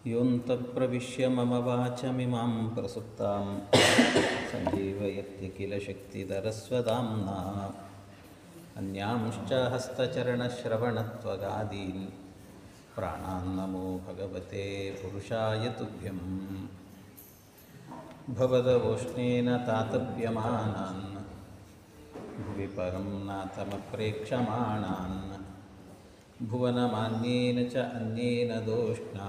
ಯೋಂತಃಪ್ರವಿಶ್ಯ ಮಮ ವಾಚಮಿಮಾಂ ಪ್ರಸುಪ್ತಾಂ ಸಂಜೀವಯತ್ಯ ಕಿಲ ಶಕ್ತಿಧರಸ್ವಧಾಮ್ನಾ ಅನ್ಯಾಂಶ್ಚ ಹಸ್ತಚರಣಶ್ರವಣತ್ವಗಾದೀನ್ ಪ್ರಾಣಾನ್ನಮೋ ಭಗವತೆ ಪುರುಷಾಯ ತುಭ್ಯಂ ಭವದವೋಷ್ಣೇನ ತಾತಪ್ಯಮಾನಾನ್ ಭುವಿ ಪರಂ ನಾಥಮಪ್ರೇಕ್ಷಮಾಣಾನ್ ಭುವನಮಾನ್ಯೇನ ಚ ಅನ್ಯೇನ ದೋಷ್ಣಾ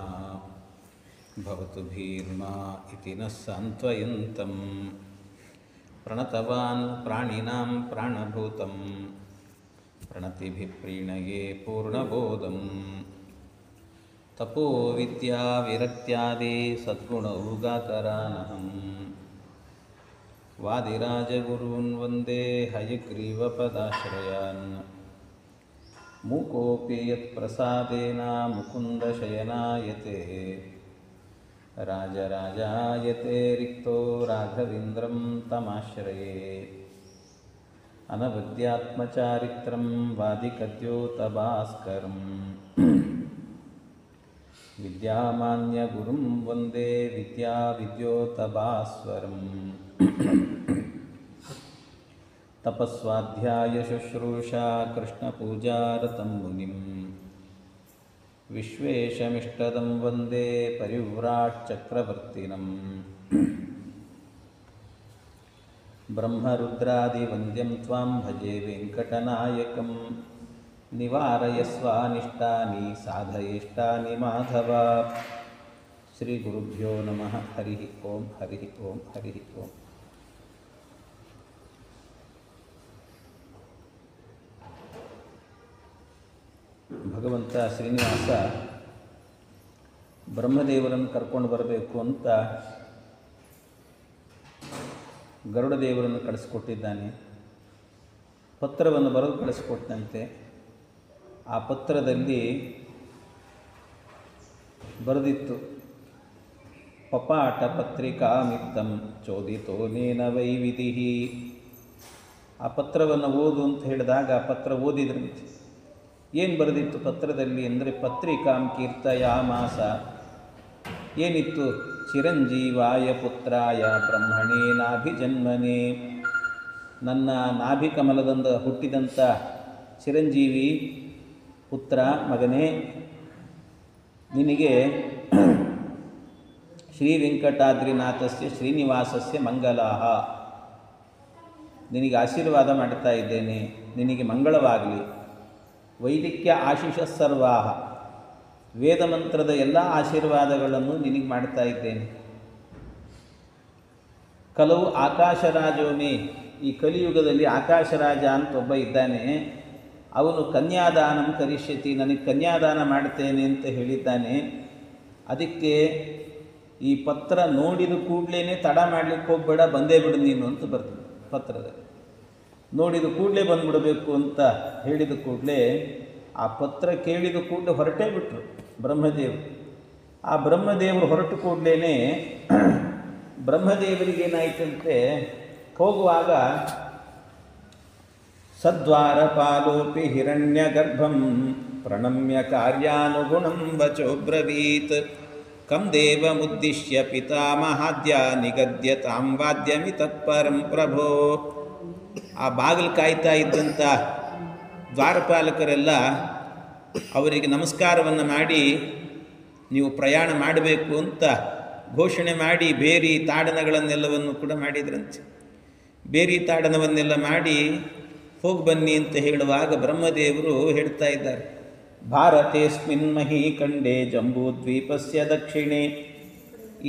ಭವತು ಭೀರ್ಮಾ ಇತಿ ನಃ ಸಾಂತ್ವಯಂತಂ ಪ್ರಣತವಾನ್ ಪ್ರಾಣಿನಾಂ ಪ್ರಾಣಭೂತಂ ಪ್ರಣತಿಭಿಃ ಪ್ರೀಣಯೇ ಪೂರ್ಣಬೋಧಂ ತಪೋ ವಿದ್ಯಾ ವಿರಕ್ತ್ಯಾದಿ ಸದ್ಗುಣೌಘಾಕರಾನಹಂ ವಾದಿರಾಜಗುರೂನ್ ವಂದೇ ಹಯಗ್ರೀವಪದಾಶ್ರಯಾನ್ ಮೂಕೋಪಿ ಯತ್ಪ್ರಸಾದೇನ ಮುಕುಂದಶಯನಾಯತೆ ರಾಜರಾಜಾಯತೆ ರಿಕ್ತೋ ರಾಘವೇಂದ್ರಂ ತಮಾಶ್ರಯೇ ಅನವದ್ಯಾತ್ಮಚಾರಿತ್ರಂ ವಾದಿಕದ್ಯೋತಭಾಸ್ಕರಂ ವಿದ್ಯಾಮಾನ್ಯಗುರುಂ ವಂದೇ ವಿದ್ಯಾವಿದ್ಯೋತಭಾಸ್ವರಂ ತಪಸ್ವಾಧ್ಯಾಯ ಶುಶ್ರೂಷಾ ಕೃಷ್ಣಪೂಜಾರತಂ ಮುನಿಂ ವಿಶ್ವೇಶಮಿಷ್ಟದಂ ವಂದೇ ಪರಿವ್ರಾಟ್ ಚಕ್ರವರ್ತಿನಂ ಬ್ರಹ್ಮರುದ್ರಾದಿವಂದ್ಯಂ ತ್ವಾಂ ಭಜೆ ವೆಂಕಟನಾಯಕಂ ನಿವಾರಯಸ್ವಾನಿಷ್ಟಾನಿ ಸಾಧಯೇಷ್ಟಾನಿ ಮಾಧವ. ಶ್ರೀ ಗುರುಭ್ಯೋ ನಮಃ. ಹರಿ ಓಂ ಹರಿ ಓಂ ಹರಿ ಓಂ. ಭಗವಂತ ಶ್ರೀನಿವಾಸ ಬ್ರಹ್ಮದೇವರನ್ನು ಕರ್ಕೊಂಡು ಬರಬೇಕು ಅಂತ ಗರುಡದೇವರನ್ನು ಕಳಿಸ್ಕೊಟ್ಟಿದ್ದಾನೆ. ಪತ್ರವನ್ನು ಬರೆದು ಕಳಿಸ್ಕೊಟ್ಟಂತೆ. ಆ ಪತ್ರದಲ್ಲಿ ಬರೆದಿತ್ತು, ಪಪಾಟ ಪತ್ರಿಕಾ ಮಿತ್ತಂ ಚೋದಿತೋ ನೇನ ವೈವಿಧಿ. ಆ ಪತ್ರವನ್ನು ಓದು ಅಂತ ಹೇಳಿದಾಗ ಆ ಪತ್ರ ಓದಿದ್ರಂತೆ. ಏನು ಬರೆದಿತ್ತು ಪತ್ರದಲ್ಲಿ ಅಂದರೆ, ಪತ್ರಿಕಾಂ ಕೀರ್ತಯಾಮಾಸ. ಏನಿತ್ತು? ಚಿರಂಜೀವಾಯ ಪುತ್ರಾಯ ಬ್ರಹ್ಮಣೇ ನಾಭಿಜನ್ಮನೆ. ನನ್ನ ನಾಭಿಕಮಲದಿಂದ ಹುಟ್ಟಿದಂಥ ಚಿರಂಜೀವಿ ಪುತ್ರ, ಮಗನೇ, ನಿನಗೆ ಶ್ರೀ ವೆಂಕಟಾದ್ರಿನಾಥಸ್ಯ ಶ್ರೀನಿವಾಸಸ್ಯ ಮಂಗಲಾಹ. ನಿನಗೆ ಆಶೀರ್ವಾದ ಮಾಡ್ತಾ ಇದ್ದೇನೆ, ನಿನಗೆ ಮಂಗಳವಾಗಲಿ. ವೈದಿಕ್ಯ ಆಶೀಷ ಸರ್ವಾಹ, ವೇದ ಮಂತ್ರದ ಎಲ್ಲ ಆಶೀರ್ವಾದಗಳನ್ನು ನಿನಗೆ ಮಾಡ್ತಾ ಇದ್ದೇನೆ. ಕಲವು ಆಕಾಶರಾಜೋಮಿ. ಈ ಕಲಿಯುಗದಲ್ಲಿ ಆಕಾಶರಾಜ ಅಂತ ಒಬ್ಬ ಇದ್ದಾನೆ. ಅವನು ಕನ್ಯಾದಾನಂ ಕರಿಷ್ಯತಿ, ನನಗೆ ಕನ್ಯಾದಾನ ಮಾಡ್ತೇನೆ ಅಂತ ಹೇಳಿದ್ದಾನೆ. ಅದಕ್ಕೆ ಈ ಪತ್ರ ನೋಡಿದ ಕೂಡಲೇ ತಡ ಮಾಡಲಿಕ್ಕೆ ಹೋಗಬೇಡ, ಬಂದೇ ಬಿಡು ನೀನು ಅಂತ ಬರ್ತದೆ ಪತ್ರದಲ್ಲಿ. ನೋಡಿದ ಕೂಡಲೇ ಬಂದುಬಿಡಬೇಕು ಅಂತ ಹೇಳಿದ ಕೂಡಲೇ ಆ ಪತ್ರ ಕೇಳಿದ ಕೂಡಲೇ ಹೊರಟೇ ಬಿಟ್ಟರು ಬ್ರಹ್ಮದೇವರು. ಆ ಬ್ರಹ್ಮದೇವರು ಹೊರಟು ಕೂಡಲೇ ಬ್ರಹ್ಮದೇವರಿಗೇನಾಯ್ತಂತೆ, ಹೋಗುವಾಗ ಸದ್ವಾರಪಾಲೋಪಿ ಹಿರಣ್ಯಗರ್ಭಂ ಪ್ರಣಮ್ಯ ಕಾರ್ಯಾನುಗುಣಂ ವಚೋಬ್ರವೀತ್ ಕಂ ದೇವಮುದ್ದಿಶ್ಯ ಪಿತಾಮಹಾದ್ಯ ನಿಗದ್ಯ ತಾಂ ವಾದ್ಯಮಿತಃಪರಂ ಪ್ರಭೋ. ಆ ಬಾಗಿಲು ಕಾಯ್ತಾ ಇದ್ದಂಥ ದ್ವಾರಪಾಲಕರೆಲ್ಲ ಅವರಿಗೆ ನಮಸ್ಕಾರವನ್ನು ಮಾಡಿ ನೀವು ಪ್ರಯಾಣ ಮಾಡಬೇಕು ಅಂತ ಘೋಷಣೆ ಮಾಡಿ ಬೇರಿ ತಾಡನಗಳನ್ನೆಲ್ಲವನ್ನು ಕೂಡ ಮಾಡಿದ್ರಂತೆ. ಬೇರಿ ತಾಡನವನ್ನೆಲ್ಲ ಮಾಡಿ ಹೋಗಿ ಬನ್ನಿ ಅಂತ ಹೇಳುವಾಗ ಬ್ರಹ್ಮದೇವರು ಹೇಳ್ತಾ ಇದ್ದಾರೆ, ಭಾರತೇಸ್ಮಿನ್ ಮಹೀಖಂಡೇ ಜಂಬೂದ್ವೀಪಸ್ಯ ದಕ್ಷಿಣೆ.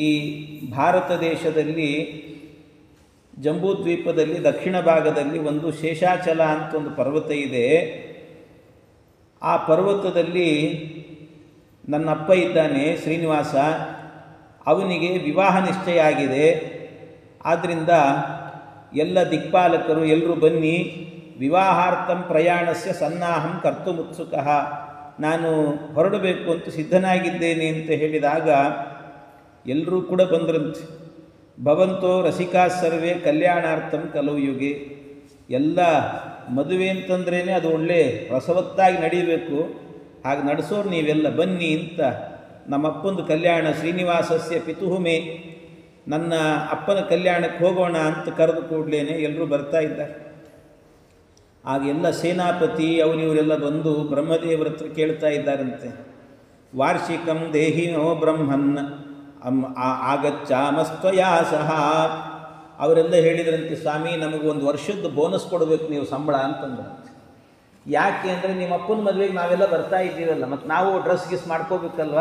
ಈ ಭಾರತ ದೇಶದಲ್ಲಿ ಜಂಬೂದ್ವೀಪದಲ್ಲಿ ದಕ್ಷಿಣ ಭಾಗದಲ್ಲಿ ಒಂದು ಶೇಷಾಚಲ ಅಂತ ಒಂದು ಪರ್ವತ ಇದೆ. ಆ ಪರ್ವತದಲ್ಲಿ ನನ್ನಪ್ಪ ಇದ್ದಾನೆ ಶ್ರೀನಿವಾಸ, ಅವನಿಗೆ ವಿವಾಹ ನಿಶ್ಚಯ ಆಗಿದೆ. ಆದ್ದರಿಂದ ಎಲ್ಲ ದಿಕ್ಪಾಲಕರು ಎಲ್ಲರೂ ಬನ್ನಿ, ವಿವಾಹಾರ್ಥಂ ಪ್ರಯಾಣಸ್ಯ ಸನ್ನಾಹಂ ಕರ್ತುಮುತ್ಸುಕಃ, ನಾನು ಹೊರಡಬೇಕು ಅಂತ ಸಿದ್ಧನಾಗಿದ್ದೇನೆ ಅಂತ ಹೇಳಿದಾಗ ಎಲ್ಲರೂ ಕೂಡ ಬಂದ್ರಂತೆ. ಭವಂತೋ ರಸಿಕಾ ಸರ್ವೇ ಕಲ್ಯಾಣಾರ್ಥಂ ಕಲವು ಯುಗೆ. ಎಲ್ಲ ಮದುವೆ ಅಂತಂದ್ರೇ ಅದು ಒಳ್ಳೆ ರಸವತ್ತಾಗಿ ನಡೀಬೇಕು, ಹಾಗೆ ನಡೆಸೋರು ನೀವೆಲ್ಲ ಬನ್ನಿ ಅಂತ ನಮ್ಮಪ್ಪಂದು ಕಲ್ಯಾಣ ಶ್ರೀನಿವಾಸಸ್ಯ ಪಿತುಃ ಮೇ, ನನ್ನ ಅಪ್ಪನ ಕಲ್ಯಾಣಕ್ಕೆ ಹೋಗೋಣ ಅಂತ ಕರೆದು ಕೂಡಲೇ ಎಲ್ಲರೂ ಬರ್ತಾ ಇದ್ದಾರೆ. ಆಗೆಲ್ಲ ಸೇನಾಪತಿ ಅವರಿವರೆಲ್ಲ ಬಂದು ಬ್ರಹ್ಮದೇವರ ಹತ್ರ ಕೇಳ್ತಾ ಇದ್ದಾರಂತೆ. ವಾರ್ಷಿಕಂ ದೇಹಿನೋ ಬ್ರಹ್ಮನ್ ಆಗಚ್ಚಾಮಸ್ತ್ವಯಾ ಸಹ. ಅವರೆಲ್ಲ ಹೇಳಿದ್ರಂತೆ, ಸ್ವಾಮಿ ನಮಗೆ ಒಂದು ವರ್ಷದ ಬೋನಸ್ ಕೊಡಬೇಕು ನೀವು ಸಂಬಳ ಅಂತಂದ್ರಂತೆ. ಯಾಕೆ ಅಂದರೆ ನಿಮ್ಮ ಅಪ್ಪನ ಮದುವೆಗೆ ನಾವೆಲ್ಲ ಬರ್ತಾ ಇದ್ದೀವಲ್ಲ, ಮತ್ತು ನಾವು ಡ್ರೆಸ್ ಗಿಸ್ ಮಾಡ್ಕೋಬೇಕಲ್ವ,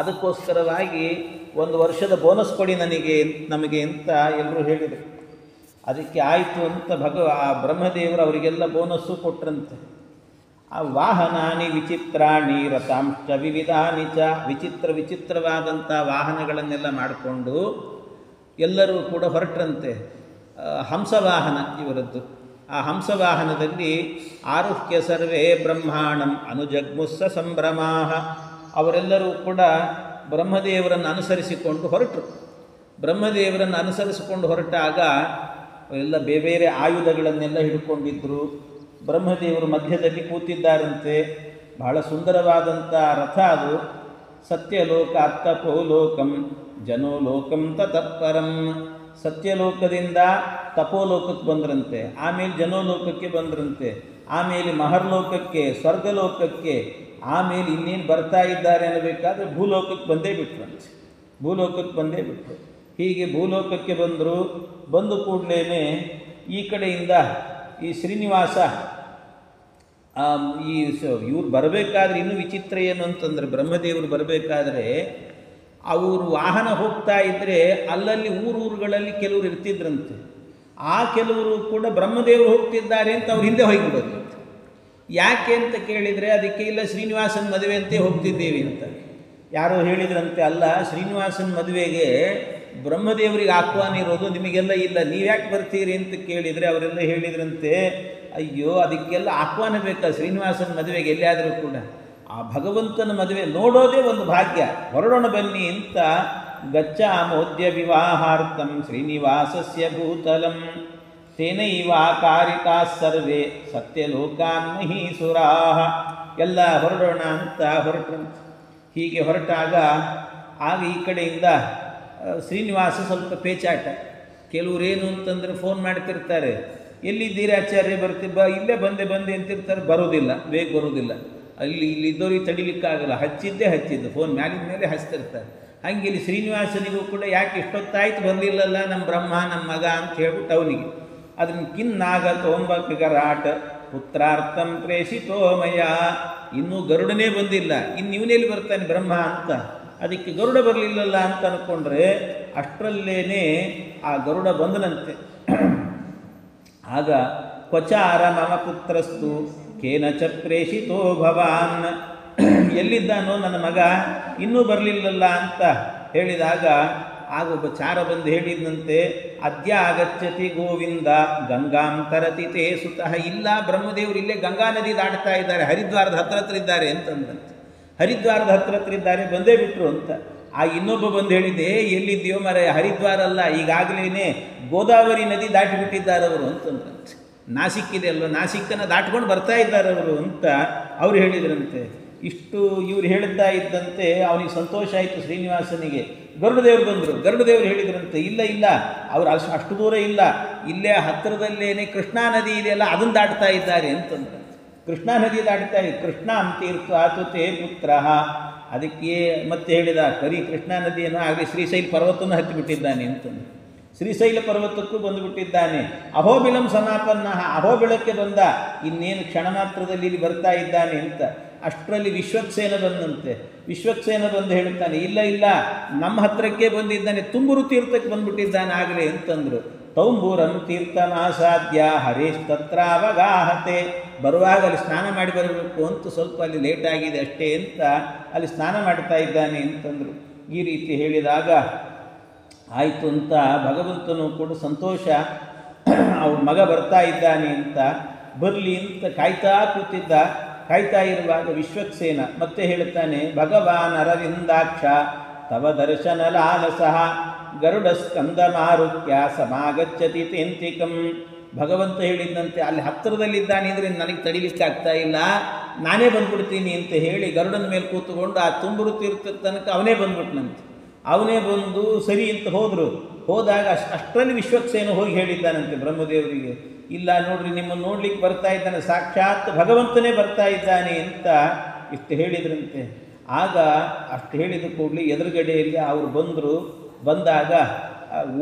ಅದಕ್ಕೋಸ್ಕರವಾಗಿ ಒಂದು ವರ್ಷದ ಬೋನಸ್ ಕೊಡಿ ನಮಗೆ ಅಂತ ಎಲ್ಲರೂ ಹೇಳಿದರು. ಅದಕ್ಕೆ ಆಯಿತು ಅಂತ ಆ ಬ್ರಹ್ಮದೇವರು ಅವರಿಗೆಲ್ಲ ಬೋನಸ್ಸು ಕೊಟ್ರಂತೆ. ಆ ವಾಹನಾನಿ ವಿಚಿತ್ರಾಣಿ ರಥಾಂಶ ವಿವಿಧಾನಿ ಚ, ವಿಚಿತ್ರವಾದಂಥ ವಾಹನಗಳನ್ನೆಲ್ಲ ಮಾಡಿಕೊಂಡು ಎಲ್ಲರೂ ಕೂಡ ಹೊರಟ್ರಂತೆ. ಹಂಸವಾಹನ ಇವರದ್ದು. ಆ ಹಂಸವಾಹನದಲ್ಲಿ ಆರುಹ್ಯ ಸರ್ವೇ ಬ್ರಹ್ಮಾಣಂ ಅನುಜಗ್ಮುಸ್ಸ ಸಂಭ್ರಮಾಹ. ಅವರೆಲ್ಲರೂ ಕೂಡ ಬ್ರಹ್ಮದೇವರನ್ನು ಅನುಸರಿಸಿಕೊಂಡು ಹೊರಟರು. ಬ್ರಹ್ಮದೇವರನ್ನು ಅನುಸರಿಸಿಕೊಂಡು ಹೊರಟಾಗ ಎಲ್ಲ ಬೇರೆ ಆಯುಧಗಳನ್ನೆಲ್ಲ ಹಿಡ್ಕೊಂಡಿದ್ದರು. ಬ್ರಹ್ಮದೇವರು ಮಧ್ಯದಲ್ಲಿ ಕೂತಿದ್ದಾರಂತೆ. ಬಹಳ ಸುಂದರವಾದಂಥ ರಥ ಅದು. ಸತ್ಯಲೋಕ ತಪೋಲೋಕಂ ಜನೋಲೋಕಂ ತತಃಪರಂ. ಸತ್ಯಲೋಕದಿಂದ ತಪೋಲೋಕಕ್ಕೆ ಬಂದ್ರಂತೆ, ಆಮೇಲೆ ಜನೋಲೋಕಕ್ಕೆ ಬಂದ್ರಂತೆ, ಆಮೇಲೆ ಮಹರ್ಲೋಕಕ್ಕೆ, ಸ್ವರ್ಗಲೋಕಕ್ಕೆ, ಆಮೇಲೆ ಇನ್ನೇನು ಬರ್ತಾ ಇದ್ದಾರೆ ಅನ್ನಬೇಕಾದ್ರೆ ಭೂಲೋಕಕ್ಕೆ ಬಂದೇ ಬಿಟ್ರು. ಹೀಗೆ ಭೂಲೋಕಕ್ಕೆ ಬಂದು ಕೂಡಲೇ ಈ ಕಡೆಯಿಂದ ಈ ಶ್ರೀನಿವಾಸ ಇವ್ರು ಬರಬೇಕಾದ್ರೆ ಇನ್ನೂ ವಿಚಿತ್ರ ಏನು ಅಂತಂದರೆ, ಬ್ರಹ್ಮದೇವರು ಬರಬೇಕಾದ್ರೆ ಅವರು ವಾಹನ ಹೋಗ್ತಾ ಇದ್ದರೆ ಅಲ್ಲಲ್ಲಿ ಊರುಗಳಲ್ಲಿ ಕೆಲವರು ಇರ್ತಿದ್ರಂತೆ. ಆ ಕೆಲವರು ಕೂಡ ಬ್ರಹ್ಮದೇವರು ಹೋಗ್ತಿದ್ದಾರೆ ಅಂತ ಅವ್ರು ಹಿಂದೆ ಹೋಗಿಬಿಡೋದು. ಯಾಕೆ ಅಂತ ಕೇಳಿದರೆ ಅದಕ್ಕೆ ಇಲ್ಲ ಶ್ರೀನಿವಾಸನ ಮದುವೆ ಅಂತೇ ಹೋಗ್ತಿದ್ದೇವೆ ಅಂತ ಯಾರೋ ಹೇಳಿದ್ರಂತೆ. ಅಲ್ಲ, ಶ್ರೀನಿವಾಸನ ಮದುವೆಗೆ ಬ್ರಹ್ಮದೇವರಿಗೆ ಆಹ್ವಾನ ಇರೋದು, ನಿಮಗೆಲ್ಲ ಇಲ್ಲ, ನೀವ್ಯಾಕೆ ಬರ್ತೀರಿ ಅಂತ ಕೇಳಿದರೆ ಅವರೆಲ್ಲ ಹೇಳಿದ್ರಂತೆ, ಅಯ್ಯೋ ಅದಕ್ಕೆಲ್ಲ ಆಹ್ವಾನ ಬೇಕಾ ಶ್ರೀನಿವಾಸನ ಮದುವೆಗೆ ಎಲ್ಲಿಯಾದರೂ ಕೂಡ? ಆ ಭಗವಂತನ ಮದುವೆ ನೋಡೋದೇ ಒಂದು ಭಾಗ್ಯ, ಹೊರಡೋಣ ಬನ್ನಿ ಅಂತ ಗಚ್ಚಾಮೋದ್ಯ ವಿವಾಹಾರ್ಥಂ ಶ್ರೀನಿವಾಸಸ್ಯ ಭೂತಲಂ ತೇನೈವ ಕಾರಿತಾ ಸರ್ವೇ ಸತ್ಯಲೋಕಾನ್ ಮಹೀಸುರಾಃ. ಎಲ್ಲ ಹೊರಡೋಣ ಅಂತ ಹೊರಟ್ರಂತೆ. ಹೀಗೆ ಹೊರಟಾಗ ಆಗ ಈ ಕಡೆಯಿಂದ ಶ್ರೀನಿವಾಸ ಸ್ವಲ್ಪ ಪೇಚಾಟ. ಕೆಲವರೇನು ಅಂತಂದರೆ ಫೋನ್ ಮಾಡ್ತಿರ್ತಾರೆ, ಎಲ್ಲಿದ್ದೀರಿ ಆಚಾರ್ಯ ಇಲ್ಲೇ ಬಂದೆ ಅಂತಿರ್ತಾರೆ, ಬೇಗ ಬರೋದಿಲ್ಲ. ಇಲ್ಲಿದ್ದವ್ರಿಗೆ ತಡಿಲಿಕ್ಕಾಗಲ್ಲ, ಹಚ್ಚಿದ್ದು ಫೋನ್ ಮ್ಯಾಲಿನ ಮೇಲೆ ಹಚ್ತಿರ್ತಾರೆ. ಹಂಗೆ ಇಲ್ಲಿ ಶ್ರೀನಿವಾಸನಿಗೂ ಕೂಡ ಯಾಕೆ ಇಷ್ಟೊತ್ತಾಯ್ತು ಬರಲಿಲ್ಲಲ್ಲ ನಮ್ಮ ಬ್ರಹ್ಮ ನಮ್ಮ ಮಗ ಅಂತ ಹೇಳ್ಬಿಟ್ಟು ಅವನಿಗೆ ಅದನ್ನು ಕಿನ್ನಾಗ ತೋಂಬಕರಾಟ ಪುತ್ರಾರ್ಥಂ ಪ್ರೇಷಿತೋಮಯ. ಇನ್ನೂ ಗರುಡನೇ ಬಂದಿಲ್ಲ, ಇನ್ನು ಇವನೇಲಿ ಬರ್ತಾನೆ ಬ್ರಹ್ಮ ಅಂತ, ಅದಕ್ಕೆ ಗರುಡ ಬರಲಿಲ್ಲಲ್ಲ ಅಂತ ಅಂದ್ಕೊಂಡ್ರೆ ಅಷ್ಟರಲ್ಲೇನೆ ಆ ಗರುಡ ಬಂದನಂತೆ. ಆಗ ಕ್ವಚಾರ ಮಮ ಪುತ್ರಸ್ತು ಕೇನಚ ಪ್ರೇಷಿತೋ ಭವಾನ್. ಎಲ್ಲಿದ್ದಾನೋ ನನ್ನ ಮಗ, ಇನ್ನೂ ಬರಲಿಲ್ಲಲ್ಲ ಅಂತ ಹೇಳಿದಾಗ ಆಗ ಒಬ್ಬ ಚಾರ ಬಂದು ಹೇಳಿದಂತೆ, ಅದ್ಯ ಆಗಚ್ಚತಿ ಗೋವಿಂದ ಗಂಗಾಂ ತರತಿ ತೇ ಸುತಃ. ಇಲ್ಲ, ಬ್ರಹ್ಮದೇವರು ಇಲ್ಲೇ ಗಂಗಾ ನದಿ ದಾಟ್ತಾ ಇದ್ದಾರೆ, ಹರಿದ್ವಾರದ ಹತ್ರ ಇದ್ದಾರೆ ಅಂತಂದಂತೆ. ಹರಿದ್ವಾರದ ಹತ್ರ ಇದ್ದಾರೆ, ಬಂದೇ ಬಿಟ್ರು ಅಂತ. ಆ ಇನ್ನೊಬ್ಬ ಬಂದು ಹೇಳಿದೆ, ಎಲ್ಲಿದೆಯೋ ಮರೆ, ಹರಿದ್ವಾರ ಅಲ್ಲ, ಈಗಾಗಲೇ ಗೋದಾವರಿ ನದಿ ದಾಟಿಬಿಟ್ಟಿದ್ದಾರೆ ಅವರು ಅಂತಂದಂತೆ. ನಾಸಿಕ್ ಇದೆ ಅಲ್ವ, ನಾಸಿಕ್ಕನ್ನು ದಾಟ್ಕೊಂಡು ಬರ್ತಾ ಇದ್ದಾರೆ ಅವರು ಅಂತ ಅವ್ರು ಹೇಳಿದ್ರಂತೆ. ಇಷ್ಟು ಇವ್ರು ಹೇಳ್ತಾ ಇದ್ದಂತೆ ಅವನಿಗೆ ಸಂತೋಷ ಆಯಿತು ಶ್ರೀನಿವಾಸನಿಗೆ. ಗರುಡದೇವರು ಬಂದರು. ಗರುಡದೇವರು ಹೇಳಿದ್ರಂತೆ, ಇಲ್ಲ ಅವರು ಅಷ್ಟು ದೂರ ಇಲ್ಲ, ಇಲ್ಲೇ ಹತ್ತಿರದಲ್ಲೇನೆ ಕೃಷ್ಣಾ ನದಿ ಇದೆಯಲ್ಲ ಅದನ್ನು ದಾಟ್ತಾ ಇದ್ದಾರೆ ಅಂತಂದ್ರೆ. ಕೃಷ್ಣಾ ನದಿ ದಾಟ್ತಾ ಇದೆ, ಕೃಷ್ಣಾಂ ತೀರ್ಥ ಆತುತೆ ಪುತ್ರ. ಅದಕ್ಕೆ ಮತ್ತೆ ಹೇಳಿದ, ಕರಿ ಕೃಷ್ಣಾ ನದಿಯನ್ನು ಆಗಲಿ ಶ್ರೀಶೈಲ ಪರ್ವತವನ್ನು ಹತ್ತಿಬಿಟ್ಟಿದ್ದಾನೆ ಅಂತಂದು. ಶ್ರೀಶೈಲ ಪರ್ವತಕ್ಕೂ ಬಂದುಬಿಟ್ಟಿದ್ದಾನೆ. ಅಹೋಬಿಲಂ ಸಮಾಪನ್ನ, ಅಹೋಬಿಳಕ್ಕೆ ಬಂದ, ಇನ್ನೇನು ಕ್ಷಣ ಮಾತ್ರದಲ್ಲಿ ಇಲ್ಲಿ ಬರ್ತಾ ಇದ್ದಾನೆ ಅಂತ. ಅಷ್ಟರಲ್ಲಿ ವಿಶ್ವಕ್ಸೇನ ಬಂದಂತೆ. ವಿಶ್ವಕ್ಸೇನ ಬಂದು ಹೇಳ್ತಾನೆ, ಇಲ್ಲ ನಮ್ಮ ಹತ್ರಕ್ಕೆ ಬಂದಿದ್ದಾನೆ, ತುಂಬೂರು ತೀರ್ಥಕ್ಕೆ ಬಂದುಬಿಟ್ಟಿದ್ದಾನೆ ಆಗಲೇ ಅಂತಂದರು. ತೌಂಬೂರಂ ತೀರ್ಥಮಾಸಾದ್ಯ ಹರೇಶ್ ತತ್ರಾವಗಾಹತೆ. ಬರುವಾಗ ಅಲ್ಲಿ ಸ್ನಾನ ಮಾಡಿ ಬರಬೇಕು ಅಂತ ಸ್ವಲ್ಪ ಅಲ್ಲಿ ಲೇಟ್ ಆಗಿದೆ ಅಷ್ಟೇ ಅಂತ ಅಲ್ಲಿ ಸ್ನಾನ ಮಾಡ್ತಾ ಇದ್ದಾನೆ ಅಂತಂದರು. ಈ ರೀತಿ ಹೇಳಿದಾಗ ಆಯಿತು ಅಂತ ಭಗವಂತನು ಕೂಡ ಸಂತೋಷ, ಅವ್ರ ಮಗ ಬರ್ತಾ ಇದ್ದಾನೆ ಅಂತ ಬರಲಿ ಅಂತ ಕಾಯ್ತಾ ಕೂತಿದ್ದ. ಕಾಯ್ತಾ ಇರುವಾಗ ವಿಶ್ವಕ್ಸೇನ ಮತ್ತೆ ಹೇಳುತ್ತಾನೆ, ಭಗವಾನ್ ಅರವಿಂದಾಕ್ಷ ತವ ದರ್ಶನ ಲಾಲಸಃ ಗರುಡ ಸ್ಕಂದ ಮಾರುತ್ಯ ಸಮಾಗಚ್ಚತಿ ತೇಂತಿಕಂ. ಭಗವಂತ ಹೇಳಿದ್ದಂತೆ ಅಲ್ಲಿ ಹತ್ತಿರದಲ್ಲಿದ್ದಾನೆ ಅಂದರೆ ನನಗೆ ತಡಿಲಿಕ್ಕೆ ಆಗ್ತಾ ಇಲ್ಲ, ನಾನೇ ಬಂದ್ಬಿಡ್ತೀನಿ ಅಂತ ಹೇಳಿ ಗರುಡನ ಮೇಲೆ ಕೂತ್ಕೊಂಡು ಆ ತುಂಬುರು ತೀರ್ಥದ ತನಕ ಅವನೇ ಬಂದ್ಬಿಟ್ನಂತೆ. ಅವನೇ ಬಂದು ಸರಿ ಅಂತ ಹೋದಾಗ ಅಷ್ಟರಲ್ಲಿ ವಿಶ್ವಕ್ಸೇನ ಹೋಗಿ ಹೇಳಿದ್ದಾನಂತೆ ಬ್ರಹ್ಮದೇವರಿಗೆ, ಇಲ್ಲ ನೋಡ್ರಿ ನಿಮ್ಮನ್ನು ನೋಡ್ಲಿಕ್ಕೆ ಬರ್ತಾ ಇದ್ದಾನೆ, ಸಾಕ್ಷಾತ್ ಭಗವಂತನೇ ಬರ್ತಾ ಇದ್ದಾನೆ ಅಂತ ಇಷ್ಟು ಹೇಳಿದ್ರಂತೆ. ಆಗ ಅಷ್ಟು ಹೇಳಿದ ಕೂಡಲೇ ಎದುರುಗಡೆಯಲ್ಲಿ ಅವರು ಬಂದಾಗ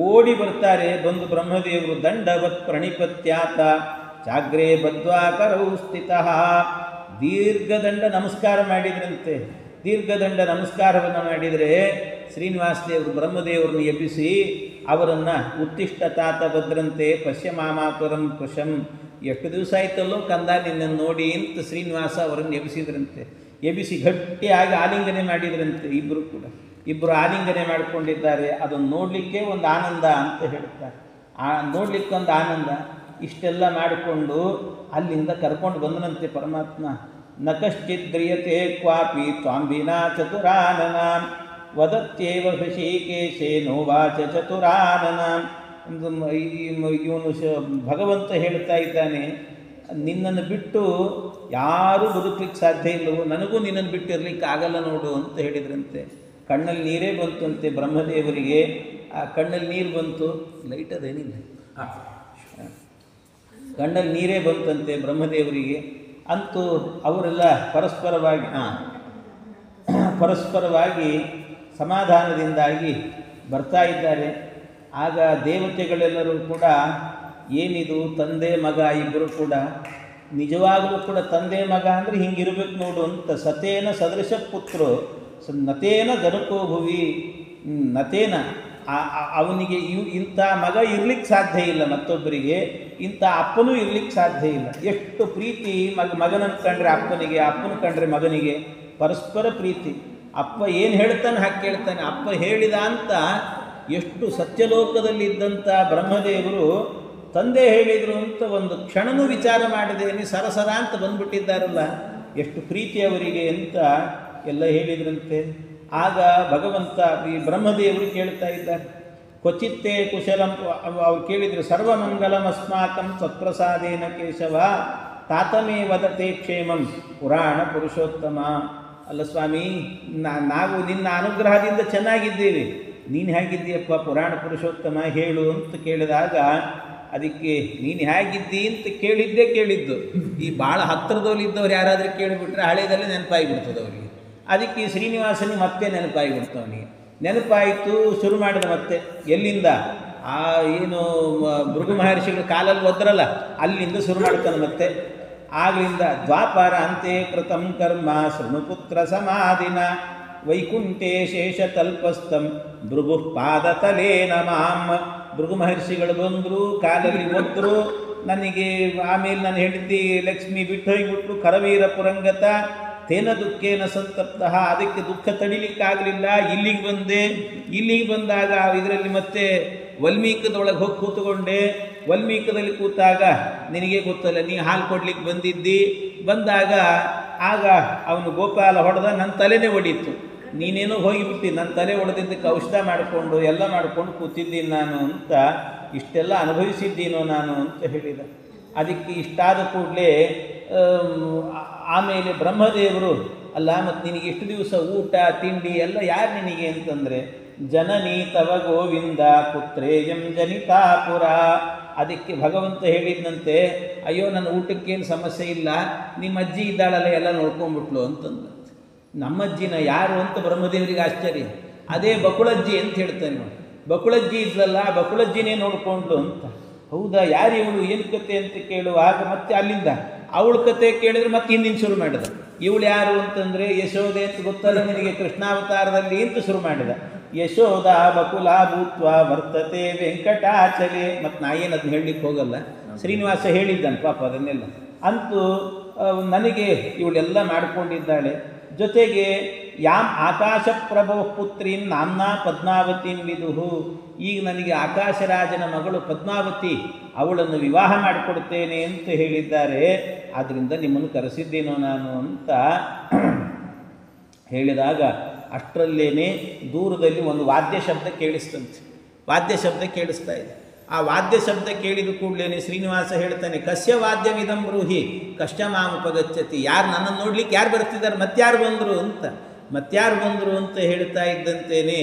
ಓಡಿ ಬರ್ತಾರೆ. ಬಂದು ಬ್ರಹ್ಮದೇವರು ದಂಡವತ್ ಪ್ರಣಿಪತ್ಯಾತ ಚಾಗ್ರೇ ಬದ್ವಾಕರೌ ಸ್ಥಿತಃ ದೀರ್ಘದಂಡ ನಮಸ್ಕಾರ ಮಾಡಿದ್ರಂತೆ. ದೀರ್ಘದಂಡ ನಮಸ್ಕಾರವನ್ನು ಮಾಡಿದರೆ ಶ್ರೀನಿವಾಸ ದೇವರು ಬ್ರಹ್ಮದೇವರನ್ನು ಎಬ್ಬಿಸಿ ಅವರನ್ನು ಉತ್ತಿಷ್ಟ ತಾತ ಭದ್ರಂತೆ ಪಶ್ಯ ಮಾಮಾತುರಂ ಕುಶಂ, ಎಷ್ಟು ದಿವಸ ಆಯ್ತಲ್ಲೋ ಕಂದ ನಿನ್ನನ್ನು ನೋಡಿ ಅಂತ ಶ್ರೀನಿವಾಸ ಅವರನ್ನು ಎಬ್ಬಿಸಿದ್ರಂತೆ. ಎಬ್ಬಿಸಿ ಗಟ್ಟಿಯಾಗಿ ಆಲಿಂಗನೆ ಮಾಡಿದ್ರಂತೆ. ಇಬ್ಬರು ಆಲಿಂಗನೆ ಮಾಡಿಕೊಂಡಿದ್ದಾರೆ. ಅದನ್ನು ನೋಡಲಿಕ್ಕೆ ಒಂದು ಆನಂದ ಅಂತ ಹೇಳ್ತಾರೆ. ನೋಡಲಿಕ್ಕೆ ಒಂದು ಆನಂದ. ಇಷ್ಟೆಲ್ಲ ಮಾಡಿಕೊಂಡು ಅಲ್ಲಿಂದ ಕರ್ಕೊಂಡು ಬಂದನಂತೆ ಪರಮಾತ್ಮ. ನ ಕಶ್ಚಿದ್ರಿಯತೆ ಕ್ವಾಪಿ ತ್ವಾಂಬಿನಾ ಚತುರಾನನ ವದತ್ಯೇವ ಹೃಷಿಕೇಶೇ ನೋವಾಚ ಚತುರಾನನ. ಇವನು ಭಗವಂತ ಹೇಳ್ತಾ ಇದ್ದಾನೆ, ನಿನ್ನನ್ನು ಬಿಟ್ಟು ಯಾರೂ ಬದುಕಲಿಕ್ಕೆ ಸಾಧ್ಯ ಇಲ್ಲವೋ, ನನಗೂ ನಿನ್ನನ್ನು ಬಿಟ್ಟು ಇರಲಿಕ್ಕೆ ಆಗಲ್ಲ ನೋಡು ಅಂತ ಹೇಳಿದ್ರಂತೆ. ಕಣ್ಣಲ್ಲಿ ನೀರೇ ಬಂತಂತೆ ಬ್ರಹ್ಮದೇವರಿಗೆ. ಆ ಕಣ್ಣಲ್ಲಿ ನೀರು ಬಂತು, ಲೈಟ್ ಅದೇನಿಲ್ಲ, ಕಣ್ಣಲ್ಲಿ ನೀರೇ ಬಂತಂತೆ ಬ್ರಹ್ಮದೇವರಿಗೆ. ಅಂತೂ ಅವರೆಲ್ಲ ಪರಸ್ಪರವಾಗಿ ಸಮಾಧಾನದಿಂದಾಗಿ ಬರ್ತಾ ಇದ್ದಾರೆ. ಆಗ ದೇವತೆಗಳೆಲ್ಲರೂ ಕೂಡ ಏನಿದು ತಂದೆ ಮಗ ಇಬ್ಬರು ಕೂಡ ನಿಜವಾಗಲೂ ಕೂಡ ತಂದೆ ಮಗ ಅಂದರೆ ಹಿಂಗಿರ್ಬೇಕು ನೋಡು ಅಂತ. ಸತೇನ ಸದೃಶ ಪುತ್ರೋ ನತೇನ ಜನಕೋ ಭುವಿ ನತೇನ, ಅವನಿಗೆ ಇಂಥ ಮಗ ಇರ್ಲಿಕ್ಕೆ ಸಾಧ್ಯ ಇಲ್ಲ, ಮತ್ತೊಬ್ಬರಿಗೆ ಇಂಥ ಅಪ್ಪನೂ ಇರ್ಲಿಕ್ಕೆ ಸಾಧ್ಯ ಇಲ್ಲ. ಎಷ್ಟು ಪ್ರೀತಿ ಮಗನನ್ನು ಕಂಡ್ರೆ ಅಪ್ಪನಿಗೆ, ಅಪ್ಪನ ಕಂಡ್ರೆ ಮಗನಿಗೆ ಪರಸ್ಪರ ಪ್ರೀತಿ. ಅಪ್ಪ ಏನು ಹೇಳ್ತಾನೆ ಹಾಗೆ ಕೇಳ್ತಾನೆ. ಅಪ್ಪ ಹೇಳಿದ ಅಂತ ಎಷ್ಟು ಸತ್ಯಲೋಕದಲ್ಲಿದ್ದಂಥ ಬ್ರಹ್ಮದೇವರು ತಂದೆ ಹೇಳಿದರು ಅಂತ ಒಂದು ಕ್ಷಣನೂ ವಿಚಾರ ಮಾಡಿದೇನೆ ಸರಸರ ಅಂತ ಬಂದ್ಬಿಟ್ಟಿದ್ದಾರಲ್ಲ, ಎಷ್ಟು ಪ್ರೀತಿ ಅವರಿಗೆ ಅಂತ ಎಲ್ಲ ಹೇಳಿದ್ರಂತೆ. ಆಗ ಭಗವಂತ ಈ ಬ್ರಹ್ಮದೇವರು ಕೇಳ್ತಾ ಇದ್ದಾರೆ, ಕ್ವಚಿತ್ತೇ ಕುಶಲಂ. ಅವ್ರು ಕೇಳಿದರು, ಸರ್ವಮಂಗಲಮಸ್ಮಾಕಂ ತತ್ಪ್ರಸಾದೇನ ಕೇಶವ ತಾತಮೇ ವದತೆ ಕ್ಷೇಮಂ ಪುರಾಣ ಪುರುಷೋತ್ತಮ. ಅಲ್ಲ ಸ್ವಾಮಿ, ನಾವು ನಿನ್ನ ಅನುಗ್ರಹದಿಂದ ಚೆನ್ನಾಗಿದ್ದೀವಿ, ನೀನು ಹೇಗಿದ್ದೀಯಪ್ಪ ಪುರಾಣ ಪುರುಷೋತ್ತಮ ಹೇಳು ಅಂತ ಕೇಳಿದಾಗ, ಅದಕ್ಕೆ ನೀನು ಹೇಗಿದ್ದಿ ಅಂತ ಕೇಳಿದ್ದು. ಈ ಭಾಳ ಹತ್ತಿರದವರಿದ್ದವ್ರು ಯಾರಾದರೂ ಕೇಳಿಬಿಟ್ರೆ ಹಳೆಯದಲ್ಲೇ ನೆನಪಾಗಿಬಿಡ್ತದೆ ಅವರಿಗೆ. ಅದಕ್ಕೆ ಶ್ರೀನಿವಾಸನಿಗೆ ಮತ್ತೆ ನೆನಪಾಗಿಬಿಡ್ತವನಿಗೆ. ನೆನಪಾಯಿತು, ಶುರು ಮಾಡಿದ ಮತ್ತೆ. ಎಲ್ಲಿಂದ? ಏನು ಭೃಗು ಮಹರ್ಷಿಗಳ ಕಾಲಲ್ಲಿ ಒದ್ರಲ್ಲ ಅಲ್ಲಿಂದ ಶುರು ಮಾಡ್ತಾನೆ ಮತ್ತೆ. ಆಗಲಿಂದ ದ್ವಾಪರ ಅಂತೆ ಕೃತಂ ಕರ್ಮ ಶೃಣುಪುತ್ರ ಸಮಾಧಿನ ವೈಕುಂಠೇ ಶೇಷ ತಲ್ಪಸ್ಥಂ ಭೃಗು ಪಾದತಲೇನ ಮಾಂ. ಭೃಗು ಮಹರ್ಷಿಗಳು ಬಂದರು, ಕಾಲಲ್ಲಿ ಒದ್ರು ನನಗೆ. ಆಮೇಲೆ ನಾನು ಹೆಂಡತಿ ಲಕ್ಷ್ಮಿ ಬಿಟ್ಟು ಹೋಗಿಬಿಟ್ರು. ಕರವೀರ ಪುರಂಗತ ತೇನ ದುಃಖೇನ ಸಂತಪ್ತ. ಅದಕ್ಕೆ ದುಃಖ ತಡಿಲಿಕ್ಕಾಗಲಿಲ್ಲ, ಇಲ್ಲಿಗೆ ಬಂದೆ. ಇಲ್ಲಿಗೆ ಬಂದಾಗ ಇದರಲ್ಲಿ ಮತ್ತೆ ವಲ್ಮೀಕದೊಳಗೆ ಹೋಗಿ ಕೂತ್ಕೊಂಡೆ. ವಲ್ಮೀಕದಲ್ಲಿ ಕೂತಾಗ ನಿನಗೆ ಗೊತ್ತಲ್ಲ, ನೀ ಹಾಲು ಕೊಡ್ಲಿಕ್ಕೆ ಬಂದಾಗ ಆಗ ಅವನು ಗೋಪಾಲ ಹೊಡೆದ, ನನ್ನ ತಲೆನೇ ಹೊಡೀತು. ನೀನೇನೋ ಹೋಗಿಬಿಟ್ಟು ನನ್ನ ತಲೆ ಹೊಡೆದಿದ್ದಕ್ಕೆ ಔಷಧ ಮಾಡಿಕೊಂಡು ಎಲ್ಲ ಮಾಡಿಕೊಂಡು ಕೂತಿದ್ದೀನಿ ನಾನು ಅಂತ, ಇಷ್ಟೆಲ್ಲ ಅನುಭವಿಸಿದ್ದೀನೋ ನಾನು ಅಂತ ಹೇಳಿದ. ಅದಕ್ಕೆ ಇಷ್ಟಾದ ಕೂಡಲೇ ಆಮೇಲೆ ಬ್ರಹ್ಮದೇವರು, ಅಲ್ಲ ಮತ್ತು ನಿನಗೆ ಇಷ್ಟು ದಿವಸ ಊಟ ತಿಂಡಿ ಎಲ್ಲ ಯಾರು ನಿನಗೆ ಅಂತಂದರೆ, ಜನನಿ ತವ ಗೋವಿಂದ ಪುತ್ರೇಯಂ ಜನಿತಾಪುರ. ಅದಕ್ಕೆ ಭಗವಂತ ಹೇಳಿದಂತೆ, ಅಯ್ಯೋ ನನ್ನ ಊಟಕ್ಕೇನು ಸಮಸ್ಯೆ ಇಲ್ಲ, ನಿಮ್ಮ ಅಜ್ಜಿ ಇದ್ದಾಳಲ್ಲ ಎಲ್ಲ ನೋಡ್ಕೊಂಡ್ಬಿಟ್ಲು ಅಂತಂದ. ನಮ್ಮಜ್ಜಿನ ಯಾರು ಅಂತ ಬ್ರಹ್ಮದೇವರಿಗೆ ಆಶ್ಚರ್ಯ. ಅದೇ ಬಕುಳಜ್ಜಿ ಅಂತ ಹೇಳ್ತಾನೆ ನೋಡಿ. ಬಕುಳಜ್ಜಿ ಇದ್ಲಲ್ಲ, ಬಕುಳಜ್ಜಿನೇ ನೋಡಿಕೊಂಡ್ಲು ಅಂತ. ಹೌದಾ, ಯಾರು ಇವಳು, ಏನು ಕತೆ ಅಂತ ಕೇಳುವಾಗ ಮತ್ತೆ ಅಲ್ಲಿಂದ ಅವಳ ಕತೆ ಕೇಳಿದ್ರೆ ಮತ್ತೆ ಹಿಂದಿನ ಶುರು ಮಾಡಿದ. ಇವಳು ಯಾರು ಅಂತಂದರೆ ಯಶೋದೆ ಅಂತ ಗೊತ್ತಲ್ಲ ನಿನಗೆ, ಕೃಷ್ಣಾವತಾರದಲ್ಲಿ ಅಂತ ಶುರು ಮಾಡಿದ. ಯಶೋಧ ಬಕುಲ ಭೂತ್ವ ವರ್ತತೆ ವೆಂಕಟಾಚಲೆ. ಮತ್ತು ನಾ ಏನು ಅದನ್ನ ಹೇಳಲಿಕ್ಕೆ ಹೋಗಲ್ಲ, ಶ್ರೀನಿವಾಸ ಹೇಳಿದ್ದಾನೆ ಪಾಪ ಅದನ್ನೆಲ್ಲ. ಅಂತೂ ನನಗೆ ಇವಳೆಲ್ಲ ಮಾಡಿಕೊಂಡಿದ್ದಾಳೆ. ಜೊತೆಗೆ ಯಾಂ ಆಕಾಶ ಪ್ರಭೋ ಪುತ್ರೀನ್ ನಾಮ್ನಾ ಪದ್ಮಾವತಿನ್ ವಿದುಹು. ಈಗ ನನಗೆ ಆಕಾಶರಾಜನ ಮಗಳು ಪದ್ಮಾವತಿ, ಅವಳನ್ನು ವಿವಾಹ ಮಾಡಿಕೊಡ್ತೇನೆ ಅಂತ ಹೇಳಿದ್ದಾರೆ. ಆದ್ದರಿಂದ ನಿಮ್ಮನ್ನು ಕರೆಸಿದ್ದೇನೋ ನಾನು ಅಂತ ಹೇಳಿದಾಗ ಅಷ್ಟರಲ್ಲೇನೆ ದೂರದಲ್ಲಿ ಒಂದು ವಾದ್ಯ ಶಬ್ದ ಕೇಳಿಸ್ತಂತೆ. ವಾದ್ಯ ಶಬ್ದ ಕೇಳಿಸ್ತಾ ಇದೆ. ಆ ವಾದ್ಯ ಶಬ್ದ ಕೇಳಿದ ಕೂಡಲೇ ಶ್ರೀನಿವಾಸ ಹೇಳ್ತಾನೆ, ಕಸ್ಯ ವಾದ್ಯವಿದಂ ಬ್ರೂಹಿ ಕಷ್ಟಮಾಮುಪಗಚ್ಚತಿ. ಯಾರು ನನ್ನನ್ನು ನೋಡ್ಲಿಕ್ಕೆ ಯಾರು ಬರ್ತಿದ್ದಾರೆ, ಮತ್ಯಾರು ಬಂದರು ಅಂತ ಹೇಳ್ತಾ ಇದ್ದಂತೇನೆ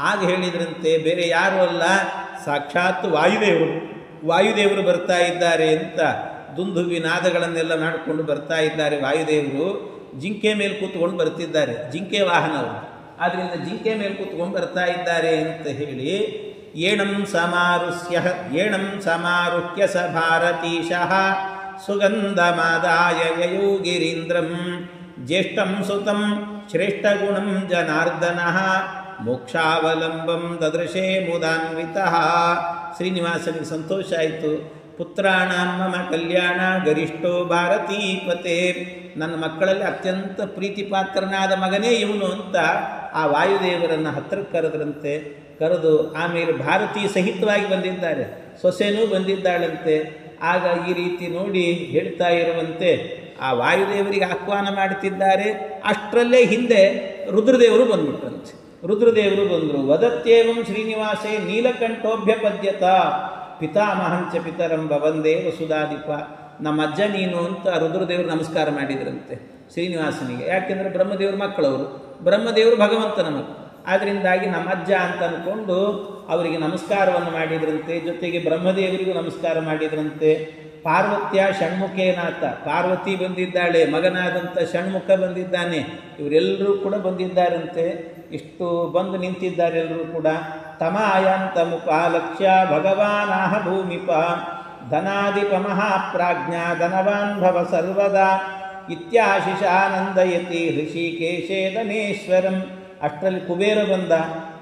ಆಗ ಹೇಳಿದ್ರಂತೆ, ಬೇರೆ ಯಾರು ಅಲ್ಲ, ಸಾಕ್ಷಾತ್ ವಾಯುದೇವರು ಬರ್ತಾ ಇದ್ದಾರೆ ಅಂತ ದುಂದುಬಿ ನಾದಗಳನ್ನೆಲ್ಲ ಮಾಡಿಕೊಂಡು ಬರ್ತಾ ಇದ್ದಾರೆ. ವಾಯುದೇವರು ಜಿಂಕೆ ಮೇಲೆ ಕೂತ್ಕೊಂಡು ಬರ್ತಿದ್ದಾರೆ, ಜಿಂಕೆ ವಾಹನವರು, ಆದ್ದರಿಂದ ಜಿಂಕೆ ಮೇಲೆ ಕೂತ್ಕೊಂಡು ಬರ್ತಾ ಇದ್ದಾರೆ ಅಂತ ಹೇಳಿ ಏಣಂ ಸಮಾರುಹ್ಯ ಸ ಭಾರತೀಶಃ ಸುಗಂಧಮಾದಾಯ ಯಯೌ ಗಿರೀಂದ್ರಂ ಜ್ಯೇಷ್ಠಂ ಸುತಂ ಶ್ರೇಷ್ಠಗುಣಂ ಜನಾರ್ದನಃ ಮೋಕ್ಷಾವಲಂಬಂ ದದೃಶೇ ಮುದಾನ್ವಿತಃ. ಶ್ರೀನಿವಾಸನಿಗೆ ಸಂತೋಷ ಆಯಿತು. ಪುತ್ರಾಣಾಂ ಮಮ ಕಲ್ಯಾಣ ಗರಿಷ್ಠೋ ಭಾರತೀಪತೆ, ನನ್ನ ಮಕ್ಕಳಲ್ಲಿ ಅತ್ಯಂತ ಪ್ರೀತಿಪಾತ್ರನಾದ ಮಗನೇ ಇವನು ಅಂತ ಆ ವಾಯುದೇವರನ್ನು ಹತ್ತಿರಕ್ಕೆ ಕರೆದ್ರಂತೆ. ಕರೆದು ಆಮೇಲೆ ಭಾರತೀ ಸಹಿತವಾಗಿ ಬಂದಿದ್ದಾರೆ, ಸೊಸೆನೂ ಬಂದಿದ್ದಾಳಂತೆ. ಆಗ ಈ ರೀತಿ ನೋಡಿ ಹೇಳ್ತಾ ಇರುವಂತೆ ಆ ವಾಯುದೇವರಿಗೆ ಆಹ್ವಾನ ಮಾಡುತ್ತಿದ್ದಾರೆ. ಅಷ್ಟರಲ್ಲೇ ಹಿಂದೆ ರುದ್ರದೇವರು ಬಂದ್ಬಿಟ್ರಂತೆ. ರುದ್ರದೇವರು ಬಂದರು. ವದತ್ಯೇವಂ ಶ್ರೀನಿವಾಸೇ ನೀಲಕಂಠೋಭ್ಯಪದ್ಯತ ಪಿತಾಮಹಂಚ ಪಿತರಂ ಭವಂದೇ ವಸುಧಾಧಿಪ. ನಮ್ಮ ಅಜ್ಜ ನೀನು ಅಂತ ರುದ್ರದೇವರು ನಮಸ್ಕಾರ ಮಾಡಿದ್ರಂತೆ ಶ್ರೀನಿವಾಸನಿಗೆ. ಯಾಕೆಂದರೆ ಬ್ರಹ್ಮದೇವರು ಮಕ್ಕಳವರು, ಬ್ರಹ್ಮದೇವರು ಭಗವಂತನ ಮಕ್ಕಳು, ಆದ್ದರಿಂದಾಗಿ ನಮ್ಮ ಅಜ್ಜ ಅಂತ ಅಂದ್ಕೊಂಡು ಅವರಿಗೆ ನಮಸ್ಕಾರವನ್ನು ಮಾಡಿದ್ರಂತೆ. ಜೊತೆಗೆ ಬ್ರಹ್ಮದೇವರಿಗೂ ನಮಸ್ಕಾರ ಮಾಡಿದ್ರಂತೆ. ಪಾರ್ವತ್ಯ ಷಣ್ಮುಖೇನಾಥ, ಪಾರ್ವತಿ ಬಂದಿದ್ದಾಳೆ, ಮಗನಾದಂಥ ಷಣ್ಮುಖ ಬಂದಿದ್ದಾನೆ, ಇವರೆಲ್ಲರೂ ಕೂಡ ಬಂದಿದ್ದಾರಂತೆ. ಇಷ್ಟು ಬಂದು ನಿಂತಿದ್ದಾರೆ ಎಲ್ಲರೂ ಕೂಡ. ತಮಾಯಾಂತ ಮುಪಾಲಕ್ಷ್ಯ ಭಗವಾನಾಹ ಭೂಮಿಪ ಧನಾಧಿಪ ಮಹಾಪ್ರಾಜ್ಞ ಧನವಾನ್ ಭವ ಸರ್ವದಾ ಇತ್ಯಾಶಿಷಾನಂದಯತಿ ಹೃಷಿಕೇಶೇ ಧನೇಶ್ವರಂ. ಅಷ್ಟರಲ್ಲಿ ಕುಬೇರ ಬಂದ.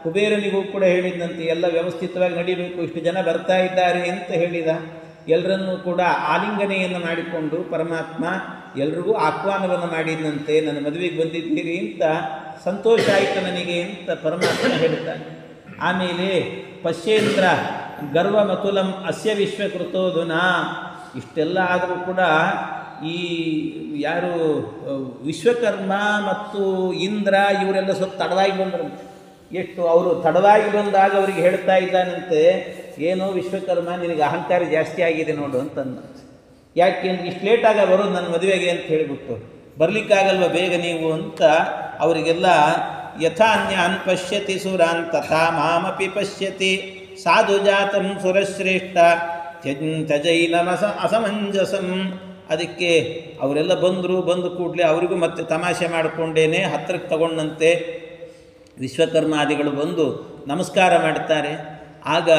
ಕುಬೇರನಿಗೂ ಕೂಡ ಹೇಳಿದಂತೆ ಎಲ್ಲ ವ್ಯವಸ್ಥಿತವಾಗಿ ನಡಿಬೇಕು, ಇಷ್ಟು ಜನ ಬರ್ತಾ ಇದ್ದಾರೆ ಅಂತ ಹೇಳಿದ. ಎಲ್ಲರನ್ನೂ ಕೂಡ ಆಲಿಂಗನೆಯನ್ನು ಮಾಡಿಕೊಂಡು ಪರಮಾತ್ಮ ಎಲ್ರಿಗೂ ಆಹ್ವಾನವನ್ನು ಮಾಡಿದಂತೆ, ನನ್ನ ಮದುವೆಗೆ ಬಂದಿದ್ದೀರಿ ಅಂತ ಸಂತೋಷ ಆಯಿತು ನನಗೆ ಅಂತ ಪರಮಾತ್ಮ ಹೇಳ್ತಾನೆ. ಆಮೇಲೆ ಪಶ್ಯೇಂದ್ರ ಗರ್ವಮತುಲಂ ಅಸ್ಯ ವಿಶ್ವಕೃತೋಧುನಾ. ಇಷ್ಟೆಲ್ಲ ಆದರೂ ಕೂಡ ಈ ಯಾರು ವಿಶ್ವಕರ್ಮ ಮತ್ತು ಇಂದ್ರ ಇವರೆಲ್ಲ ಸ್ವಲ್ಪ ತಡವಾಗಿ ಬಂದ್ರಂತೆ. ಎಷ್ಟು ಅವರು ತಡವಾಗಿ ಬಂದಾಗ ಅವರಿಗೆ ಹೇಳ್ತಾ ಇದ್ದಾನಂತೆ, ಏನೋ ವಿಶ್ವಕರ್ಮ ನಿನಗೆ ಅಹಂಕಾರ ಜಾಸ್ತಿ ಆಗಿದೆ ನೋಡು ಅಂತಂದ. ಯಾಕೆಂದ್ರೆ ಇಷ್ಟು ಲೇಟಾಗ ಬರೋದು ನನ್ನ ಮದುವೆಗೆ ಅಂತ ಹೇಳಿಬಿಟ್ಟು, ಬರಲಿಕ್ಕಾಗಲ್ವ ಬೇಗ ನೀವು ಅಂತ ಅವರಿಗೆಲ್ಲ ಯಥಾನ್ಯಾನ್ ಪಶ್ಯತಿ ಸುರಾನ್ ತಥಾ ಮಾಮಪಿ ಪಶ್ಯತಿ ಸಾಧು ಜಾತಂ ಸುರಶ್ರೇಷ್ಠ ತ್ಯಜೈನಮಸ ಅಸಮಂಜಸಂ. ಅದಕ್ಕೆ ಅವರೆಲ್ಲ ಬಂದು ಕೂಡಲೇ ಅವರಿಗೂ ಮತ್ತೆ ತಮಾಷೆ ಮಾಡಿಕೊಂಡೇನೆ ಹತ್ತಿರಕ್ಕೆ ತಗೊಂಡಂತೆ ವಿಶ್ವಕರ್ಮಾದಿಗಳು ಬಂದು ನಮಸ್ಕಾರ ಮಾಡ್ತಾರೆ. ಆಗ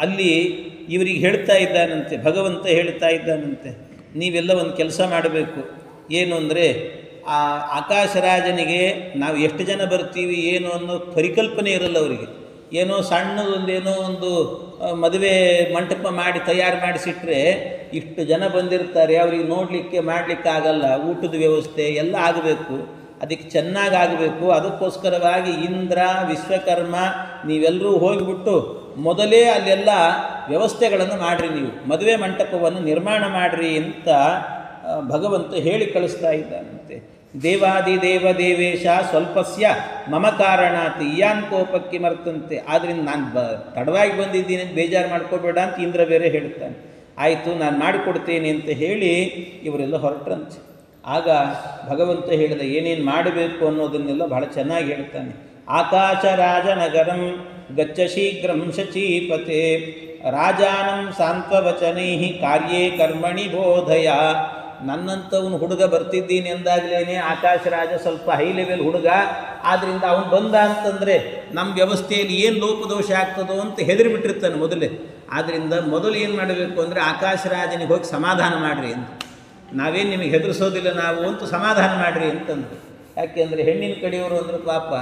ಅಲ್ಲಿ ಇವರಿಗೆ ಹೇಳ್ತಾ ಇದ್ದಾನಂತೆ, ಭಗವಂತ ಹೇಳ್ತಾ ಇದ್ದಾನಂತೆ, ನೀವೆಲ್ಲ ಒಂದು ಕೆಲಸ ಮಾಡಬೇಕು. ಏನು ಅಂದರೆ ಆ ಆಕಾಶರಾಜನಿಗೆ ನಾವು ಎಷ್ಟು ಜನ ಬರ್ತೀವಿ ಏನು ಅನ್ನೋ ಪರಿಕಲ್ಪನೆ ಇರಲ್ಲ ಅವರಿಗೆ. ಏನೋ ಸಣ್ಣದೊಂದೇನೋ ಒಂದು ಮದುವೆ ಮಂಟಪ ಮಾಡಿ ತಯಾರು ಮಾಡಿಸಿಟ್ರೆ ಇಷ್ಟು ಜನ ಬಂದಿರ್ತಾರೆ, ಅವ್ರಿಗೆ ನೋಡಲಿಕ್ಕೆ ಮಾಡಲಿಕ್ಕೆ ಆಗಲ್ಲ. ಊಟದ ವ್ಯವಸ್ಥೆ ಎಲ್ಲ ಆಗಬೇಕು, ಅದಕ್ಕೆ ಚೆನ್ನಾಗಿ ಆಗಬೇಕು. ಅದಕ್ಕೋಸ್ಕರವಾಗಿ ಇಂದ್ರ ವಿಶ್ವಕರ್ಮ ನೀವೆಲ್ಲರೂ ಹೋಗಿಬಿಟ್ಟು ಮೊದಲೇ ಅಲ್ಲೆಲ್ಲ ವ್ಯವಸ್ಥೆಗಳನ್ನು ಮಾಡಿರಿ, ನೀವು ಮದುವೆ ಮಂಟಪವನ್ನು ನಿರ್ಮಾಣ ಮಾಡಿರಿ ಅಂತ ಭಗವಂತ ಹೇಳಿ ಕಳಿಸ್ತಾ ಇದ್ದಾನಂತೆ. ದೇವಾದಿದೇವ ದೇವೇಶ ಸ್ವಲ್ಪಸ್ಯ ಮಮ ಕಾರಣಾತಿ ಇಯಾನ್ ಕೋಪಕ್ಕೆ ಮರ್ತಂತೆ. ಆದ್ದರಿಂದ ನಾನು ತಡವಾಗಿ ಬಂದಿದ್ದೀನಿ ಅಂತ ಬೇಜಾರು ಮಾಡ್ಕೋಬೇಡ ಅಂತ ಇಂದ್ರ ಬೇರೆ ಹೇಳ್ತಾನೆ. ಆಯಿತು ನಾನು ಮಾಡಿಕೊಡ್ತೇನೆ ಅಂತ ಹೇಳಿ ಇವರೆಲ್ಲ ಹೊರಟ್ರಂತೆ. ಆಗ ಭಗವಂತ ಹೇಳಿದ ಏನೇನು ಮಾಡಬೇಕು ಅನ್ನೋದನ್ನೆಲ್ಲ ಬಹಳ ಚೆನ್ನಾಗಿ ಹೇಳ್ತಾನೆ. ಆಕಾಶ ರಾಜನಗರಂ ಗಚ್ಚ ಶೀಘ್ರಂ ಶಚೀಪತೆ ರಾಜಾನಂ ಸಾಂತ್ವವಚನೈ ಕಾರ್ಯೇ ಕರ್ಮಣಿ ಬೋಧಯ. ನನ್ನಂಥವನು ಹುಡುಗ ಬರ್ತಿದ್ದೀನಿ ಎಂದಾಗಲೇ ಆಕಾಶ ರಾಜ ಸ್ವಲ್ಪ ಹೈ ಲೆವೆಲ್ ಹುಡುಗ, ಆದ್ದರಿಂದ ಅವನು ಬಂದ ಅಂತಂದರೆ ನಮ್ಮ ವ್ಯವಸ್ಥೆಯಲ್ಲಿ ಏನು ಲೋಪದೋಷ ಆಗ್ತದೋ ಅಂತ ಹೆದರಿಬಿಟ್ಟಿರ್ತಾನೆ ಮೊದಲೇ. ಆದ್ದರಿಂದ ಮೊದಲು ಏನು ಮಾಡಬೇಕು ಅಂದರೆ ಆಕಾಶ ರಾಜನಿಗೆ ಹೋಗಿ ಸಮಾಧಾನ ಮಾಡಿರಿ ಅಂತ, ನಾವೇನು ನಿಮಗೆ ಹೆದರಿಸೋದಿಲ್ಲ ನಾವು ಅಂತ ಸಮಾಧಾನ ಮಾಡಿರಿ ಅಂತಂದರು. ಯಾಕೆಂದರೆ ಹೆಣ್ಣಿನ ಕಡೆಯವರು ಅಂದರೆ ಪಾಪ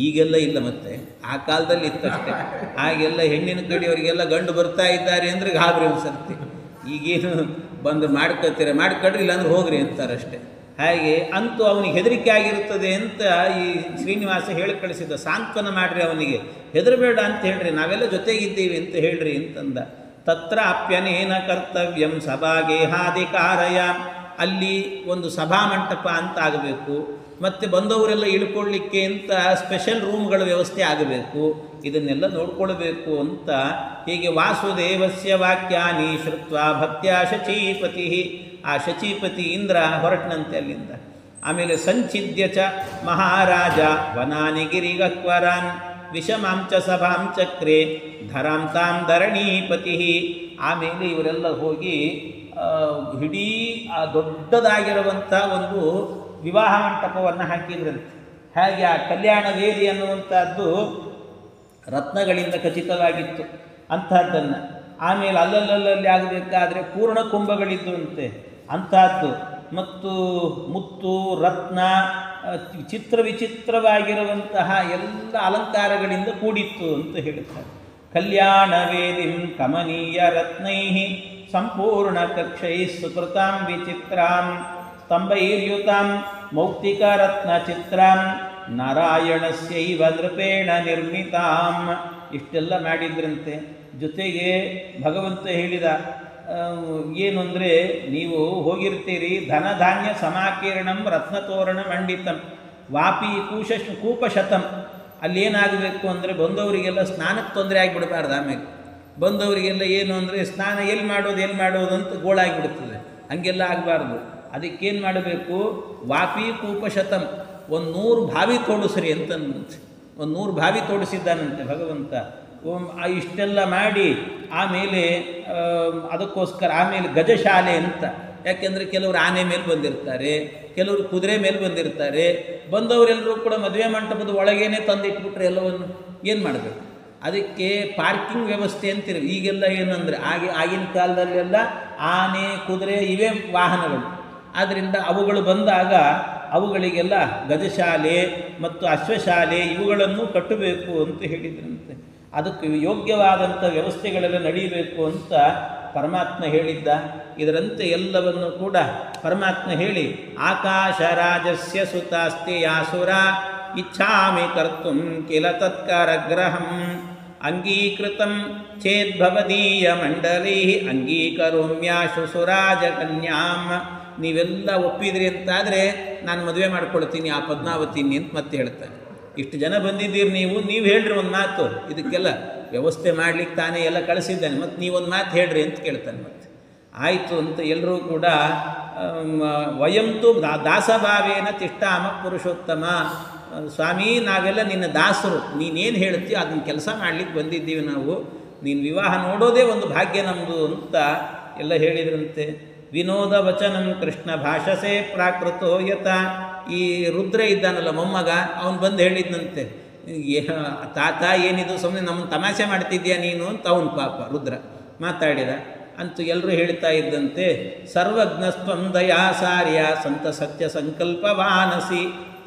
ಈಗೆಲ್ಲ ಇಲ್ಲ, ಮತ್ತೆ ಆ ಕಾಲದಲ್ಲಿ ಇತ್ತಷ್ಟೇ. ಆಗೆಲ್ಲ ಹೆಣ್ಣಿನ ಕಡೆಯವರಿಗೆಲ್ಲ ಗಂಡು ಬರ್ತಾ ಇದ್ದಾರೆ ಅಂದರೆ ಗಾಬರಿ ಒಂದು ಸರ್ತಿ. ಈಗೇನು ಬಂದು ಮಾಡ್ಕೊಳ್ರಿ ಇಲ್ಲಾಂದ್ರೆ ಹೋಗ್ರಿ ಅಂತಾರಷ್ಟೇ. ಹಾಗೆ ಅಂತೂ ಅವನಿಗೆ ಹೆದರಿಕೆ ಆಗಿರುತ್ತದೆ ಅಂತ ಈ ಶ್ರೀನಿವಾಸ ಹೇಳಿ ಕಳಿಸಿದ್ದ. ಸಾಂತ್ವನ ಮಾಡಿರಿ, ಅವನಿಗೆ ಹೆದರಬೇಡ ಅಂತ ಹೇಳ್ರಿ, ನಾವೆಲ್ಲ ಜೊತೆಗಿದ್ದೀವಿ ಅಂತ ಹೇಳ್ರಿ ಅಂತಂದ. ತತ್ರ ಅಪ್ಯನೇನ ಕರ್ತವ್ಯಂ ಸಭಾಗೇಹಾಧಿಕಾರಯ. ಅಲ್ಲಿ ಒಂದು ಸಭಾಮಂಟಪ ಅಂತ ಆಗಬೇಕು. ಮತ್ತು ಬಂದವರೆಲ್ಲ ಇಳ್ಕೊಳ್ಳಿಕ್ಕೆ ಅಂತ ಸ್ಪೆಷಲ್ ರೂಮ್ಗಳ ವ್ಯವಸ್ಥೆ ಆಗಬೇಕು. ಇದನ್ನೆಲ್ಲ ನೋಡ್ಕೊಳ್ಬೇಕು ಅಂತ ಹೀಗೆ ವಾಸುದೇವಸ್ಯ ವಾಕ್ಯಾನಿ ಶ್ರುತ್ವ ಭಕ್ತ್ಯ ಶಚೀಪತಿ, ಆ ಶಚೀಪತಿ ಇಂದ್ರ ಹೊರಟನಂತೆ ಅಲ್ಲಿಂದ. ಆಮೇಲೆ ಸಂಚಿದ್ಯ ಚ ಮಹಾರಾಜ ವನಾನಿ ಗಿರಿಗಕ್ವರಾನ್ ವಿಷಮಾಂಚ ಸಭಾಂಚಕ್ರೆ ಧರಾಂ ತಾಂ ಧರಣೀಪತಿ. ಆಮೇಲೆ ಇವರೆಲ್ಲ ಹೋಗಿ ಇಡೀ ಆ ದೊಡ್ಡದಾಗಿರುವಂಥ ಒಂದು ವಿವಾಹ ಮಂಟಪವನ್ನು ಹಾಕಿದ್ರಂತೆ. ಹಾಗೆ ಆ ಕಲ್ಯಾಣ ವೇದಿ ಅನ್ನುವಂಥದ್ದು ರತ್ನಗಳಿಂದ ಖಚಿತವಾಗಿತ್ತು ಅಂಥದ್ದನ್ನು. ಆಮೇಲೆ ಅಲ್ಲಲ್ಲಲ್ಲಿ ಆಗಬೇಕಾದ್ರೆ ಪೂರ್ಣ ಕುಂಭಗಳಿದ್ದುವಂತೆ ಅಂಥದ್ದು, ಮತ್ತು ಮುತ್ತು ರತ್ನ ಚಿತ್ರ ವಿಚಿತ್ರವಾಗಿರುವಂತಹ ಎಲ್ಲ ಅಲಂಕಾರಗಳಿಂದ ಕೂಡಿತ್ತು ಅಂತ ಹೇಳುತ್ತಾರೆ. ಕಲ್ಯಾಣ ವೇದಿಂ ಕಮನೀಯ ರತ್ನೈ ಸಂಪೂರ್ಣ ಕಕ್ಷೈ ಸುಕೃತಾಂ ವಿಚಿತ್ರಾಂ ಸ್ತಂಭೈರ್ಯುತಾಂ ಮೌಕ್ತಿಕ ರತ್ನ ಚಿತ್ರಾಂ ನಾರಾಯಣಸ್ಯೈವ ನೃಪೇಣ ನಿರ್ಮಿತಾಂ. ಇಷ್ಟೆಲ್ಲ ಮಾಡಿದ್ರಂತೆ. ಜೊತೆಗೆ ಭಗವಂತ ಹೇಳಿದ ಏನು ಅಂದರೆ, ನೀವು ಹೋಗಿರ್ತೀರಿ ಧನಧಾನ್ಯ ಸಮಾಕೀರ್ಣಂ ರತ್ನತೋರಣ ಮಂಡಿತಂ ವಾಪಿ ಕೂಪಶತಂ. ಅಲ್ಲೇನಾಗಬೇಕು ಅಂದರೆ ಬಂದವರಿಗೆಲ್ಲ ಸ್ನಾನಕ್ಕೆ ತೊಂದರೆ ಆಗಿಬಿಡಬಾರ್ದು. ಆಮೇಲೆ ಬಂದವರಿಗೆಲ್ಲ ಏನು ಅಂದರೆ ಸ್ನಾನ ಎಲ್ಲಿ ಮಾಡೋದು ಅಂತ ಗೋಳಾಗಿಬಿಡ್ತದೆ. ಹಂಗೆಲ್ಲ ಆಗಬಾರ್ದು. ಅದಕ್ಕೇನು ಮಾಡಬೇಕು, ವಾಪಿ ಕೂಪಶತಂ, 100 ಬಾವಿ ತೋಡಿಸ್ರಿ ಅಂತಂದಂತೆ. 100 ಬಾವಿ ತೋಡಿಸಿದ್ದಾನಂತೆ ಭಗವಂತ. ಇಷ್ಟೆಲ್ಲ ಮಾಡಿ ಆಮೇಲೆ ಅದಕ್ಕೋಸ್ಕರ ಆಮೇಲೆ ಗಜಶಾಲೆ ಅಂತ. ಯಾಕೆಂದರೆ ಕೆಲವರು ಆನೆ ಮೇಲೆ ಬಂದಿರ್ತಾರೆ, ಕೆಲವರು ಕುದುರೆ ಮೇಲೆ ಬಂದಿರ್ತಾರೆ. ಬಂದವರೆಲ್ಲರೂ ಕೂಡ ಮದುವೆ ಮಂಟಪದ ಒಳಗೇನೆ ತಂದಿಟ್ಬಿಟ್ರೆ ಎಲ್ಲವನ್ನು ಏನು ಮಾಡಬೇಕು? ಅದಕ್ಕೆ ಪಾರ್ಕಿಂಗ್ ವ್ಯವಸ್ಥೆ ಅಂತೀರಿ. ಈಗೆಲ್ಲ ಏನಂದರೆ ಆಗಿನ ಕಾಲದಲ್ಲೆಲ್ಲ ಆನೆ ಕುದುರೆ ಇವೇ ವಾಹನಗಳು. ಆದ್ದರಿಂದ ಅವುಗಳು ಬಂದಾಗ ಅವುಗಳಿಗೆಲ್ಲ ಗಜಶಾಲೆ ಮತ್ತು ಅಶ್ವಶಾಲೆ ಇವುಗಳನ್ನು ಕಟ್ಟಬೇಕು ಅಂತ ಹೇಳಿದ್ರಂತೆ. ಅದಕ್ಕೆ ಯೋಗ್ಯವಾದಂಥ ವ್ಯವಸ್ಥೆಗಳೆಲ್ಲ ನಡೀಬೇಕು ಅಂತ ಪರಮಾತ್ಮ ಹೇಳಿದ್ದ. ಇದರಂತೆ ಎಲ್ಲವನ್ನು ಕೂಡ ಪರಮಾತ್ಮ ಹೇಳಿ, ಆಕಾಶ ರಾಜಸ್ಯ ಸುತಾಸ್ತಿ ಯಾಸುರ ಇಚ್ಛಾಮಿ ಕರ್ತುಂ ಕಿಲ ತತ್ಕರಗ್ರಹಂ ಅಂಗೀಕೃತಂ ಚೇದ್ಭವದೀಯ ಮಂಡಲೈ ಅಂಗೀಕರೋಮ್ಯಾಶು ಸುರಾಜ ಕನ್ಯಾಂ. ನೀವೆಲ್ಲ ಒಪ್ಪಿದ್ರಿ ಅಂತಾದರೆ ನಾನು ಮದುವೆ ಮಾಡ್ಕೊಳ್ತೀನಿ ಆ ಪದ್ಮಾವತಿನಿ ಅಂತ ಮತ್ತೆ ಹೇಳ್ತಾನೆ. ಇಷ್ಟು ಜನ ಬಂದಿದ್ದೀರಿ, ನೀವು ಹೇಳ್ರಿ ಒಂದು ಮಾತು, ಇದಕ್ಕೆಲ್ಲ ವ್ಯವಸ್ಥೆ ಮಾಡ್ಲಿಕ್ಕೆ ತಾನೇ ಎಲ್ಲ ಕಳಿಸಿದ್ದಾನೆ, ಮತ್ತು ನೀವೊಂದು ಮಾತು ಹೇಳ್ರಿ ಅಂತ ಕೇಳ್ತಾನೆ. ಮತ್ತೆ ಆಯಿತು ಅಂತ ಎಲ್ಲರೂ ಕೂಡ ವಯಂತು ದಾಸಭಾವೇನ ತಿಷ್ಟಾಮ ಪುರುಷೋತ್ತಮ. ಸ್ವಾಮಿ, ನಾವೆಲ್ಲ ನಿನ್ನ ದಾಸರು, ನೀನೇನು ಹೇಳ್ತೀಯೋ ಅದನ್ನು ಕೆಲಸ ಮಾಡಲಿಕ್ಕೆ ಬಂದಿದ್ದೀವಿ ನಾವು. ನೀನು ವಿವಾಹ ನೋಡೋದೇ ಒಂದು ಭಾಗ್ಯ ನಮ್ಮದು ಅಂತ ಎಲ್ಲ ಹೇಳಿದ್ರಂತೆ. ವಿನೋದ ವಚನಂ ಕೃಷ್ಣ ಭಾಷಸೆ ಪ್ರಾಕೃತೋ ಯತ. ಈ ರುದ್ರ ಇದ್ದಾನಲ್ಲ ಮೊಮ್ಮಗ, ಅವನು ಬಂದು ಹೇಳಿದ್ನಂತೆ, ತಾತ ಏನಿದು ಸುಮ್ಮನೆ ನಮ್ಮನ್ನು ತಮಾಷೆ ಮಾಡ್ತಿದ್ಯಾ ನೀನು ಅಂತ ಅವನು ಪಾಪ ರುದ್ರ ಮಾತಾಡಿದ. ಅಂತೂ ಎಲ್ಲರೂ ಹೇಳ್ತಾ ಇದ್ದಂತೆ, ಸರ್ವಜ್ಞಸ್ತ್ವಂ ದಯಾಸಾರ್ಯ ಸಂತ ಸತ್ಯ ಸಂಕಲ್ಪವಾನಸಿ.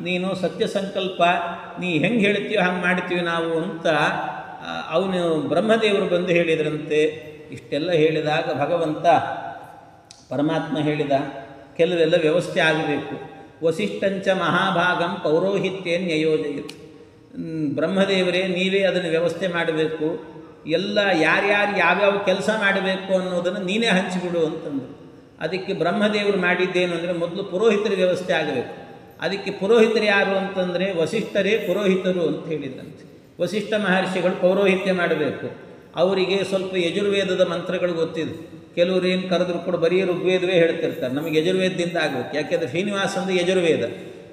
ನೀನು ಸತ್ಯ ಸಂಕಲ್ಪ, ನೀ ಹೆಂಗೆ ಹೇಳ್ತೀವೋ ಹಂಗೆ ಮಾಡ್ತೀವಿ ನಾವು ಅಂತ ಅವನು ಬ್ರಹ್ಮದೇವರು ಬಂದು ಹೇಳಿದ್ರಂತೆ. ಇಷ್ಟೆಲ್ಲ ಹೇಳಿದಾಗ ಭಗವಂತ ಪರಮಾತ್ಮ ಹೇಳಿದ, ಕೆಲವೆಲ್ಲ ವ್ಯವಸ್ಥೆ ಆಗಬೇಕು. ವಸಿಷ್ಠಂಚ ಮಹಾಭಾಗಂ ಪೌರೋಹಿತ್ಯನ್ಯಯೋಜಯಿತು. ಬ್ರಹ್ಮದೇವರೇ ನೀವೇ ಅದನ್ನು ವ್ಯವಸ್ಥೆ ಮಾಡಬೇಕು, ಎಲ್ಲ ಯಾರ್ಯಾರು ಯಾವ್ಯಾವ ಕೆಲಸ ಮಾಡಬೇಕು ಅನ್ನೋದನ್ನು ನೀನೇ ಹಂಚಿಬಿಡು ಅಂತಂದರು. ಅದಕ್ಕೆ ಬ್ರಹ್ಮದೇವರು ಮಾಡಿದ್ದೇನು ಅಂದರೆ, ಮೊದಲು ಪುರೋಹಿತರ ವ್ಯವಸ್ಥೆ ಆಗಬೇಕು. ಅದಕ್ಕೆ ಪುರೋಹಿತರು ಯಾರು ಅಂತಂದರೆ ವಸಿಷ್ಠರೇ ಪುರೋಹಿತರು ಅಂತ ಹೇಳಿದಂತೆ. ವಸಿಷ್ಠ ಮಹರ್ಷಿಗಳು ಪೌರೋಹಿತ್ಯ ಮಾಡಬೇಕು. ಅವರಿಗೆ ಸ್ವಲ್ಪ ಯಜುರ್ವೇದದ ಮಂತ್ರಗಳು ಗೊತ್ತಿದೆ. ಕೆಲವರು ಏನು ಕರೆದ್ರು ಕೂಡ ಬರೀ ಋಗ್ವೇದವೇ ಹೇಳ್ತಿರ್ತಾರೆ. ನಮಗೆ ಯಜುರ್ವೇದದಿಂದ ಆಗಬೇಕು, ಯಾಕೆಂದರೆ ಶ್ರೀನಿವಾಸ ಅಂದರೆ ಯಜುರ್ವೇದ.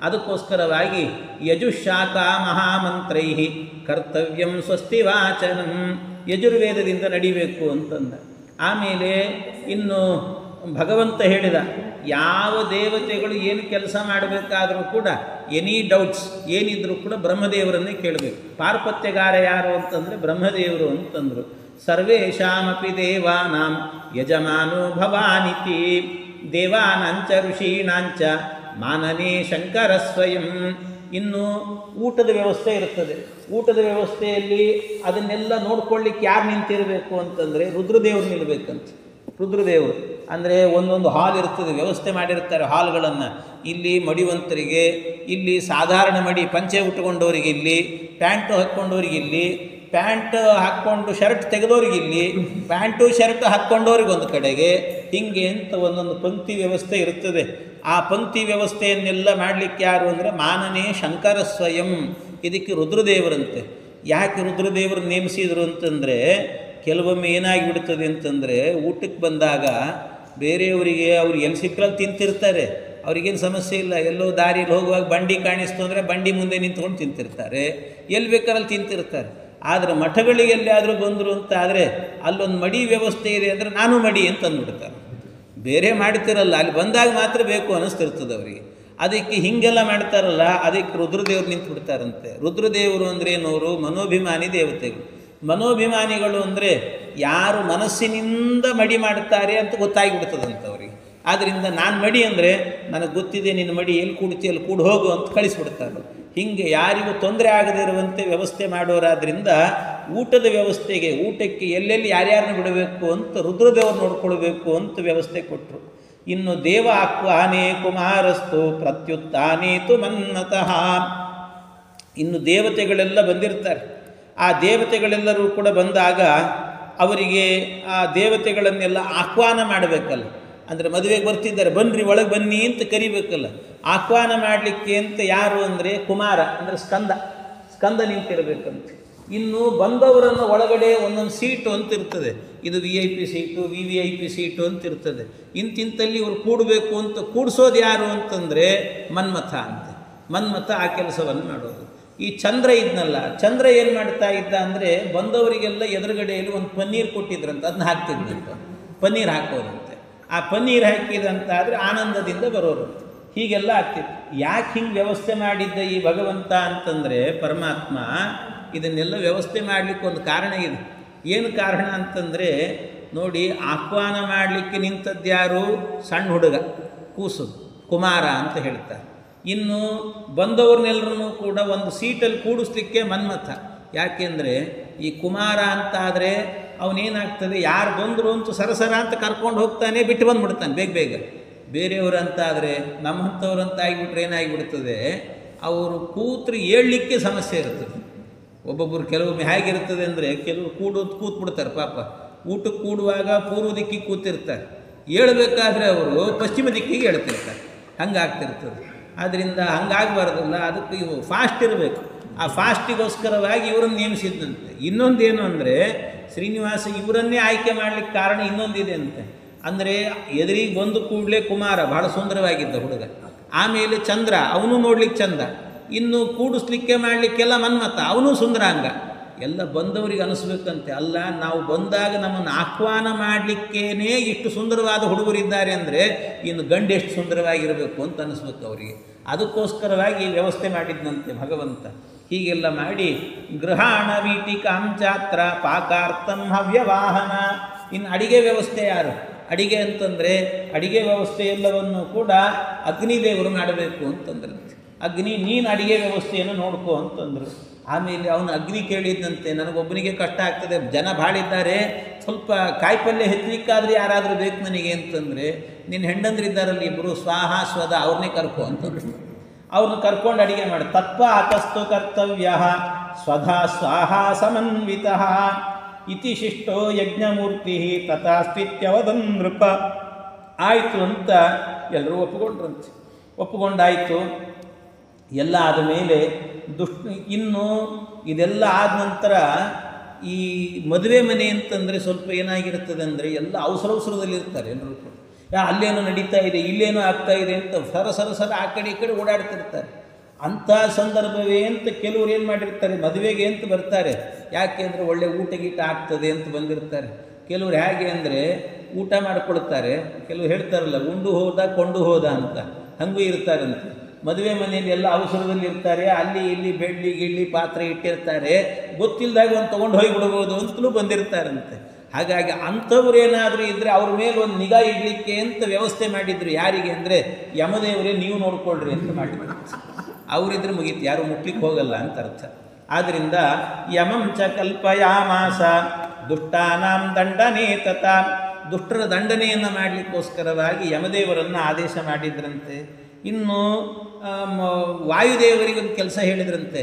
ಅದಕ್ಕೋಸ್ಕರವಾಗಿ ಯಜುಶಾಖಾ ಮಹಾಮಂತ್ರೈ ಕರ್ತವ್ಯಂ ಸ್ವಸ್ತಿ ವಾಚನಂ, ಯಜುರ್ವೇದದಿಂದ ನಡಿಬೇಕು ಅಂತಂದ. ಆಮೇಲೆ ಇನ್ನು ಭಗವಂತ ಹೇಳಿದ, ಯಾವ ದೇವತೆಗಳು ಏನು ಕೆಲಸ ಮಾಡಬೇಕಾದರೂ ಕೂಡ ಎನಿ ಡೌಟ್ಸ್ ಏನಿದ್ರೂ ಕೂಡ ಬ್ರಹ್ಮದೇವರನ್ನೇ ಕೇಳಬೇಕು. ಪಾರ್ಪತ್ಯಗಾರ ಯಾರು ಅಂತಂದರೆ ಬ್ರಹ್ಮದೇವರು ಅಂತಂದರು. ಸರ್ವೇಷಾಮಪಿ ದೇವಾನಾಂ ಯಜಮಾನೋ ಭವಾನಿತಿ ದೇವಾನಾಂಚ ಋಷೀಣಾಂಚ ಮಾನನೇ ಶಂಕರ ಸ್ವಯಂ. ಇನ್ನು ಊಟದ ವ್ಯವಸ್ಥೆ ಇರ್ತದೆ. ಊಟದ ವ್ಯವಸ್ಥೆಯಲ್ಲಿ ಅದನ್ನೆಲ್ಲ ನೋಡ್ಕೊಳ್ಳಿಕ್ಕೆ ಯಾರು ನಿಂತಿರಬೇಕು ಅಂತಂದರೆ ರುದ್ರದೇವರು ನಿಲ್ಲಬೇಕಂತ. ರುದ್ರದೇವರು ಅಂದರೆ ಒಂದೊಂದು ಹಾಲ್ ಇರ್ತದೆ, ವ್ಯವಸ್ಥೆ ಮಾಡಿರ್ತಾರೆ ಹಾಲ್ಗಳನ್ನು. ಇಲ್ಲಿ ಮಡಿವಂತರಿಗೆ, ಇಲ್ಲಿ ಸಾಧಾರಣ ಮಡಿ ಪಂಚೆ ಉಟ್ಕೊಂಡವರಿಗೆ ಇಲ್ಲಿ, ಪ್ಯಾಂಟು ಹಾಕ್ಕೊಂಡವರಿಗೆ ಇಲ್ಲಿ, ಪ್ಯಾಂಟ್ ಹಾಕ್ಕೊಂಡು ಶರ್ಟ್ ತೆಗೆದವ್ರಿಗೆ ಇಲ್ಲಿ, ಪ್ಯಾಂಟು ಶರ್ಟ್ ಹಾಕ್ಕೊಂಡವ್ರಿಗೆ ಒಂದು ಕಡೆಗೆ, ಹೀಗೆ ಅಂತ ಒಂದೊಂದು ಪಂಕ್ತಿ ವ್ಯವಸ್ಥೆ ಇರ್ತದೆ. ಆ ಪಂಕ್ತಿ ವ್ಯವಸ್ಥೆಯನ್ನೆಲ್ಲ ಮಾಡಲಿಕ್ಕೆ ಯಾರು ಅಂದರೆ ಮಾನನೇ ಶಂಕರ ಸ್ವಯಂ. ಇದಕ್ಕೆ ರುದ್ರದೇವರಂತೆ. ಯಾಕೆ ರುದ್ರದೇವರು ನೇಮಿಸಿದರು ಅಂತಂದರೆ, ಕೆಲವೊಮ್ಮೆ ಏನಾಗಿಬಿಡ್ತದೆ ಅಂತಂದರೆ, ಊಟಕ್ಕೆ ಬಂದಾಗ ಬೇರೆಯವರಿಗೆ ಅವ್ರು ಎಲ್ಲಿ ಸಿಕ್ಕರಲ್ಲಿ ತಿಂತಿರ್ತಾರೆ, ಅವ್ರಿಗೇನು ಸಮಸ್ಯೆ ಇಲ್ಲ. ಎಲ್ಲೋ ದಾರಿಯಲ್ಲಿ ಹೋಗುವಾಗ ಬಂಡಿ ಕಾಣಿಸ್ತು ಅಂದರೆ ಬಂಡಿ ಮುಂದೆ ನಿಂತ್ಕೊಂಡು ತಿಂತಿರ್ತಾರೆ, ಎಲ್ಲಿ ಬೇಕಾರಲ್ಲಿ ತಿಂತಿರ್ತಾರೆ. ಆದರೆ ಮಠಗಳಿಗೆ ಎಲ್ಲಿಯಾದರೂ ಬಂದರು ಅಂತ ಆದರೆ ಅಲ್ಲೊಂದು ಮಡಿ ವ್ಯವಸ್ಥೆ ಇದೆ ಅಂದರೆ ನಾನು ಮಡಿ ಅಂತ ಅಂದ್ಬಿಡ್ತಾರೆ. ಬೇರೆ ಮಾಡ್ತಿರಲ್ಲ, ಅಲ್ಲಿ ಬಂದಾಗ ಮಾತ್ರ ಬೇಕು ಅನ್ನಿಸ್ತಿರ್ತದೆ ಅವರಿಗೆ. ಅದಕ್ಕೆ ಹೀಗೆಲ್ಲ ಮಾಡ್ತಾರಲ್ಲ, ಅದಕ್ಕೆ ರುದ್ರದೇವರು ನಿಂತು ಬಿಡ್ತಾರಂತೆ. ರುದ್ರದೇವರು ಅಂದರೆ ಏನವರು? ಮನೋಭಿಮಾನಿ ದೇವತೆಗಳು. ಮನೋಭಿಮಾನಿಗಳು ಅಂದರೆ ಯಾರು ಮನಸ್ಸಿನಿಂದ ಮಡಿ ಮಾಡ್ತಾರೆ ಅಂತ ಗೊತ್ತಾಗಿಬಿಡ್ತದಂತ ಅವರಿಗೆ. ಆದ್ದರಿಂದ ನಾನು ಮಡಿ ಅಂದರೆ ನನಗೆ ಗೊತ್ತಿದೆ, ನಿನ್ನ ಮಡಿ ಎಲ್ಲಿ ಕೂಡ್ತಿ ಅಲ್ಲಿ ಕೂಡಿ ಹೋಗು ಅಂತ ಕಳಿಸ್ಬಿಡ್ತಾರೆ. ಹೀಗೆ ಯಾರಿಗೂ ತೊಂದರೆ ಆಗದೇ ಇರುವಂತೆ ವ್ಯವಸ್ಥೆ ಮಾಡೋರಾದ್ರಿಂದ ಊಟದ ವ್ಯವಸ್ಥೆಗೆ, ಊಟಕ್ಕೆ ಎಲ್ಲೆಲ್ಲಿ ಯಾರ್ಯಾರನ್ನ ಬಿಡಬೇಕು ಅಂತ ರುದ್ರದೇವರು ನೋಡ್ಕೊಳ್ಬೇಕು ಅಂತ ವ್ಯವಸ್ಥೆ ಕೊಟ್ಟರು. ಇನ್ನು ದೇವ ಆಹ್ವಾನೇ ಕುಮಾರಸ್ತು ಪ್ರತ್ಯುತ್ತಾನೇತು ಮನ್ಮತಃ. ಇನ್ನು ದೇವತೆಗಳೆಲ್ಲ ಬಂದಿರ್ತಾರೆ. ಆ ದೇವತೆಗಳೆಲ್ಲರೂ ಕೂಡ ಬಂದಾಗ ಅವರಿಗೆ ಆ ದೇವತೆಗಳನ್ನೆಲ್ಲ ಆಹ್ವಾನ ಮಾಡಬೇಕಲ್ಲ. ಅಂದರೆ ಮದುವೆಗೆ ಬರ್ತಿದ್ದಾರೆ, ಬನ್ನಿರಿ ಒಳಗೆ ಬನ್ನಿ ಅಂತ ಕರಿಬೇಕಲ್ಲ. ಆಹ್ವಾನ ಮಾಡಲಿಕ್ಕೆ ಅಂತ ಯಾರು ಅಂದರೆ ಕುಮಾರ, ಅಂದರೆ ಸ್ಕಂದ ನಿಂತಿರಬೇಕಂತ. ಇನ್ನು ಬಂದವರನ್ನು ಒಳಗಡೆ ಒಂದೊಂದು ಸೀಟು ಅಂತ ಇರ್ತದೆ. ಇದು VIP ಸೀಟು, VVIP ಸೀಟು ಅಂತ ಇರ್ತದೆ. ಇಂತಿಂತಲ್ಲಿ ಇವರು ಕೂಡಬೇಕು ಅಂತ ಕೂಡಿಸೋದು ಯಾರು ಅಂತಂದರೆ ಮನ್ಮಥ ಅಂತೆ. ಮನ್ಮಥ ಆ ಕೆಲಸವನ್ನು ಮಾಡೋದು. ಈ ಚಂದ್ರ ಇದ್ನಲ್ಲ, ಚಂದ್ರ ಏನು ಮಾಡ್ತಾ ಇದ್ದ ಅಂದರೆ ಬಂದವರಿಗೆಲ್ಲ ಎದುರುಗಡೆಯಲ್ಲಿ ಒಂದು ಪನ್ನೀರ್ ಕೊಟ್ಟಿದ್ರಂತ, ಅದನ್ನ ಹಾಕ್ತಿದ್ದಂತ. ಪನ್ನೀರ್ ಹಾಕೋದಂತೆ. ಆ ಪನ್ನೀರ್ ಹಾಕಿದಂತಾದರೆ ಆನಂದದಿಂದ ಬರೋರು. ಹೀಗೆಲ್ಲ ಆಗ್ತಿತ್ತು. ಯಾಕೆ ಹಿಂಗೆ ವ್ಯವಸ್ಥೆ ಮಾಡಿದ್ದ ಈ ಭಗವಂತ ಅಂತಂದರೆ, ಪರಮಾತ್ಮ ಇದನ್ನೆಲ್ಲ ವ್ಯವಸ್ಥೆ ಮಾಡಲಿಕ್ಕೆ ಒಂದು ಕಾರಣ ಇದೆ. ಏನು ಕಾರಣ ಅಂತಂದರೆ ನೋಡಿ, ಆಹ್ವಾನ ಮಾಡಲಿಕ್ಕೆ ನಿಂತದ್ಯಾರು? ಸಣ್ಣ ಹುಡುಗ, ಕೂಸು, ಕುಮಾರ ಅಂತ ಹೇಳ್ತಾರೆ. ಇನ್ನು ಬಂದವ್ರನ್ನೆಲ್ಲರೂ ಕೂಡ ಒಂದು ಸೀಟಲ್ಲಿ ಕೂಡಿಸ್ಲಿಕ್ಕೆ ಮನ್ಮಥ. ಯಾಕೆಂದರೆ ಈ ಕುಮಾರ ಅಂತಾದರೆ ಅವನೇನಾಗ್ತದೆ, ಯಾರು ಬಂದರು ಅಂತೂ ಸರಸರ ಅಂತ ಕರ್ಕೊಂಡು ಹೋಗ್ತಾನೆ, ಬಿಟ್ಟು ಬಂದುಬಿಡ್ತಾನೆ ಬೇಗ ಬೇಗ. ಬೇರೆಯವರಂತಾದರೆ, ನಮ್ಮಂಥವ್ರಂತ ಆಗಿಬಿಟ್ರೆ ಏನಾಗಿಬಿಡ್ತದೆ, ಅವರು ಕೂತ್ರೆ ಏಳಲಿಕ್ಕೆ ಸಮಸ್ಯೆ ಇರ್ತದೆ. ಒಬ್ಬೊಬ್ಬರು ಕೆಲವೊಮ್ಮೆ ಹೇಗಿರ್ತದೆ ಅಂದರೆ, ಕೆಲವರು ಕೂತ್ಬಿಡ್ತಾರೆ ಪಾಪ. ಊಟಕ್ಕೆ ಕೂಡುವಾಗ ಪೂರ್ವ ದಿಕ್ಕಿಗೆ ಕೂತಿರ್ತಾರೆ, ಏಳಬೇಕಾದ್ರೆ ಅವರು ಪಶ್ಚಿಮ ದಿಕ್ಕಿಗೆ ಹೇಳ್ತಿರ್ತಾರೆ. ಹಂಗಾಗ್ತಿರ್ತದೆ. ಆದ್ದರಿಂದ ಹಂಗಾಗಬಾರ್ದಲ್ಲ, ಅದಕ್ಕೆ ಇವು ಫಾಸ್ಟ್ ಇರಬೇಕು. ಆ ಫಾಸ್ಟಿಗೋಸ್ಕರವಾಗಿ ಇವರನ್ನು ನೇಮಿಸಿದ್ದಂತೆ. ಇನ್ನೊಂದೇನು ಅಂದರೆ, ಶ್ರೀನಿವಾಸ ಇವರನ್ನೇ ಆಯ್ಕೆ ಮಾಡಲಿಕ್ಕೆ ಕಾರಣ ಇನ್ನೊಂದಿದೆ ಅಂತೆ. ಅಂದರೆ ಎದುರಿಗೆ ಬಂದು ಕೂಡಲೇ ಕುಮಾರ ಭಾಳ ಸುಂದರವಾಗಿದ್ದ ಹುಡುಗ, ಆಮೇಲೆ ಚಂದ್ರ, ಅವನು ನೋಡ್ಲಿಕ್ಕೆ ಚಂದ, ಇನ್ನು ಕೂಡಿಸ್ಲಿಕ್ಕೆ ಮಾಡಲಿಕ್ಕೆಲ್ಲ ಮನ್ಮಥ, ಅವನು ಸುಂದರಾಂಗ. ಎಲ್ಲ ಬಂದವರಿಗೆ ಅನಿಸ್ಬೇಕಂತೆ, ಅಲ್ಲ ನಾವು ಬಂದಾಗ ನಮ್ಮನ್ನು ಆಹ್ವಾನ ಮಾಡಲಿಕ್ಕೇನೆ ಇಷ್ಟು ಸುಂದರವಾದ ಹುಡುಗರಿದ್ದಾರೆ ಅಂದರೆ ಇನ್ನು ಗಂಡು ಎಷ್ಟು ಸುಂದರವಾಗಿರಬೇಕು ಅಂತ ಅನಿಸ್ಬೇಕು ಅವರಿಗೆ. ಅದಕ್ಕೋಸ್ಕರವಾಗಿ ವ್ಯವಸ್ಥೆ ಮಾಡಿದ್ದಂತೆ ಭಗವಂತ. ಹೀಗೆಲ್ಲ ಮಾಡಿ ಗೃಹಾಣ ವೀಟಿಕಾಂ ಚಾತ್ರ ಪಾಕಾರ್ಥಂ ಹವ್ಯವಾಹನ. ಇನ್ನು ಅಡಿಗೆ ವ್ಯವಸ್ಥೆ ಯಾರು? ಅಡಿಗೆ ಅಂತಂದರೆ ಅಡಿಗೆ ವ್ಯವಸ್ಥೆ ಎಲ್ಲವನ್ನು ಕೂಡ ಅಗ್ನಿದೇವರು ಮಾಡಬೇಕು ಅಂತಂದ್ರಂತೆ. ಅಗ್ನಿ, ನೀನು ಅಡಿಗೆ ವ್ಯವಸ್ಥೆಯನ್ನು ನೋಡ್ಕೋ ಅಂತಂದರು. ಆಮೇಲೆ ಅವನು ಅಗ್ನಿ ಕೇಳಿದ್ದಂತೆ, ನನಗೊಬ್ಬನಿಗೆ ಕಷ್ಟ ಆಗ್ತದೆ, ಜನ ಭಾಳ ಇದ್ದಾರೆ, ಸ್ವಲ್ಪ ಕಾಯಿಪಲ್ಯ ಹೆಚ್ಚಲಿಕ್ಕಾದ್ರೆ ಯಾರಾದರೂ ಬೇಕು ನನಗೆ ಅಂತಂದರೆ, ನಿನ್ನ ಹೆಂಡಂದ್ರಿದ್ದಾರಲ್ಲಿ ಇಬ್ಬರು ಸ್ವಾಹ ಸ್ವದ, ಅವ್ರನ್ನೇ ಕರ್ಕೊ ಅಂತಂದ್ರು. ಅವ್ರನ್ನ ಕರ್ಕೊಂಡು ಅಡಿಗೆ ಮಾಡಿ. ತತ್ವ ಆಕಸ್ತು ಕರ್ತವ್ಯ ಸ್ವಧಾ ಸ್ವಾಹ ಸಮನ್ವಿತ ಇತಿ ಶಿಷ್ಟೋ ಯಜ್ಞಮೂರ್ತಿ ತಥಾಸ್ತಿತ್ಯವದನ್ ನೃಪ. ಆಯಿತು ಅಂತ ಎಲ್ಲರೂ ಒಪ್ಪಿಕೊಂಡ್ರಂತೆ. ಒಪ್ಪಿಕೊಂಡಾಯಿತು. ಎಲ್ಲ ಆದ ಮೇಲೆ ಇನ್ನು ಇದೆಲ್ಲ ಆದ ನಂತರ ಈ ಮದುವೆ ಮನೆ ಅಂತಂದರೆ ಸ್ವಲ್ಪ ಏನಾಗಿರ್ತದೆ ಅಂದರೆ, ಎಲ್ಲ ಅವಸರದಲ್ಲಿರ್ತಾರೆ ಎಲ್ಲರೂ ಕೂಡ. ಅಲ್ಲೇನೋ ನಡೀತಾ ಇದೆ, ಇಲ್ಲೇನೋ ಆಗ್ತಾ ಇದೆ ಅಂತ ಸರ ಆ ಕಡೆ ಈ ಕಡೆ ಓಡಾಡ್ತಿರ್ತಾರೆ. ಅಂಥ ಸಂದರ್ಭವೇ ಅಂತ ಕೆಲವ್ರು ಏನು ಮಾಡಿರ್ತಾರೆ, ಮದುವೆಗೆ ಅಂತ ಬರ್ತಾರೆ. ಯಾಕೆ ಅಂದರೆ ಒಳ್ಳೆ ಊಟ ಗೀಟ ಆಗ್ತದೆ ಅಂತ ಬಂದಿರ್ತಾರೆ. ಕೆಲವ್ರು ಹೇಗೆ ಅಂದರೆ ಊಟ ಮಾಡಿಕೊಳ್ತಾರೆ, ಕೆಲವ್ರು ಹೇಳ್ತಾರಲ್ಲ ಉಂಡು ಹೋದ ಕೊಂಡು ಹೋದ ಅಂತ, ಹಂಗೂ ಇರ್ತಾರಂತೆ. ಮದುವೆ ಮನೆಯಲ್ಲಿ ಎಲ್ಲ ಅವಸರದಲ್ಲಿ ಇರ್ತಾರೆ, ಅಲ್ಲಿ ಇಲ್ಲಿ ಬೆಳ್ಳಿ ಗಿಳ್ಳಿ ಪಾತ್ರೆ ಇಟ್ಟಿರ್ತಾರೆ, ಗೊತ್ತಿಲ್ಲದಾಗ ಒಂದು ತೊಗೊಂಡು ಹೋಗಿಬಿಡ್ಬೋದು ಅಂತಲೂ ಬಂದಿರ್ತಾರಂತೆ. ಹಾಗಾಗಿ ಅಂಥವ್ರು ಏನಾದರೂ ಇದ್ದರೆ ಅವ್ರ ಮೇಲೆ ಒಂದು ನಿಗಾ ಇಡಲಿಕ್ಕೆ ಅಂತ ವ್ಯವಸ್ಥೆ ಮಾಡಿದ್ರು. ಯಾರಿಗೆ ಅಂದರೆ ಯಮದೇವರೇ ನೀವು ನೋಡ್ಕೊಳ್ರಿ ಅಂತ ಮಾಡಿದ್ರು. ಅವರಿದ್ರೆ ಮುಗೀತು, ಯಾರು ಮುಟ್ಲಿಕ್ಕೆ ಹೋಗಲ್ಲ ಅಂತ ಅರ್ಥ. ಆದ್ದರಿಂದ ಯಮಂ ಚ ಕಲ್ಪಯಾಮಾಸ ದುಷ್ಟಾನಾಂ ದಂಡನೇ ತಥಾ. ದುಷ್ಟರ ದಂಡನೆಯನ್ನು ಮಾಡಲಿಕ್ಕೋಸ್ಕರವಾಗಿ ಯಮದೇವರನ್ನು ಆದೇಶ ಮಾಡಿದ್ರಂತೆ. ಇನ್ನು ವಾಯುದೇವರಿಗೊಂದು ಕೆಲಸ ಹೇಳಿದ್ರಂತೆ,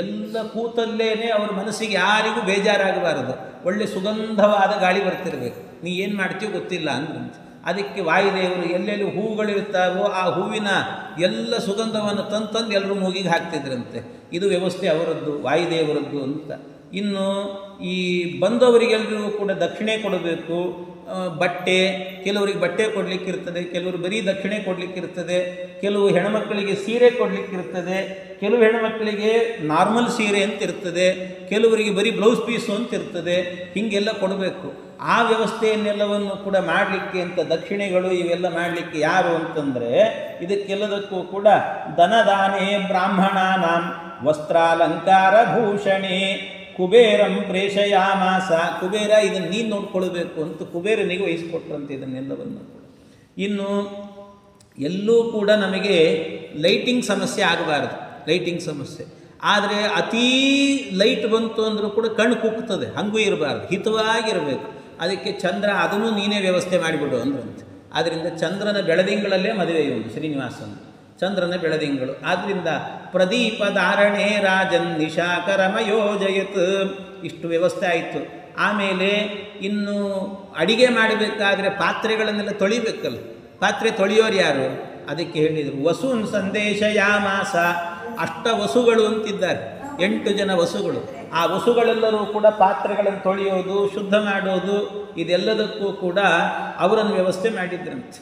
ಎಲ್ಲ ಕೂತಲ್ಲೇನೆ ಅವ್ರ ಮನಸ್ಸಿಗೆ ಯಾರಿಗೂ ಬೇಜಾರಾಗಬಾರದು, ಒಳ್ಳೆ ಸುಗಂಧವಾದ ಗಾಳಿ ಬರ್ತಿರ್ಬೇಕು. ನೀ ಏನು ಮಾಡ್ತೀವೋ ಗೊತ್ತಿಲ್ಲ ಅಂದ್ರಂತೆ. ಅದಕ್ಕೆ ವಾಯುದೇವರು ಎಲ್ಲೆಲ್ಲಿ ಹೂವುಗಳಿರ್ತಾವೋ ಆ ಹೂವಿನ ಎಲ್ಲ ಸುಗಂಧವನ್ನು ತಂದು ಎಲ್ಲರೂ ಮೂಗಿಗೆ ಹಾಕ್ತಿದ್ರಂತೆ. ಇದು ವ್ಯವಸ್ಥೆ ಅವರದ್ದು, ವಾಯುದೇವರದ್ದು ಅಂತ. ಇನ್ನು ಈ ಬಂದವರಿಗೆಲ್ಲರಿಗೂ ಕೂಡ ದಕ್ಷಿಣೆ ಕೊಡಬೇಕು. ಬಟ್ಟೆ, ಕೆಲವರಿಗೆ ಬಟ್ಟೆ ಕೊಡಲಿಕ್ಕಿರ್ತದೆ, ಕೆಲವರು ಬರೀ ದಕ್ಷಿಣೆ ಕೊಡಲಿಕ್ಕಿರ್ತದೆ, ಕೆಲವು ಹೆಣ್ಮಕ್ಕಳಿಗೆ ಸೀರೆ ಕೊಡಲಿಕ್ಕಿರ್ತದೆ, ಕೆಲವು ಹೆಣ್ಮಕ್ಕಳಿಗೆ ನಾರ್ಮಲ್ ಸೀರೆ ಅಂತ ಇರ್ತದೆ, ಕೆಲವರಿಗೆ ಬರೀ ಬ್ಲೌಸ್ ಪೀಸು ಅಂತ ಇರ್ತದೆ. ಹೀಗೆಲ್ಲ ಕೊಡಬೇಕು. ಆ ವ್ಯವಸ್ಥೆಯನ್ನೆಲ್ಲವನ್ನು ಕೂಡ ಮಾಡಲಿಕ್ಕೆ ಅಂತ ದಕ್ಷಿಣೆಗಳು ಇವೆಲ್ಲ ಮಾಡಲಿಕ್ಕೆ ಯಾರು ಅಂತಂದರೆ ಇದಕ್ಕೆಲ್ಲದಕ್ಕೂ ಕೂಡ ಧನದಾನೇ ಬ್ರಾಹ್ಮಣಾನಾಂ ವಸ್ತ್ರಾಲಂಕಾರ ಭೂಷಣೆ ಕುಬೇರಂ ಪ್ರೇಷಯಾಮಾಸ. ಕುಬೇರ ಇದನ್ನು ನೀನು ನೋಡ್ಕೊಳ್ಬೇಕು ಅಂತ ಕುಬೇರನಿಗೆ ವಹಿಸಿಕೊಟ್ರಂತೆ ಇದನ್ನೆಲ್ಲವನ್ನು ಕೂಡ. ಇನ್ನು ಎಲ್ಲೂ ಕೂಡ ನಮಗೆ ಲೈಟಿಂಗ್ ಸಮಸ್ಯೆ ಆಗಬಾರ್ದು, ಲೈಟಿಂಗ್ ಸಮಸ್ಯೆ. ಆದರೆ ಅತೀ ಲೈಟ್ ಬಂತು ಅಂದರೂ ಕೂಡ ಕಣ್ಣು ಕುಗ್ತದೆ, ಹಾಗೂ ಇರಬಾರ್ದು, ಹಿತವಾಗಿರಬೇಕು. ಅದಕ್ಕೆ ಚಂದ್ರ ಅದನ್ನು ನೀನೇ ವ್ಯವಸ್ಥೆ ಮಾಡಿಬಿಡು ಅಂದ್ರಂತೆ. ಆದ್ದರಿಂದ ಚಂದ್ರನ ಬೆಳದಿಂಗಳಲ್ಲೇ ಮದುವೆ ಇವನು ಶ್ರೀನಿವಾಸನ್, ಚಂದ್ರನ ಬೆಳದಿಂಗಳು. ಆದ್ದರಿಂದ ಪ್ರದೀಪ ಧಾರಣೆ ರಾಜನ್ ನಿಶಾಕರಮಯೋಜಯತ್, ಇಷ್ಟು ವ್ಯವಸ್ಥೆ ಆಯಿತು. ಆಮೇಲೆ ಇನ್ನು ಅಡಿಗೆ ಮಾಡಬೇಕಾದ್ರೆ ಪಾತ್ರೆಗಳನ್ನೆಲ್ಲ ತೊಳಿಬೇಕಲ್ಲ, ಪಾತ್ರೆ ತೊಳೆಯೋರು ಯಾರು? ಅದಕ್ಕೆ ಹೇಳಿದರು ವಸುನ್ ಸಂದೇಶ ಯಾಮಾಸ. ಅಷ್ಟ ವಸುಗಳು ಅಂತಿದ್ದಾರೆ, 8 ಜನ ವಸುಗಳು. ಆ ವಸುಗಳೆಲ್ಲರೂ ಕೂಡ ಪಾತ್ರೆಗಳನ್ನು ತೊಳೆಯೋದು, ಶುದ್ಧ ಮಾಡೋದು, ಇದೆಲ್ಲದಕ್ಕೂ ಕೂಡ ಅವರನ್ನು ವ್ಯವಸ್ಥೆ ಮಾಡಿದ್ರಂತೆ.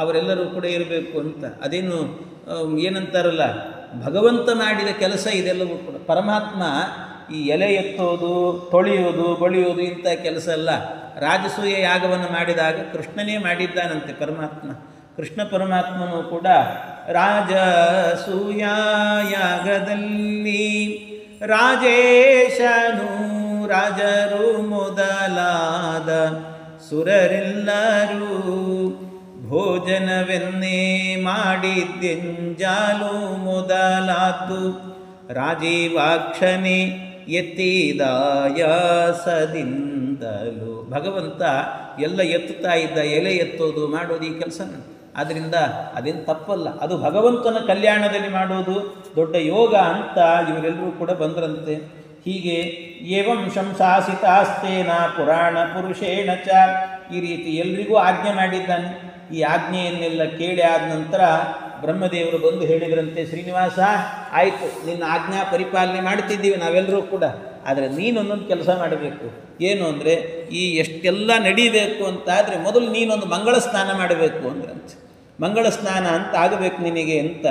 ಅವರೆಲ್ಲರೂ ಕೂಡ ಇರಬೇಕು ಅಂತ. ಅದೇನು ಏನಂತಾರಲ್ಲ, ಭಗವಂತ ಮಾಡಿದ ಕೆಲಸ ಇದೆಲ್ಲವೂ ಕೂಡ. ಪರಮಾತ್ಮ ಈ ಎಲೆ ಎತ್ತೋದು, ತೊಳೆಯೋದು, ಬಳಿಯೋದು ಇಂಥ ಕೆಲಸ ಅಲ್ಲ. ರಾಜಸೂಯ ಯಾಗವನ್ನು ಮಾಡಿದಾಗ ಕೃಷ್ಣನೇ ಮಾಡಿದ್ದಾನಂತೆ ಪರಮಾತ್ಮ. ಕೃಷ್ಣ ಪರಮಾತ್ಮನು ಕೂಡ ರಾಜಸೂಯ ಯಾಗದಲ್ಲಿ ರಾಜೇಶನು ರಾಜರು ಮೊದಲಾದ ಸುರರೆಲ್ಲರೂ ಭೋಜನವೆನ್ನೇ ಮಾಡಿದ್ದೆಂಜಾಲು ಮೊದಲಾತು ರಾಜೀವಾಕ್ಷನೆ ಎತ್ತಿದಾಯಾಸದಿಂದಲೂ. ಭಗವಂತ ಎಲ್ಲ ಎತ್ತುತ್ತಾ ಇದ್ದ, ಎಲೆ ಎತ್ತೋದು ಮಾಡೋದು ಈ ಕೆಲಸ. ಆದ್ದರಿಂದ ಅದೇನು ತಪ್ಪಲ್ಲ, ಅದು ಭಗವಂತನ ಕಲ್ಯಾಣದಲ್ಲಿ ಮಾಡೋದು ದೊಡ್ಡ ಯೋಗ ಅಂತ ಇವರೆಲ್ಲರೂ ಕೂಡ ಬಂದ್ರಂತೆ. ಹೀಗೆ ಏವಂ ಶಂಸಾಸಿತಾಸ್ತೇನ ಪುರಾಣ ಪುರುಷೇಣ ಚ, ಈ ರೀತಿ ಎಲ್ರಿಗೂ ಆಜ್ಞೆ ಮಾಡಿದ್ದಾನೆ. ಈ ಆಜ್ಞೆಯನ್ನೆಲ್ಲ ಕೇಳಿ ಆದ ನಂತರ ಬ್ರಹ್ಮದೇವರು ಬಂದು ಹೇಳಿದ್ರಂತೆ, ಶ್ರೀನಿವಾಸ ಆಯಿತು, ನಿನ್ನ ಆಜ್ಞಾ ಪರಿಪಾಲನೆ ಮಾಡ್ತಿದ್ದೀವಿ ನಾವೆಲ್ಲರೂ ಕೂಡ, ಆದರೆ ನೀನೊಂದೊಂದು ಕೆಲಸ ಮಾಡಬೇಕು. ಏನು ಅಂದರೆ ಈ ಎಷ್ಟೆಲ್ಲ ನಡೀಬೇಕು ಅಂತಾದರೆ ಮೊದಲು ನೀನೊಂದು ಮಂಗಳ ಸ್ನಾನ ಮಾಡಬೇಕು ಅಂದ್ರಂತೆ. ಮಂಗಳ ಸ್ನಾನ ಅಂತ ಆಗಬೇಕು ನಿನಗೆ ಅಂತ.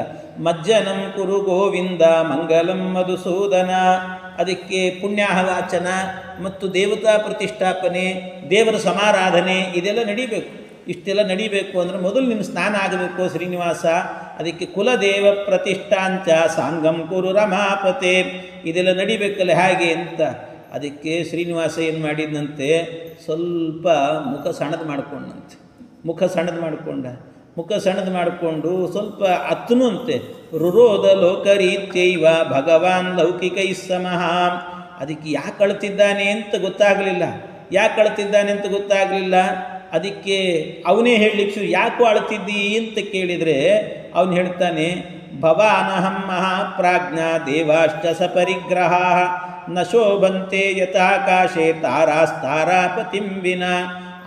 ಮಜ್ಜನಂ ಕುರು ಗೋವಿಂದ ಮಂಗಲಂ ಮಧುಸೂದನ. ಅದಕ್ಕೆ ಪುಣ್ಯಾಹವಾಚನ ಮತ್ತು ದೇವತಾ ಪ್ರತಿಷ್ಠಾಪನೆ, ದೇವರ ಸಮಾರಾಧನೆ ಇದೆಲ್ಲ ನಡೀಬೇಕು. ಇಷ್ಟೆಲ್ಲ ನಡೀಬೇಕು ಅಂದರೆ ಮೊದಲು ನಿನ್ನ ಸ್ನಾನ ಆಗಬೇಕು ಶ್ರೀನಿವಾಸ. ಅದಕ್ಕೆ ಕುಲದೇವ ಪ್ರತಿಷ್ಠಾಂಚ ಸಾಂಗಂ ಕುರು ರಮಾಪತೆ, ಇದೆಲ್ಲ ನಡಿಬೇಕಲ್ಲ ಹಾಗೆ ಅಂತ. ಅದಕ್ಕೆ ಶ್ರೀನಿವಾಸ ಏನು ಮಾಡಿದಂತೆ, ಸ್ವಲ್ಪ ಮುಖ ಸಣ್ಣದು ಮಾಡಿಕೊಂಡಂತೆ. ಮುಖ ಸಣ್ಣದು ಮಾಡಿಕೊಂಡು ಸ್ವಲ್ಪ ಅತ್ತನು ಅಂತೆ. ರುರೋಧ ಲೋಕರೀತ್ಯೈವ ಭಗವಾನ್ ಲೌಕಿಕೈ ಸಮಃ. ಅದಕ್ಕೆ ಯಾಕೆ ಅಳ್ತಿದ್ದಾನೆ ಅಂತ ಗೊತ್ತಾಗಲಿಲ್ಲ. ಅದಕ್ಕೆ ಅವನೇ ಹೇಳಲಿಕ್ಕೆ ಯಾಕೋ ಅಳ್ತಿದ್ದಿ ಅಂತ ಕೇಳಿದರೆ ಅವನು ಹೇಳ್ತಾನೆ, ಭವಾನಹಂ ಮಹಾಪ್ರಾಜ್ಞ ದೇವಾಶ್ಚ ಸಪರಿಗ್ರಹ ನ ಶೋಭಂತೆ ಯಥಾಕಾಶೆ ತಾರಾಸ್ತಾರಾಪತಿಂಬಿನ.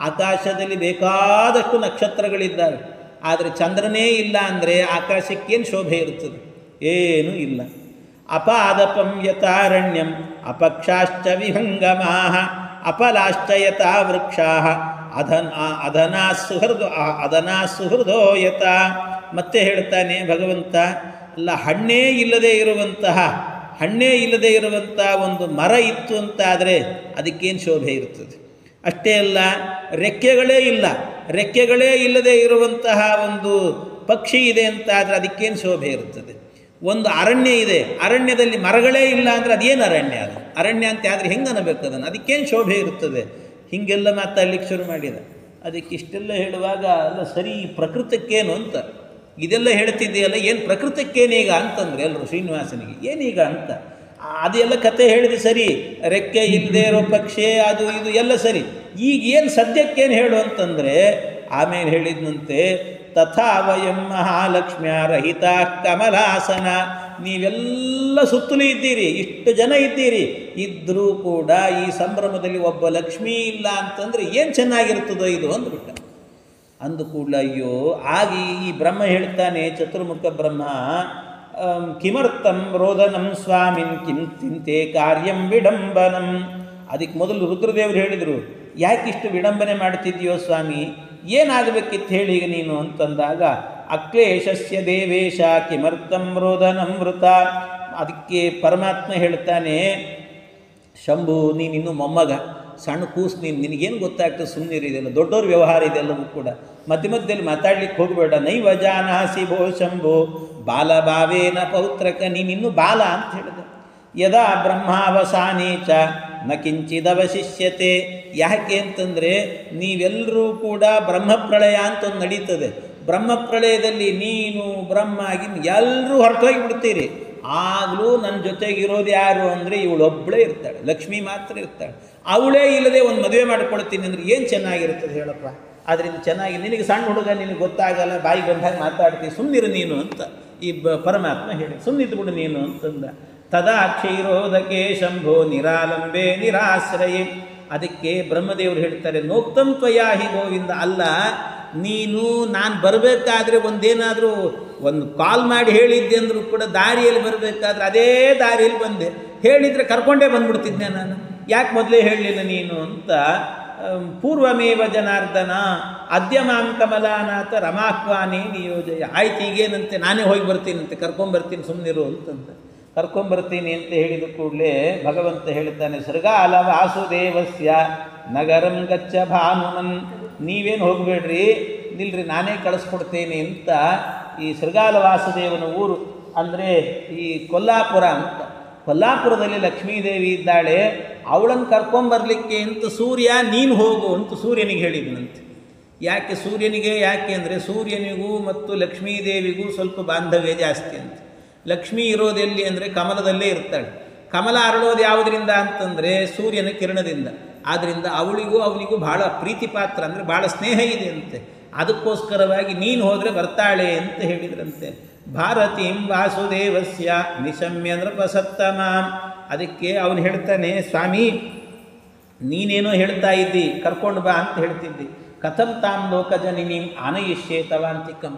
ಆಕಾಶದಲ್ಲಿ ಬೇಕಾದಷ್ಟು ನಕ್ಷತ್ರಗಳಿದ್ದಾವೆ, ಆದರೆ ಚಂದ್ರನೇ ಇಲ್ಲ ಅಂದರೆ ಆಕಾಶಕ್ಕೇನು ಶೋಭೆ ಇರ್ತದೆ? ಏನೂ ಇಲ್ಲ. ಅಪಾದಪಂ ಯಥಾರಣ್ಯಂ ಅಪಕ್ಷಾಶ್ಚ ವಿಹಂಗಮಾಃ ಅಪಲಾಶ್ಚ ಯಥಾ ವೃಕ್ಷಾಃ ಅದನಾ ಸುಹೃದೋ ಯಥಾ. ಮತ್ತೆ ಹೇಳ್ತಾನೆ ಭಗವಂತ, ಅಲ್ಲ ಹಣ್ಣೇ ಇಲ್ಲದೆ ಇರುವಂತಹ ಒಂದು ಮರ ಇತ್ತು ಅಂತಾದರೆ ಅದಕ್ಕೇನು ಶೋಭೆ ಇರ್ತದೆ? ಅಷ್ಟೇ ಅಲ್ಲ, ರೆಕ್ಕೆಗಳೇ ಇಲ್ಲದೆ ಇರುವಂತಹ ಒಂದು ಪಕ್ಷಿ ಇದೆ ಅಂತಾದರೆ ಅದಕ್ಕೇನು ಶೋಭೆ ಇರ್ತದೆ? ಒಂದು ಅರಣ್ಯ ಇದೆ, ಅರಣ್ಯದಲ್ಲಿ ಮರಗಳೇ ಇಲ್ಲ ಅಂದರೆ ಅದೇನು ಅರಣ್ಯ? ಅದು ಅರಣ್ಯ ಅಂತ ಆದರೆ ಹೆಂಗೆ ಅನ್ನಬೇಕು ಅದನ್ನು? ಅದಕ್ಕೇನು ಶೋಭೆ ಇರುತ್ತದೆ? ಹೀಗೆಲ್ಲ ಮಾತಾಡ್ಲಿಕ್ಕೆ ಶುರು ಮಾಡಿದ. ಅದಕ್ಕೆ ಇಷ್ಟೆಲ್ಲ ಹೇಳುವಾಗ ಅಲ್ಲ ಸರಿ, ಪ್ರಕೃತಕ್ಕೇನು ಅಂತ ಇದೆಲ್ಲ ಹೇಳ್ತಿದ್ದೀಯಲ್ಲ, ಏನು ಪ್ರಕೃತಕ್ಕೇನೀಗ ಅಂತಂದರೆ ಎಲ್ಲರೂ ಶ್ರೀನಿವಾಸನಿಗೆ ಏನೀಗ ಅಂತ. ಅದೆಲ್ಲ ಕತೆ ಹೇಳಿದೆ ಸರಿ, ರೆಕ್ಕೆ ಇಲ್ಲದೆ ಇರೋ ಪಕ್ಷಿ ಅದು ಇದು ಎಲ್ಲ ಸರಿ, ಈಗ ಏನು ಸದ್ಯಕ್ಕೇನು ಹೇಳು ಅಂತಂದರೆ ಆಮೇಲೆ ಹೇಳಿದಂತೆ, ತಥಾ ವಯಂ ಮಹಾಲಕ್ಷ್ಮ್ಯ ರಹಿತ ಕಮಲಾಸನ. ನೀವೆಲ್ಲ ಸುತ್ತಲೂ ಇದ್ದೀರಿ, ಇಷ್ಟು ಜನ ಇದ್ದೀರಿ, ಇದ್ದರೂ ಕೂಡ ಈ ಸಂಭ್ರಮದಲ್ಲಿ ಒಬ್ಬ ಲಕ್ಷ್ಮೀ ಇಲ್ಲ ಅಂತಂದರೆ ಏನು ಚೆನ್ನಾಗಿರ್ತದೋ ಇದು ಅಂದ್ಬಿಟ್ಟ. ಅಂದು ಕೂಡಲ ಅಯ್ಯೋ ಆಗಿ ಈ ಬ್ರಹ್ಮ ಹೇಳ್ತಾನೆ, ಚತುರ್ಮುಖ ಬ್ರಹ್ಮ, ಕಿಮರ್ಥಂ ರೋದನಂ ಸ್ವಾಮಿನ್ ಕಿಂ ಚಿಂತೆ ಕಾರ್ಯಂ ವಿಡಂಬನಂ. ಅದಕ್ಕೆ ಮೊದಲು ರುದ್ರದೇವರು ಹೇಳಿದರು, ಯಾಕಿಷ್ಟು ವಿಡಂಬನೆ ಮಾಡ್ತಿದ್ಯೋ ಸ್ವಾಮಿ, ಏನಾಗಬೇಕಿತ್ತು ಹೇಳಿ ಈಗ ನೀನು ಅಂತಂದಾಗ, ಅಕ್ಲೇಶಸ್ಯ ದೇವೇಶ ಕಿಮರ್ಥಂ ರೋದನಂ ವೃತ. ಅದಕ್ಕೆ ಪರಮಾತ್ಮ ಹೇಳ್ತಾನೆ, ಶಂಭು ನೀನಿನ್ನು ಮೊಮ್ಮಗ, ಸಣ್ಣ ಕೂಸು, ನಿನಗೇನು ಗೊತ್ತಾಗ್ತದೆ, ಸುಮ್ಮನಿರಿದೆಲ್ಲ, ದೊಡ್ಡವ್ರ ವ್ಯವಹಾರ ಇದೆಲ್ಲವೂ ಕೂಡ, ಮಧ್ಯ ಮಧ್ಯದಲ್ಲಿ ಮಾತಾಡ್ಲಿಕ್ಕೆ ಹೋಗಬೇಡ. ನೈವ ಜಾನಾಸಿ ಭೋ ಶಂಭು ಬಾಲಭಾವೇನ ಪೌತ್ರಕ, ನೀನಿನ್ನು ಬಾಲ ಅಂತ ಹೇಳಿದೆ. ಯದಾ ಬ್ರಹ್ಮಾವಸಾನೇ ಚ ನ ಕಿಂಚಿದವಶಿಷ್ಯತೆ. ಯಾಕೆ ಅಂತಂದರೆ ನೀವೆಲ್ಲರೂ ಕೂಡ ಬ್ರಹ್ಮಪ್ರಳಯ ಅಂತ ಒಂದು ನಡೀತದೆ. ಬ್ರಹ್ಮಪ್ರಳಯದಲ್ಲಿ ನೀನು ಬ್ರಹ್ಮ ಎಲ್ಲರೂ ಹೊರಟೋಗಿ ಬಿಡ್ತೀರಿ. ಆಗಲೂ ನನ್ನ ಜೊತೆಗಿರೋದು ಯಾರು ಅಂದರೆ ಇವಳೊಬ್ಬಳೇ ಇರ್ತಾಳೆ, ಲಕ್ಷ್ಮಿ ಮಾತ್ರ ಇರ್ತಾಳೆ. ಅವಳೇ ಇಲ್ಲದೆ ಒಂದು ಮದುವೆ ಮಾಡ್ಕೊಳ್ತೀನಿ ಅಂದರೆ ಏನು ಚೆನ್ನಾಗಿರ್ತದೆ ಹೇಳಪ್ಪ. ಆದ್ದರಿಂದ ಚೆನ್ನಾಗಿ ನಿನಗೆ ಸಣ್ಣ ಹುಡುಗ, ನಿನಗೆ ಗೊತ್ತಾಗಲ್ಲ, ಬಾಯಿ ಬಂದಾಗ ಮಾತಾಡ್ತೀವಿ, ಸುಮ್ಮನಿರು ನೀನು ಅಂತ ಈ ಪರಮಾತ್ಮ ಹೇಳಿ, ಸುಮ್ಮನಿದ್ಬಿಡು ನೀನು ಅಂತಂದ. ತದಾ ಕ್ಷೀರೋದಕೆ ಶಂಭೋ ನಿರಾಲಂಬೆ ನಿರಾಶ್ರಯೇ. ಅದಕ್ಕೆ ಬ್ರಹ್ಮದೇವರು ಹೇಳ್ತಾರೆ, ನೋಕ್ತಂ ತ್ವಯಾ ಹಿ ಗೋವಿಂದ. ಅಲ್ಲ, ನೀನು ನಾನು ಬರಬೇಕಾದ್ರೆ ಒಂದೇನಾದರೂ ಒಂದು ಕಾಲ್ ಮಾಡಿ ಹೇಳಿದ್ದೆ ಅಂದರೂ ಕೂಡ ದಾರಿಯಲ್ಲಿ ಬರಬೇಕಾದ್ರೆ ಅದೇ ದಾರಿಯಲ್ಲಿ ಬಂದೆ, ಹೇಳಿದರೆ ಕರ್ಕೊಂಡೇ ಬಂದ್ಬಿಡ್ತಿದ್ದೆ ನಾನು, ಯಾಕೆ ಮೊದಲೇ ಹೇಳಲಿಲ್ಲ ನೀನು ಅಂತ. ಪೂರ್ವಮೇವ ಜನಾರ್ದನ ಅದ್ಯ ಮಾಂ ಕಮಲಾನಾಥ ರಮಾಕ್ವಾನೇ ನಿಯೋಜಯ. ಆಯ್ತು ಈಗೇನಂತೆ, ನಾನೇ ಹೋಗಿ ಬರ್ತೀನಂತೆ, ಕರ್ಕೊಂಬರ್ತೀನಿ ಸುಮ್ಮನಿರು ಅಂತಂತ. ಕರ್ಕೊಂಬರ್ತೀನಿ ಅಂತ ಹೇಳಿದ ಕೂಡಲೇ ಭಗವಂತ ಹೇಳ್ತಾನೆ, ಸೃಗಾಲ ವಾಸುದೇವಸ್ಯ ನಗರಂ ಗಚ್ಚ ಭಾನುಮನ್. ನೀವೇನು ಹೋಗಬೇಡ್ರಿ, ನಿಲ್ರಿ, ನಾನೇ ಕಳಿಸ್ಕೊಡ್ತೇನೆ ಅಂತ. ಈ ಸೃಗಾಲ ವಾಸುದೇವನ ಊರು ಅಂದರೆ ಈ ಕೊಲ್ಲಾಪುರ ಅಂತ. ಕೊಲ್ಲಾಪುರದಲ್ಲಿ ಲಕ್ಷ್ಮೀದೇವಿ ಇದ್ದಾಳೆ, ಅವಳನ್ನು ಕರ್ಕೊಂಬರ್ಲಿಕ್ಕೆ ಅಂತ ಸೂರ್ಯ ನೀನು ಹೋಗು ಅಂತ ಸೂರ್ಯನಿಗೆ ಹೇಳಿದನಂತೆ. ಯಾಕೆ ಸೂರ್ಯನಿಗೆ? ಯಾಕೆ ಅಂದರೆ ಸೂರ್ಯನಿಗೂ ಮತ್ತು ಲಕ್ಷ್ಮೀದೇವಿಗೂ ಸ್ವಲ್ಪ ಬಾಂಧವ್ಯ ಜಾಸ್ತಿ ಅಂತ. ಲಕ್ಷ್ಮೀ ಇರೋದೆಲ್ಲಿ ಅಂದರೆ ಕಮಲದಲ್ಲೇ ಇರ್ತಾಳೆ. ಕಮಲ ಅರಳೋದು ಯಾವುದರಿಂದ ಅಂತಂದರೆ ಸೂರ್ಯನ ಕಿರಣದಿಂದ. ಆದ್ದರಿಂದ ಅವಳಿಗೂ ಅವನಿಗೂ ಭಾಳ ಪ್ರೀತಿ ಪಾತ್ರ, ಅಂದರೆ ಭಾಳ ಸ್ನೇಹ ಇದೆ ಅಂತೆ. ಅದಕ್ಕೋಸ್ಕರವಾಗಿ ನೀನು ಹೋದರೆ ಬರ್ತಾಳೆ ಅಂತ ಹೇಳಿದ್ರಂತೆ. ಭಾರತೀಂ ವಾಸುದೇವಸ್ಯ ನಿಶಮ್ಯ ನೃಪಸತ್ತಮ. ಅದಕ್ಕೆ ಅವನು ಹೇಳ್ತಾನೆ, ಸ್ವಾಮಿ ನೀನೇನೋ ಹೇಳ್ತಾ ಇದ್ದಿ, ಕರ್ಕೊಂಡು ಬಾ ಅಂತ ಹೇಳ್ತಿದ್ದಿ. ಕಥಂ ತಾಂ ಲೋಕಜನಿನೀಂ ಆನಯಿಷ್ಯೇ ತವಾಂತಿಕಂ.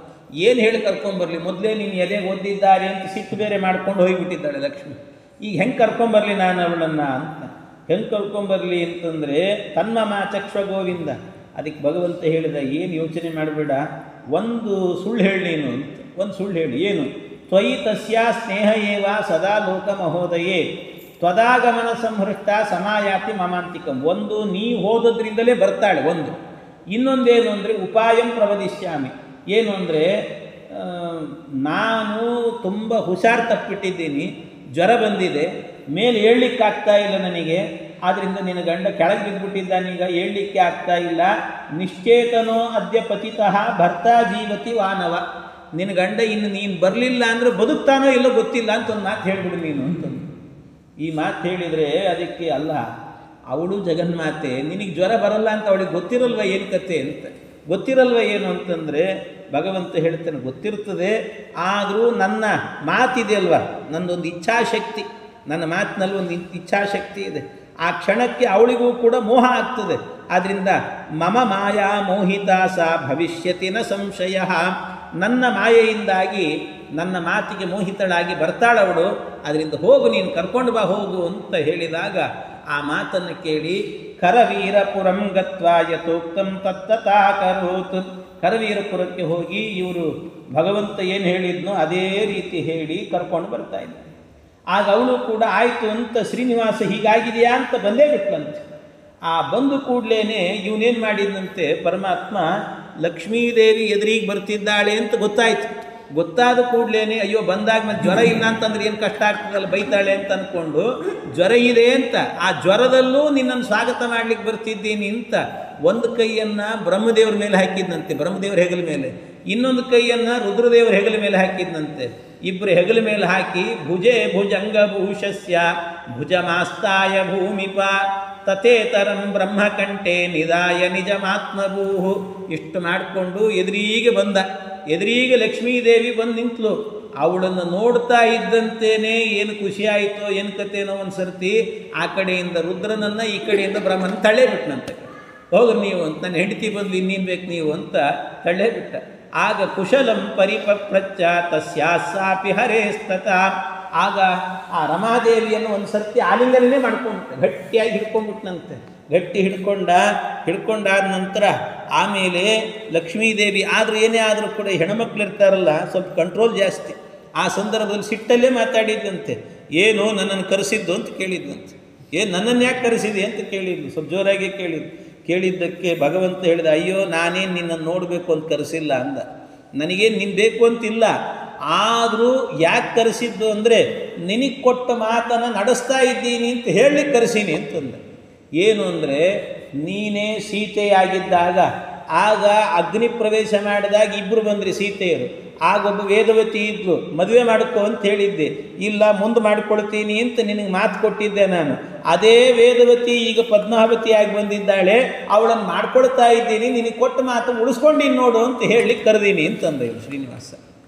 ಏನು ಹೇಳಿ ಕರ್ಕೊಂಬರ್ಲಿ, ಮೊದಲೇ ನೀನು ಎದೆಗೆ ಓದಿದ್ದಾರೆ ಅಂತ ಸಿಟ್ಟು ಬೇರೆ ಮಾಡ್ಕೊಂಡು ಹೋಗಿಬಿಟ್ಟಿದ್ದಾಳೆ ಲಕ್ಷ್ಮಿ. ಈಗ ಹೆಂಗೆ ಕರ್ಕೊಂಬರ್ಲಿ ನಾನು ಅವಳನ್ನು ಅಂತ. ಹೆಂಗೆ ಕರ್ಕೊಂಬರ್ಲಿ ಅಂತಂದರೆ ತನ್ಮಮ ಚಕ್ಷ್ವ ಗೋವಿಂದ. ಅದಕ್ಕೆ ಭಗವಂತ ಹೇಳಿದ, ಏನು ಯೋಚನೆ ಮಾಡಬೇಡ, ಒಂದು ಸುಳ್ಳು ಹೇಳಿ ನೀನು ಅಂತ. ಒಂದು ಸುಳ್ಳು ಹೇಳಿ, ಏನು? ತ್ವಯಿ ತಸ್ಯಾ ಸ್ನೇಹ ಏವ ಸದಾ ಲೋಕ ಮಹೋದಯೇ ತ್ವದಾಗಮನ ಸಂಹೃಷ್ಟ ಸಮಾಯಾತಿ ಮಮಾಂತಿಕಂ. ಒಂದು ನೀ ಹೋದದ್ರಿಂದಲೇ ಬರ್ತಾಳೆ ಒಂದು. ಇನ್ನೊಂದೇನು ಅಂದರೆ ಉಪಾಯಂ ಪ್ರವದಿಷ್ಯಾಮಿ. ಏನು ಅಂದರೆ ನಾನು ತುಂಬ ಹುಷಾರು ತಪ್ಪಿಟ್ಟಿದ್ದೀನಿ, ಜ್ವರ ಬಂದಿದೆ, ಮೇಲೆ ಏಳಲಿಕ್ಕಾಗ್ತಾ ಇಲ್ಲ ನನಗೆ, ಆದ್ದರಿಂದ ನಿನ್ನ ಗಂಡ ಕೆಳಗೆ ಬಿದ್ದುಬಿಟ್ಟಿದ್ದಾನೀಗ, ಏಳಲಿಕ್ಕೆ ಆಗ್ತಾ ಇಲ್ಲ. ನಿಶ್ಚೇತನೋ ಅದ್ಯ ಪತಿತಃ ಭರ್ತಾ ಜೀವತಿ ವಾನವ. ನಿನ್ನ ಗಂಡ ಇನ್ನು ನೀನು ಬರಲಿಲ್ಲ ಅಂದರೆ ಬದುಕ್ತಾನೋ ಇಲ್ಲೋ ಗೊತ್ತಿಲ್ಲ ಅಂತ ಒಂದು ಮಾತು ಹೇಳಿಬಿಡು ನೀನು ಅಂತಂದು. ಈ ಮಾತು ಹೇಳಿದರೆ ಅದಕ್ಕೆ ಅಲ್ಲ, ಅವಳು ಜಗನ್ಮಾತೆ, ನಿನಗೆ ಜ್ವರ ಬರಲ್ಲ ಅಂತ ಅವಳಿಗೆ ಗೊತ್ತಿರಲ್ವ ಏನು ಕತೆ ಅಂತ. ಗೊತ್ತಿರಲ್ವ ಏನು ಅಂತಂದರೆ ಭಗವಂತ ಹೇಳ್ತಾನೆ, ಗೊತ್ತಿರ್ತದೆ, ಆದರೂ ನನ್ನ ಮಾತಿದೆ ಅಲ್ವ, ನನ್ನದೊಂದು ಇಚ್ಛಾಶಕ್ತಿ, ನನ್ನ ಮಾತಿನಲ್ಲಿ ಒಂದು ಇಚ್ಛಾಶಕ್ತಿ ಇದೆ. ಆ ಕ್ಷಣಕ್ಕೆ ಅವಳಿಗೂ ಕೂಡ ಮೋಹ ಆಗ್ತದೆ. ಆದ್ದರಿಂದ ಮಮ ಮಾಯಾ ಮೋಹಿತ ಸಾ ಭವಿಷ್ಯತಿ ನ ಸಂಶಯ. ನನ್ನ ಮಾಯೆಯಿಂದಾಗಿ ನನ್ನ ಮಾತಿಗೆ ಮೋಹಿತಳಾಗಿ ಬರ್ತಾಳವಳು, ಅದರಿಂದ ಹೋಗು, ನೀನು ಕರ್ಕೊಂಡು ಬಾ ಹೋಗು ಅಂತ ಹೇಳಿದಾಗ ಆ ಮಾತನ್ನು ಕೇಳಿ ಕರವೀರಪುರಂ ಗತ್ವಾ ಯಥೋಕ್ತಂ ತತ್ತಥಾ ಕರೋತ್. ಕರವೀರಪುರಕ್ಕೆ ಹೋಗಿ ಇವರು ಭಗವಂತ ಏನು ಹೇಳಿದ್ನೋ ಅದೇ ರೀತಿ ಹೇಳಿ ಕರ್ಕೊಂಡು ಬರ್ತಾ ಇದ್ದಾರೆ. ಆಗ ಅವಳು ಕೂಡ ಆಯಿತು ಅಂತ ಶ್ರೀನಿವಾಸ ಹೀಗಾಗಿದೆಯಾ ಅಂತ ಬಂದೇ ಬಿಟ್ಲಂತೆ. ಆ ಬಂದು ಕೂಡಲೇ ಇವನೇನು ಮಾಡಿದಂತೆ, ಪರಮಾತ್ಮ ಲಕ್ಷ್ಮೀದೇವಿ ಎದುರಿಗೆ ಬರ್ತಿದ್ದಾಳೆ ಅಂತ ಗೊತ್ತಾಯಿತು. ಗೊತ್ತಾದ ಕೂಡಲೇ ಅಯ್ಯೋ ಬಂದಾಗ ಮತ್ತೆ ಜ್ವರ ಇಲ್ಲ ಅಂತಂದ್ರೆ ಏನು ಕಷ್ಟ ಆಗ್ತದಲ್ಲ, ಬೈತಾಳೆ ಅಂತ ಅಂದ್ಕೊಂಡು ಜ್ವರ ಇದೆ ಅಂತ, ಆ ಜ್ವರದಲ್ಲೂ ನಿನ್ನನ್ನು ಸ್ವಾಗತ ಮಾಡ್ಲಿಕ್ಕೆ ಬರ್ತಿದ್ದೀನಿ ಅಂತ ಒಂದು ಕೈಯನ್ನು ಬ್ರಹ್ಮದೇವ್ರ ಮೇಲೆ ಹಾಕಿದ್ದಂತೆ, ಬ್ರಹ್ಮದೇವ್ರ ಹೆಗಲ ಮೇಲೆ, ಇನ್ನೊಂದು ಕೈಯನ್ನು ರುದ್ರದೇವ್ರ ಹೆಗಲ ಮೇಲೆ ಹಾಕಿದ್ದಂತೆ. ಇಬ್ಬರು ಹೆಗಲ ಮೇಲೆ ಹಾಕಿ ಭುಜೆ ಭುಜಂಗಭೂಷಸ್ಯ ಭುಜಮಾಸ್ತಾಯ ಭೂಮಿಪ ತಥೇತರಂ ಬ್ರಹ್ಮಕಂಠೆ ನಿದಾಯ ನಿಜಮಾತ್ಮಭೂಹು. ಇಷ್ಟು ಮಾಡಿಕೊಂಡು ಎದುರಿಗೆ ಬಂದ. ಎದುರಿಗೆ ಲಕ್ಷ್ಮೀದೇವಿ ಬಂದು ನಿಂತಲು. ಅವಳನ್ನು ನೋಡ್ತಾ ಇದ್ದಂತೇನೆ ಏನು ಖುಷಿ ಆಯಿತೋ ಏನು ಕಥೆನೋ ಒಂದು ಸರ್ತಿ ಆ ಕಡೆಯಿಂದ ರುದ್ರನನ್ನು ಈ ಕಡೆಯಿಂದ ಬ್ರಹ್ಮನ ತಳ್ಳೆ ಬಿಟ್ಟನಂತೆ. ಹೋಗ್ರಿ ನೀವು ಅಂತ, ನನ್ನ ಹೆಂಡತಿ ಬಂದು ಇನ್ನೇನು ಬೇಕು ನೀವು ಅಂತ ತಳ್ಳೆ ಬಿಟ್ಟ. ಆಗ ಕುಶಲಂ ಪರಿಪಪ್ರಚ್ಚ ತಸ್ಯಾಸಾಪಿ ಹರೇಸ್ತತ. ಆಗ ಆ ರಮಾದೇವಿಯನ್ನು ಒಂದು ಸರ್ತಿ ಆಲಿಂಗನೇ ಮಾಡ್ಕೊಂಡ್ಬಿಟ್ಟೆ, ಗಟ್ಟಿಯಾಗಿ ಹಿಡ್ಕೊಂಡ್ಬಿಟ್ನಂತೆ. ಗಟ್ಟಿ ಹಿಡ್ಕೊಂಡಾದ ನಂತರ ಆಮೇಲೆ ಲಕ್ಷ್ಮೀದೇವಿ ಆದರೂ ಏನೇ ಆದರೂ ಕೂಡ ಹೆಣ್ಮಕ್ಳು ಇರ್ತಾರಲ್ಲ ಸ್ವಲ್ಪ ಕಂಟ್ರೋಲ್ ಜಾಸ್ತಿ. ಆ ಸಂದರ್ಭದಲ್ಲಿ ಸಿಟ್ಟಲ್ಲೇ ಮಾತಾಡಿದ್ದಂತೆ. ಏನು ನನ್ನನ್ನು ಕರೆಸಿದ್ದು ಅಂತ ಕೇಳಿದ್ದಂತೆ. ಏನು ನನ್ನನ್ನು ಯಾಕೆ ಕರೆಸಿದೆ ಅಂತ ಕೇಳಿದ್ಲು, ಸ್ವಲ್ಪ ಜೋರಾಗಿ ಕೇಳಿದ್ದಕ್ಕೆ ಭಗವಂತ ಹೇಳಿದ, ಅಯ್ಯೋ ನಾನೇನು ನಿನ್ನನ್ನು ನೋಡಬೇಕು ಅಂತ ಕರೆಸಿಲ್ಲ ಅಂದ. ನನಗೇನು ನೀನು ಬೇಕು ಅಂತಿಲ್ಲ, ಆದರೂ ಯಾಕೆ ಕರೆಸಿದ್ದು ಅಂದರೆ ನಿನಗೆ ಕೊಟ್ಟ ಮಾತನ್ನು ನಡೆಸ್ತಾ ಇದ್ದೀನಿ ಅಂತ ಹೇಳಲಿಕ್ಕೆ ಕರೆಸೀನಿ ಅಂತಂದ. ಏನು ಅಂದರೆ ನೀನೇ ಸೀತೆಯಾಗಿದ್ದಾಗ ಆಗ ಅಗ್ನಿ ಪ್ರವೇಶ ಮಾಡಿದಾಗ ಇಬ್ಬರು ಬಂದ್ರಿ ಸೀತೆಯರು. ಆಗೊಬ್ಬ ವೇದವತಿ ಇದ್ಲು, ಮದುವೆ ಮಾಡ್ಕೊ ಅಂತ ಹೇಳಿದ್ದೆ. ಇಲ್ಲ ಮುಂದೆ ಮಾಡಿಕೊಡ್ತೀನಿ ಅಂತ ನಿನಗೆ ಮಾತು ಕೊಟ್ಟಿದ್ದೆ ನಾನು. ಅದೇ ವೇದವತಿ ಈಗ ಪದ್ಮಾವತಿಯಾಗಿ ಬಂದಿದ್ದಾಳೆ, ಅವಳನ್ನು ಮಾಡ್ಕೊಳ್ತಾ ಇದ್ದೀನಿ, ನಿನಗೆ ಕೊಟ್ಟ ಮಾತು ಉಳಿಸ್ಕೊಂಡಿನಿ ನೋಡು ಅಂತ ಹೇಳಲಿಕ್ಕೆ ಕರೆದೀನಿ ಅಂತಂದ ಇವರು ಶ್ರೀನಿವಾಸ.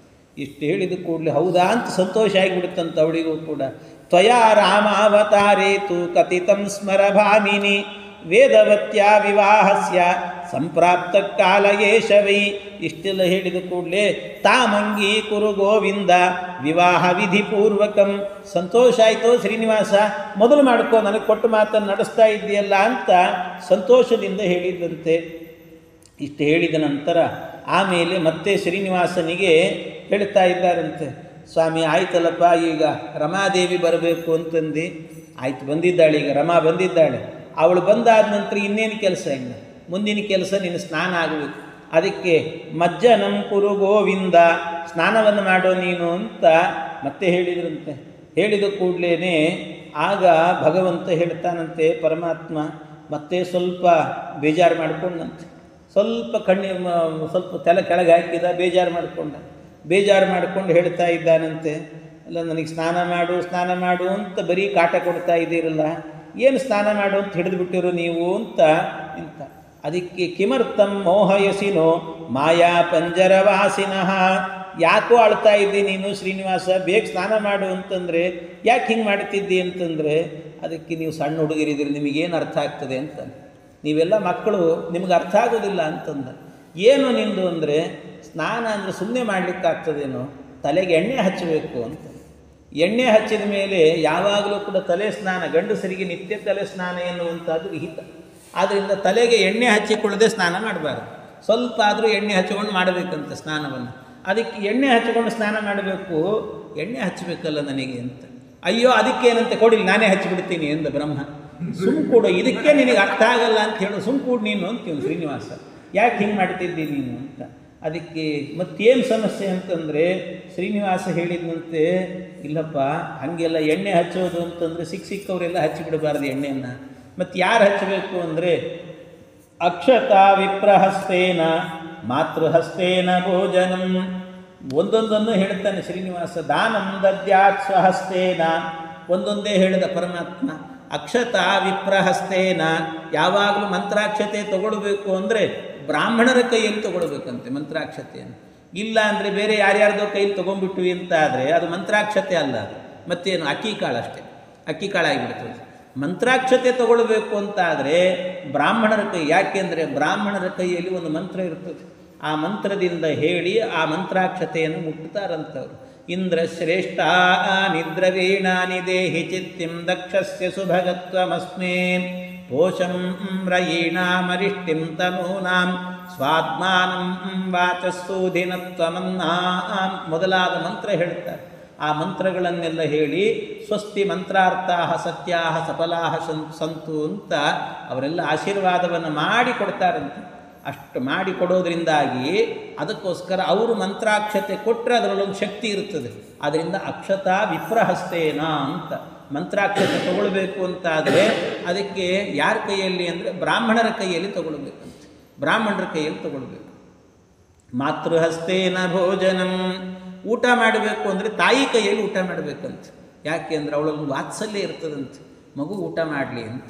ಇಷ್ಟು ಹೇಳಿದ ಕೂಡಲೇ ಹೌದಾ ಅಂತ ಸಂತೋಷ ಆಗಿಬಿಡುತ್ತಂತ ಅವಳಿಗೂ ಕೂಡ. ತ್ವಯಾ ರಾಮಾವತಾರೇತು ಕಥಿತಂ ಸ್ಮರ ಭಾಮಿನಿ ವೇದವತ್ಯ ವಿವಾಹಸ್ಯ ಸಂಪ್ರಾಪ್ತ ಕಾಲ ಏಷವೈ. ಇಷ್ಟೆಲ್ಲ ಹೇಳಿದ ಕೂಡಲೇ ತಾಮಂಗಿ ಕುರು ಗೋವಿಂದ ವಿವಾಹ ವಿಧಿ ಪೂರ್ವಕಂ. ಸಂತೋಷ ಆಯಿತು ಶ್ರೀನಿವಾಸ, ಮೊದಲು ಮಾಡ್ಕೋ, ನನಗೆ ಕೊಟ್ಟು ಮಾತನ್ನು ನಡೆಸ್ತಾ ಇದ್ದೀಯಲ್ಲ ಅಂತ ಸಂತೋಷದಿಂದ ಹೇಳಿದಂತೆ. ಇಷ್ಟು ಹೇಳಿದ ನಂತರ ಆಮೇಲೆ ಮತ್ತೆ ಶ್ರೀನಿವಾಸನಿಗೆ ಹೇಳ್ತಾ ಇದ್ದಾರಂತೆ, ಸ್ವಾಮಿ ಆಯ್ತಲ್ಲಪ್ಪ, ಈಗ ರಮಾದೇವಿ ಬರಬೇಕು ಅಂತಂದು ಆಯ್ತು, ಬಂದಿದ್ದಾಳೆ, ಈಗ ರಮಾ ಬಂದಿದ್ದಾಳೆ. ಅವಳು ಬಂದಾದ ನಂತರ ಇನ್ನೇನು ಕೆಲಸ, ಇನ್ನು ಮುಂದಿನ ಕೆಲಸ ನಿನ್ನ ಸ್ನಾನ ಆಗಬೇಕು. ಅದಕ್ಕೆ ಮಜ್ಜನಂ ಕುರು ಗೋವಿಂದ, ಸ್ನಾನವನ್ನು ಮಾಡೋ ನೀನು ಅಂತ ಮತ್ತೆ ಹೇಳಿದ್ರಂತೆ. ಹೇಳಿದ ಕೂಡಲೇ ಆಗ ಭಗವಂತ ಹೇಳ್ತಾನಂತೆ, ಪರಮಾತ್ಮ ಮತ್ತೆ ಸ್ವಲ್ಪ ಬೇಜಾರು ಮಾಡಿಕೊಂಡಂತೆ. ಸ್ವಲ್ಪ ಸ್ವಲ್ಪ ತಲೆ ಕೆಳಗೆ ಹಾಕಿದ, ಬೇಜಾರು ಮಾಡಿಕೊಂಡು ಹೇಳ್ತಾ ಇದ್ದಾನಂತೆ, ಅಲ್ಲ ನನಗೆ ಸ್ನಾನ ಮಾಡು ಅಂತ ಬರೀ ಕಾಟ ಕೊಡ್ತಾ ಇದ್ದೀರಲ್ಲ, ಏನು ಸ್ನಾನ ಮಾಡು ಅಂತ ಹಿಡಿದುಬಿಟ್ಟಿರು ನೀವು ಅಂತ. ಅದಕ್ಕೆ ಕಿಮರ್ಥಂ ಮೋಹಯಸಿನೋ ಮಾಯಾ ಪಂಜರವಾಸಿನಃ. ಯಾಕೋ ಅಳ್ತಾ ಇದ್ದಿ ನೀನು ಶ್ರೀನಿವಾಸ, ಬೇಗ ಸ್ನಾನ ಮಾಡು ಅಂತಂದರೆ ಯಾಕೆ ಹಿಂಗೆ ಮಾಡ್ತಿದ್ದಿ ಅಂತಂದರೆ, ಅದಕ್ಕೆ ನೀವು ಸಣ್ಣ ಹುಡುಗರಿದ್ದೀರಿ, ನಿಮಗೇನು ಅರ್ಥ ಆಗ್ತದೆ ಅಂತ, ನೀವೆಲ್ಲ ಮಕ್ಕಳು, ನಿಮ್ಗೆ ಅರ್ಥ ಆಗೋದಿಲ್ಲ ಅಂತಂದ. ಏನು ನಿಂದು ಅಂದರೆ, ಸ್ನಾನ ಅಂದರೆ ಸುಮ್ಮನೆ ಮಾಡಲಿಕ್ಕಾಗ್ತದೇನೋ, ತಲೆಗೆ ಎಣ್ಣೆ ಹಚ್ಚಬೇಕು ಅಂತ. ಎಣ್ಣೆ ಹಚ್ಚಿದ ಮೇಲೆ ಯಾವಾಗಲೂ ಕೂಡ ತಲೆ ಸ್ನಾನ, ಗಂಡಸರಿಗೆ ನಿತ್ಯ ತಲೆ ಸ್ನಾನ ಎನ್ನುವಂಥದ್ದು ವಿಹಿತ. ಆದ್ದರಿಂದ ತಲೆಗೆ ಎಣ್ಣೆ ಹಚ್ಚಿಕೊಳ್ಳದೆ ಸ್ನಾನ ಮಾಡಬಾರ್ದು, ಸ್ವಲ್ಪ ಆದರೂ ಎಣ್ಣೆ ಹಚ್ಚಿಕೊಂಡು ಮಾಡಬೇಕಂತ ಸ್ನಾನವನ್ನು. ಅದಕ್ಕೆ ಎಣ್ಣೆ ಹಚ್ಚಿಕೊಂಡು ಸ್ನಾನ ಮಾಡಬೇಕು, ಎಣ್ಣೆ ಹಚ್ಚಬೇಕಲ್ಲ ನನಗೆ ಅಂತ. ಅಯ್ಯೋ ಅದಕ್ಕೇನಂತೆ, ಕೊಡಿಲ್ಲ ನಾನೇ ಹಚ್ಚಿಬಿಡ್ತೀನಿ ಎಂದ ಬ್ರಹ್ಮ. ಸುಮ್ಕೂಡು, ಇದಕ್ಕೆ ನಿನಗೆ ಅರ್ಥ ಆಗಲ್ಲ ಅಂತ ಹೇಳು, ಸುಮ್ಕೂಡು ನೀನು ಅಂತೀವಿ ಶ್ರೀನಿವಾಸ, ಯಾಕೆ ಹಿಂಗೆ ಮಾಡ್ತಿದ್ದಿ ನೀನು ಅಂತ. ಅದಕ್ಕೆ ಮತ್ತೇನು ಸಮಸ್ಯೆ ಅಂತಂದರೆ ಶ್ರೀನಿವಾಸ ಹೇಳಿದಂತೆ, ಇಲ್ಲಪ್ಪ ಹಾಗೆಲ್ಲ ಎಣ್ಣೆ ಹಚ್ಚೋದು ಅಂತಂದರೆ ಸಿಕ್ಕವರೆಲ್ಲ ಹಚ್ಚಿಬಿಡಬಾರ್ದು ಎಣ್ಣೆಯನ್ನು. ಮತ್ತು ಯಾರು ಹಚ್ಚಬೇಕು ಅಂದರೆ, ಅಕ್ಷತಾ ವಿಪ್ರಹಸ್ತೇನ ಮಾತೃಹಸ್ತೇನ ಭೋಜನಂ. ಒಂದೊಂದನ್ನು ಹೇಳ್ತಾನೆ ಶ್ರೀನಿವಾಸ. ದಾನಂ ದದ್ಯಾತ್ ಸ್ವಹಸ್ತೇನ, ಒಂದೊಂದೇ ಹೇಳಿದ ಪರಮಾತ್ಮ. ಅಕ್ಷತಾ ವಿಪ್ರಹಸ್ತೇನ, ಯಾವಾಗಲೂ ಮಂತ್ರಾಕ್ಷತೆ ತಗೊಳ್ಬೇಕು ಅಂದರೆ ಬ್ರಾಹ್ಮಣರ ಕೈಯಲ್ಲಿ ತಗೊಳ್ಬೇಕಂತೆ ಮಂತ್ರಾಕ್ಷತೆಯನ್ನು. ಇಲ್ಲ ಅಂದರೆ ಬೇರೆ ಯಾರ್ಯಾರ್ದೋ ಕೈಯಲ್ಲಿ ತೊಗೊಂಡ್ಬಿಟ್ವಿ ಅಂತ ಆದರೆ ಅದು ಮಂತ್ರಾಕ್ಷತೆ ಅಲ್ಲ, ಅದು ಮತ್ತೇನು ಅಕ್ಕಿ ಕಾಳು ಅಷ್ಟೇ, ಅಕ್ಕಿ ಕಾಳಾಗಿಬಿಡ್ತದೆ. ಮಂತ್ರಾಕ್ಷತೆ ತಗೊಳ್ಬೇಕು ಅಂತ ಆದರೆ ಬ್ರಾಹ್ಮಣರ ಕೈ, ಯಾಕೆಂದರೆ ಬ್ರಾಹ್ಮಣರ ಕೈಯಲ್ಲಿ ಒಂದು ಮಂತ್ರ ಇರ್ತದೆ, ಆ ಮಂತ್ರದಿಂದ ಹೇಳಿ ಆ ಮಂತ್ರಾಕ್ಷತೆಯನ್ನು ಮುಟ್ಟುತ್ತಾರಂಥವ್ರು. ಇಂದ್ರ ಶ್ರೇಷ್ಠ ನಿದ್ರವೀಣಾನಿ ದೇಹಿ ಚಿತ್ತಿಂ ದಕ್ಷಸ್ಯ ಸುಭಗತ್ವಮಸ್ಮೇ ಪೋಷಂ ರಯೀಣಾಮರಿಷ್ಟಿಂ ತನೂನಾಂ ಸ್ವಾತ್ಮಾನಂ ವಾಚಸ್ಸೂಧಿನತ್ವಮನ್ನಾಂ ಮೊದಲಾದ ಮಂತ್ರ ಹೇಳ್ತಾರೆ. ಆ ಮಂತ್ರಗಳನ್ನೆಲ್ಲ ಹೇಳಿ ಸ್ವಸ್ತಿ ಮಂತ್ರಾರ್ಥಾಹ ಸತ್ಯಾಹ ಸಫಲಾಹ ಸಂತು ಅಂತ ಅವರೆಲ್ಲ ಆಶೀರ್ವಾದವನ್ನು ಮಾಡಿ ಕೊಡ್ತಾರಂತೆ. ಅಷ್ಟು ಮಾಡಿ ಕೊಡೋದ್ರಿಂದಾಗಿ ಅದಕ್ಕೋಸ್ಕರ ಅವರು ಮಂತ್ರಾಕ್ಷತೆ ಕೊಟ್ಟರೆ ಅದರಲ್ಲೊಂದು ಶಕ್ತಿ ಇರ್ತದೆ. ಆದ್ದರಿಂದ ಅಕ್ಷತಾ ವಿಪ್ರಹಸ್ತೇನ ಅಂತ ಮಂತ್ರಾಕ್ಷತೆ ತಗೊಳ್ಬೇಕು ಅಂತಾದರೆ ಅದಕ್ಕೆ ಯಾರ ಕೈಯಲ್ಲಿ ಅಂದರೆ ಬ್ರಾಹ್ಮಣರ ಕೈಯಲ್ಲಿ ತಗೊಳ್ಬೇಕಂತ, ಬ್ರಾಹ್ಮಣರ ಕೈಯಲ್ಲಿ ತಗೊಳ್ಬೇಕು. ಮಾತೃಹಸ್ತೇನ ಭೋಜನಂ, ಊಟ ಮಾಡಬೇಕು ಅಂದರೆ ತಾಯಿ ಕೈಯಲ್ಲಿ ಊಟ ಮಾಡಬೇಕಂತ. ಯಾಕೆ ಅಂದರೆ ಅವಳೊಂದು ವಾತ್ಸಲ್ಯ ಇರ್ತದಂತೆ, ಮಗು ಊಟ ಮಾಡಲಿ ಅಂತ.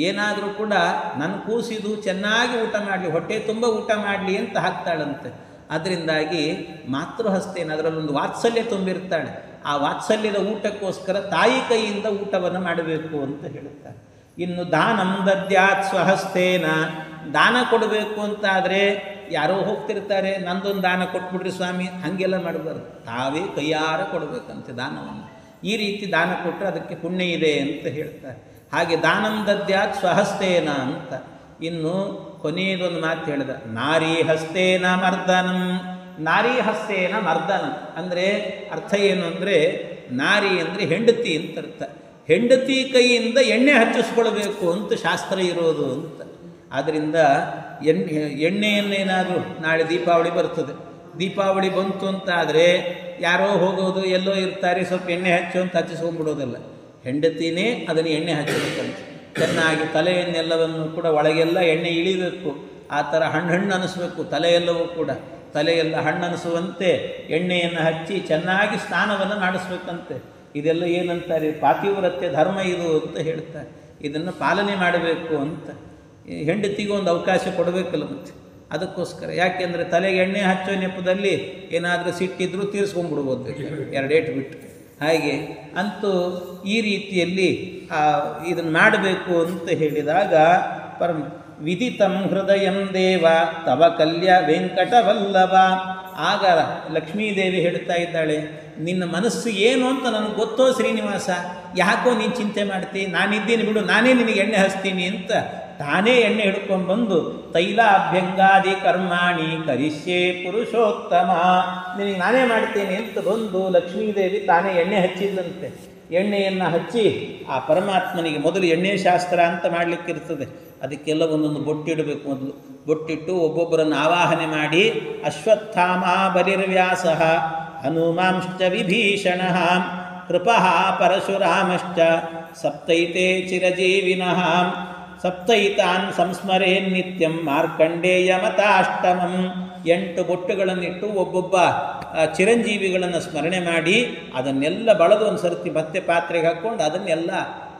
ಏನಾದರೂ ಕೂಡ ನನ್ನ ಕೂಸಿದು ಚೆನ್ನಾಗಿ ಊಟ ಮಾಡಲಿ, ಹೊಟ್ಟೆ ತುಂಬ ಊಟ ಮಾಡಲಿ ಅಂತ ಹಾಕ್ತಾಳಂತೆ. ಅದರಿಂದಾಗಿ ಮಾತೃಹಸ್ತೇನ ಅದರಲ್ಲೊಂದು ವಾತ್ಸಲ್ಯ ತುಂಬಿರ್ತಾಳೆ. ಆ ವಾತ್ಸಲ್ಯದ ಊಟಕ್ಕೋಸ್ಕರ ತಾಯಿ ಕೈಯಿಂದ ಊಟವನ್ನು ಮಾಡಬೇಕು ಅಂತ ಹೇಳುತ್ತಾರೆ. ಇನ್ನು ದಾನಂ ದದ್ಯಾತ್ ಸ್ವಹಸ್ತೇನ, ದಾನ ಕೊಡಬೇಕು ಅಂತಾದರೆ ಯಾರೋ ಹೋಗ್ತಿರ್ತಾರೆ, ನಂದೊಂದು ದಾನ ಕೊಟ್ಬಿಡ್ರಿ ಸ್ವಾಮಿ, ಹಾಗೆಲ್ಲ ಮಾಡಬಾರ್ದು. ತಾವೇ ಕೈಯಾರ ಕೊಡಬೇಕಂತೆ ದಾನವನ್ನು. ಈ ರೀತಿ ದಾನ ಕೊಟ್ಟರೆ ಅದಕ್ಕೆ ಪುಣ್ಯ ಇದೆ ಅಂತ ಹೇಳ್ತಾರೆ. ಹಾಗೆ ದಾನಂ ದದ್ಯಾತ್ ಸ್ವಹಸ್ತೇನ ಅಂತ. ಇನ್ನು ಕೊನೆಯದೊಂದು ಮಾತು ಹೇಳಿದ, ನಾರೀ ಹಸ್ತೇನ ಮರ್ದನಂ. ನಾರೀ ಹಸ್ತೇನ ಮರ್ದನಂ ಅಂದರೆ ಅರ್ಥ ಏನು ಅಂದರೆ, ನಾರಿ ಅಂದರೆ ಹೆಂಡತಿ ಅಂತ ಅರ್ಥ. ಹೆಂಡತಿ ಕೈಯಿಂದ ಎಣ್ಣೆ ಹಚ್ಚಿಸ್ಕೊಳ್ಬೇಕು ಅಂತ ಶಾಸ್ತ್ರ ಇರೋದು ಅಂತ. ಆದ್ದರಿಂದ ಎಣ್ಣೆಯನ್ನೇನಾದರೂ ನಾಳೆ ದೀಪಾವಳಿ ಬರ್ತದೆ, ದೀಪಾವಳಿ ಬಂತು ಅಂತಾದರೆ ಯಾರೋ ಹೋಗೋದು ಎಲ್ಲೋ ಇರ್ತಾರೆ, ಸ್ವಲ್ಪ ಎಣ್ಣೆ ಹಚ್ಚು ಅಂತ ಹಚ್ಚಿಸ್ಕೊಂಡ್ಬಿಡೋದಲ್ಲ. ಹೆಂಡತಿನೇ ಅದನ್ನು ಎಣ್ಣೆ ಹಚ್ಚಬೇಕಂತೆ. ಚೆನ್ನಾಗಿ ತಲೆಯನ್ನೆಲ್ಲವನ್ನು ಕೂಡ ಒಳಗೆಲ್ಲ ಎಣ್ಣೆ ಇಳಿಬೇಕು. ಆ ಥರ ಹಣ್ಣು ಅನ್ನಿಸ್ಬೇಕು ತಲೆಯೆಲ್ಲವೂ ಕೂಡ. ತಲೆಯೆಲ್ಲ ಹಣ್ಣು ಅನ್ನಿಸುವಂತೆ ಎಣ್ಣೆಯನ್ನು ಹಚ್ಚಿ ಚೆನ್ನಾಗಿ ಸ್ನಾನವನ್ನು ಮಾಡಿಸ್ಬೇಕಂತೆ. ಇದೆಲ್ಲ ಏನಂತಾರೆ, ಪಾತಿವ್ರತ್ಯ ಧರ್ಮ ಇದು ಅಂತ ಹೇಳ್ತಾರೆ. ಇದನ್ನು ಪಾಲನೆ ಮಾಡಬೇಕು ಅಂತ. ಹೆಂಡತಿಗೂ ಒಂದು ಅವಕಾಶ ಕೊಡಬೇಕಲ್ಲ ಮತ್ತೆ. ಅದಕ್ಕೋಸ್ಕರ ಯಾಕೆಂದರೆ ತಲೆಗೆ ಎಣ್ಣೆ ಹಚ್ಚೋ ನೆಪದಲ್ಲಿ ಏನಾದರೂ ಸಿಟ್ಟಿದ್ರೂ ತೀರಿಸ್ಕೊಂಡ್ಬಿಡ್ಬೋದು ಎರಡೇಟು ಬಿಟ್ಟು. ಹಾಗೆ ಅಂತೂ ಈ ರೀತಿಯಲ್ಲಿ ಇದನ್ನು ಮಾಡಬೇಕು ಅಂತ ಹೇಳಿದಾಗ ವಿದಿತಂ ಹೃದಯಂ ದೇವ ತವ ಕಲ್ಯ ವೆಂಕಟವಲ್ಲಭ. ಆಗ ಲಕ್ಷ್ಮೀದೇವಿ ಹೇಳ್ತಾ ಇದ್ದಾಳೆ, ನಿನ್ನ ಮನಸ್ಸು ಏನು ಅಂತ ನನಗೆ ಗೊತ್ತೋ ಶ್ರೀನಿವಾಸ, ಯಾಕೋ ನೀನು ಚಿಂತೆ ಮಾಡ್ತೀನಿ, ನಾನಿದ್ದೀನಿ ಬಿಡು, ನಾನೇ ನಿನಗೆ ಎಣ್ಣೆ ಹಚ್ತೀನಿ ಅಂತ ತಾನೇ ಎಣ್ಣೆ ಹಿಡ್ಕೊಂಡು ಬಂದು ತೈಲಾಭ್ಯಂಗಾದಿ ಕರ್ಮಾಣಿ ಕರಿಷ್ಯೆ ಪುರುಷೋತ್ತಮ, ನಿನಗೆ ನಾನೇ ಮಾಡ್ತೇನೆ ಅಂತ ಬಂದು ಲಕ್ಷ್ಮೀದೇವಿ ತಾನೇ ಎಣ್ಣೆ ಹಚ್ಚಿದ್ದಂತೆ. ಎಣ್ಣೆಯನ್ನು ಹಚ್ಚಿ ಆ ಪರಮಾತ್ಮನಿಗೆ ಮೊದಲು ಎಣ್ಣೆ ಶಾಸ್ತ್ರ ಅಂತ ಮಾಡಲಿಕ್ಕಿರ್ತದೆ. ಅದಕ್ಕೆಲ್ಲ ಒಂದೊಂದು ಬೊಟ್ಟಿಡಬೇಕು. ಮೊದಲು ಬೊಟ್ಟಿಟ್ಟು ಒಬ್ಬೊಬ್ಬರನ್ನು ಆವಾಹನೆ ಮಾಡಿ, ಅಶ್ವತ್ಥಾಮ ಬಲಿರ್ವ್ಯಾಸ ಹನುಮಾಂಶ್ಚ ವಿಭೀಷಣ ಕೃಪಃ ಪರಶುರಾಮಶ್ಚ ಸಪ್ತೈತೆ ಚಿರಜೀವಿನಃ ಸಪ್ತೈತಾನ್ ಸಂಸ್ಮರೇನ್ ನಿತ್ಯಂ ಮಾರ್ಕಂಡೇಯ ಮತಾಷ್ಟಮಂ. 8 ಬೊಟ್ಟುಗಳನ್ನಿಟ್ಟು ಒಬ್ಬೊಬ್ಬ ಚಿರಂಜೀವಿಗಳನ್ನು ಸ್ಮರಣೆ ಮಾಡಿ ಅದನ್ನೆಲ್ಲ ಬಳದು ಒಂದು ಸರ್ತಿ ಮತ್ತೆ ಪಾತ್ರೆಗೆ ಹಾಕ್ಕೊಂಡು ಅದನ್ನೆಲ್ಲ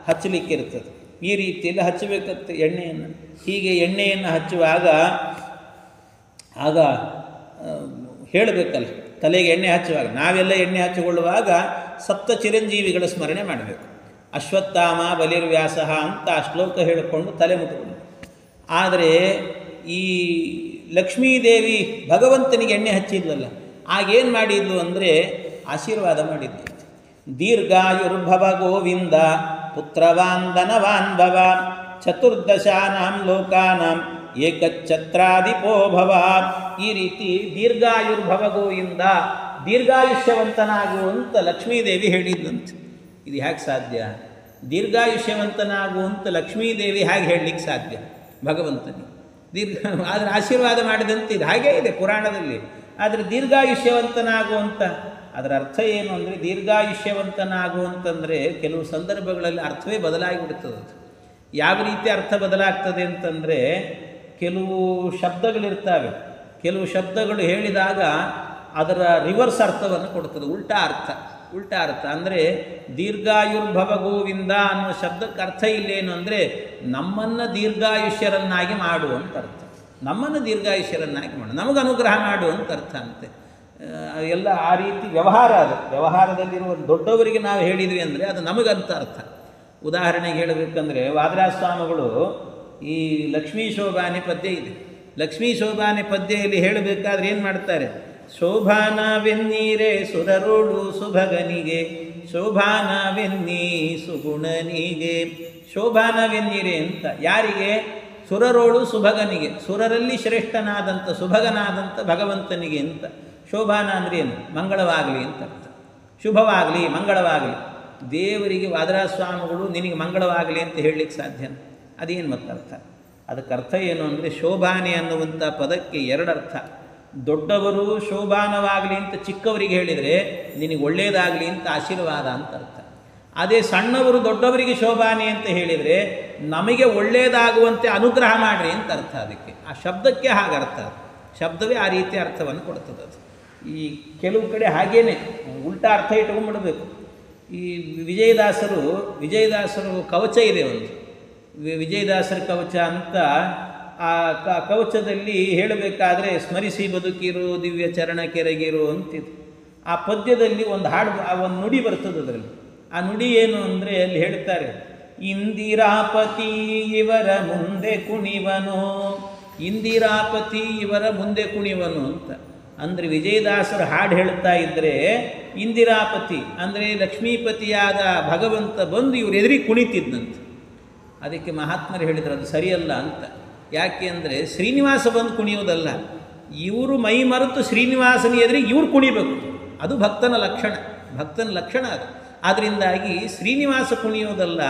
ಹಚ್ಚಲಿಕ್ಕಿರ್ತದೆ. ಈ ರೀತಿಯಲ್ಲಿ ಹಚ್ಚಬೇಕಂತೆ ಎಣ್ಣೆಯನ್ನು. ಹೀಗೆ ಎಣ್ಣೆಯನ್ನು ಹಚ್ಚುವಾಗ ಆಗ ಹೇಳಬೇಕಲ್ಲ, ತಲೆಗೆ ಎಣ್ಣೆ ಹಚ್ಚುವಾಗ ನಾವೆಲ್ಲ ಎಣ್ಣೆ ಹಚ್ಚಿಕೊಳ್ಳುವಾಗ ಸಪ್ತ ಚಿರಂಜೀವಿಗಳ ಸ್ಮರಣೆ ಮಾಡಬೇಕು. ಅಶ್ವತ್ಥಾಮ ಬಲಿರ್ವ್ಯಾಸ ಅಂತ ಆ ಶ್ಲೋಕ ಹೇಳಿಕೊಂಡು ತಲೆ ಮುಟ್ಟುಕೊಂಡು. ಆದರೆ ಈ ಲಕ್ಷ್ಮೀದೇವಿ ಭಗವಂತನಿಗೆ ಎಣ್ಣೆ ಹಚ್ಚಿದ್ಲಲ್ಲ, ಆಗೇನು ಮಾಡಿದ್ಲು ಅಂದರೆ ಆಶೀರ್ವಾದ ಮಾಡಿದ್ಲು. ದೀರ್ಘಾಯುರ್ಭವ ಗೋವಿಂದ ಪುತ್ರವಾನ್ ಧನವಾನ್ ಭವ ಚತುರ್ದಶಾನಾಂ ಲೋಕಾನಾಂ ಏಕಚ್ಛತ್ರಾಧಿಪೋ ಭವ. ಈ ರೀತಿ ದೀರ್ಘಾಯುರ್ಭವ ಗೋವಿಂದ, ದೀರ್ಘಾಯುಷ್ಯವಂತನಾಗುವಂತ ಲಕ್ಷ್ಮೀದೇವಿ ಹೇಳಿದ್ಲಂತೆ. ಇದು ಹೇಗೆ ಸಾಧ್ಯ? ದೀರ್ಘಾಯುಷ್ಯವಂತನಾಗುವಂತ ಲಕ್ಷ್ಮೀದೇವಿ ಹೇಗೆ ಹೇಳಲಿಕ್ಕೆ ಸಾಧ್ಯ ಭಗವಂತನಿಗೆ? ಆದರೆ ಆಶೀರ್ವಾದ ಮಾಡಿದಂತೆ ಇದು ಹಾಗೇ ಇದೆ ಪುರಾಣದಲ್ಲಿ. ಆದರೆ ದೀರ್ಘಾಯುಷ್ಯವಂತನಾಗುವಂತ ಅದರ ಅರ್ಥ ಏನು ಅಂದರೆ, ದೀರ್ಘಾಯುಷ್ಯವಂತನಾಗುವಂತಂದರೆ ಕೆಲವು ಸಂದರ್ಭಗಳಲ್ಲಿ ಅರ್ಥವೇ ಬದಲಾಗಿಬಿಡ್ತದೆ. ಅದು ಯಾವ ರೀತಿ ಅರ್ಥ ಬದಲಾಗ್ತದೆ ಅಂತಂದರೆ, ಕೆಲವು ಶಬ್ದಗಳಿರ್ತವೆ, ಕೆಲವು ಶಬ್ದಗಳು ಹೇಳಿದಾಗ ಅದರ ರಿವರ್ಸ್ ಅರ್ಥವನ್ನು ಕೊಡ್ತದೆ, ಉಲ್ಟಾ ಅರ್ಥ. ಅಂದರೆ ದೀರ್ಘಾಯುರ್ಭವ ಗೋವಿಂದ ಅನ್ನೋ ಶಬ್ದಕ್ಕೆ ಅರ್ಥ ಇಲ್ಲೇನು ಅಂದರೆ, ನಮ್ಮನ್ನು ದೀರ್ಘಾಯುಷ್ಯರನ್ನಾಗಿ ಮಾಡುವಂತ ಅರ್ಥ. ನಮ್ಮನ್ನು ದೀರ್ಘಾಯುಷ್ಯರನ್ನಾಗಿ ಮಾಡು, ನಮಗೆ ಅನುಗ್ರಹ ಮಾಡುವಂತ ಅರ್ಥ ಅಂತೆ. ಎಲ್ಲ ಆ ರೀತಿ ವ್ಯವಹಾರ. ಅದು ವ್ಯವಹಾರದಲ್ಲಿರುವ ದೊಡ್ಡವರಿಗೆ ನಾವು ಹೇಳಿದ್ವಿ ಅಂದರೆ ಅದು ನಮಗಂತ ಅರ್ಥ. ಉದಾಹರಣೆಗೆ ಹೇಳಬೇಕಂದ್ರೆ, ವಾದರಾಜ ಸ್ವಾಮಿಗಳು ಈ ಲಕ್ಷ್ಮೀ ಶೋಭಾನೆ ಪದ್ಯ ಇದೆ. ಲಕ್ಷ್ಮೀ ಶೋಭಾನೆ ಪದ್ಯದಲ್ಲಿ ಹೇಳಬೇಕಾದ್ರೆ ಏನು ಮಾಡ್ತಾರೆ? ಶೋಭಾನವೆನ್ನೀರೆ ಸುರರೋಳು ಸುಭಗನಿಗೆ, ಶೋಭಾನವೆನ್ನೀ ಸುಗುಣನಿಗೆ. ಶೋಭಾನವೆನ್ನೀರೆ ಅಂತ ಯಾರಿಗೆ? ಸುರರೋಳು ಸುಭಗನಿಗೆ, ಸುರರಲ್ಲಿ ಶ್ರೇಷ್ಠನಾದಂಥ ಸುಭಗನಾದಂಥ ಭಗವಂತನಿಗೆ ಅಂತ. ಶೋಭಾನ ಅಂದರೆ ಏನು? ಮಂಗಳವಾಗಲಿ ಅಂತ ಅರ್ಥ. ಶುಭವಾಗಲಿ, ಮಂಗಳವಾಗಲಿ. ದೇವರಿಗೆ ವಾದರಾಜ ಸ್ವಾಮಿಗಳು ನಿನಗೆ ಮಂಗಳವಾಗಲಿ ಅಂತ ಹೇಳಲಿಕ್ಕೆ ಸಾಧ್ಯ? ಅದೇನು ಮತ್ತರ್ಥ? ಅದಕ್ಕೆ ಅರ್ಥ ಏನು ಅಂದರೆ, ಶೋಭಾನೆ ಅನ್ನುವಂಥ ಪದಕ್ಕೆ 2 ಅರ್ಥ. ದೊಡ್ಡವರು ಶೋಭಾನವಾಗಲಿ ಅಂತ ಚಿಕ್ಕವರಿಗೆ ಹೇಳಿದರೆ ನಿನಗೆ ಒಳ್ಳೆಯದಾಗಲಿ ಅಂತ ಆಶೀರ್ವಾದ ಅಂತ ಅರ್ಥ. ಅದೇ ಸಣ್ಣವರು ದೊಡ್ಡವರಿಗೆ ಶೋಭಾನೆ ಅಂತ ಹೇಳಿದರೆ ನಮಗೆ ಒಳ್ಳೆಯದಾಗುವಂತೆ ಅನುಗ್ರಹ ಮಾಡಿರಿ ಅಂತ ಅರ್ಥ. ಅದಕ್ಕೆ ಆ ಶಬ್ದಕ್ಕೆ ಹಾಗೆ ಅರ್ಥ. ಶಬ್ದವೇ ಆ ರೀತಿ ಅರ್ಥವನ್ನು ಕೊಡ್ತದೆ. ಅದು ಈ ಕೆಲವು ಕಡೆ ಹಾಗೇನೆ ಉಲ್ಟಾ ಅರ್ಥ ಇಟ್ಕೊಂಡ್ಬಿಡಬೇಕು. ಈ ವಿಜಯದಾಸರು ಕವಚ ಇದೆ ಒಂದು, ವಿಜಯದಾಸರ ಕವಚ ಅಂತ. ಆ ಕವಚದಲ್ಲಿ ಹೇಳಬೇಕಾದ್ರೆ ಸ್ಮರಿಸಿ ಬದುಕಿರು ದಿವ್ಯ ಚರಣ ಕೆರಗಿರು ಅಂತಿದೆ. ಆ ಪದ್ಯದಲ್ಲಿ ಒಂದು ಹಾಡು, ಒಂದು ನುಡಿ ಬರ್ತದೆ ಅದರಲ್ಲಿ. ಆ ನುಡಿ ಏನು ಅಂದರೆ ಅಲ್ಲಿ ಹೇಳ್ತಾರೆ, ಇಂದಿರಾಪತಿ ಇವರ ಮುಂದೆ ಕುಣಿವನು, ಇಂದಿರಾಪತಿ ಇವರ ಮುಂದೆ ಕುಣಿವನು ಅಂತ. ಅಂದರೆ ವಿಜಯದಾಸರು ಹಾಡು ಹೇಳ್ತಾ ಇದ್ದರೆ ಇಂದಿರಾಪತಿ ಅಂದರೆ ಲಕ್ಷ್ಮೀಪತಿಯಾದ ಭಗವಂತ ಬಂದು ಇವರು ಎದುರಿಗೆ ಕುಣಿತಿದ್ದಂತೆ. ಅದಕ್ಕೆ ಮಹಾತ್ಮರು ಹೇಳಿದರು ಅದು ಸರಿಯಲ್ಲ ಅಂತ. ಯಾಕೆ ಅಂದರೆ ಶ್ರೀನಿವಾಸ ಬಂದು ಕುಣಿಯೋದಲ್ಲ, ಇವರು ಮೈ ಮರೆತು ಶ್ರೀನಿವಾಸನ ಎದುರಿಗೆ ಇವ್ರು ಕುಣಿಬೇಕು, ಅದು ಭಕ್ತನ ಲಕ್ಷಣ ಅದು. ಆದ್ದರಿಂದಾಗಿ ಶ್ರೀನಿವಾಸ ಕುಣಿಯೋದಲ್ಲ,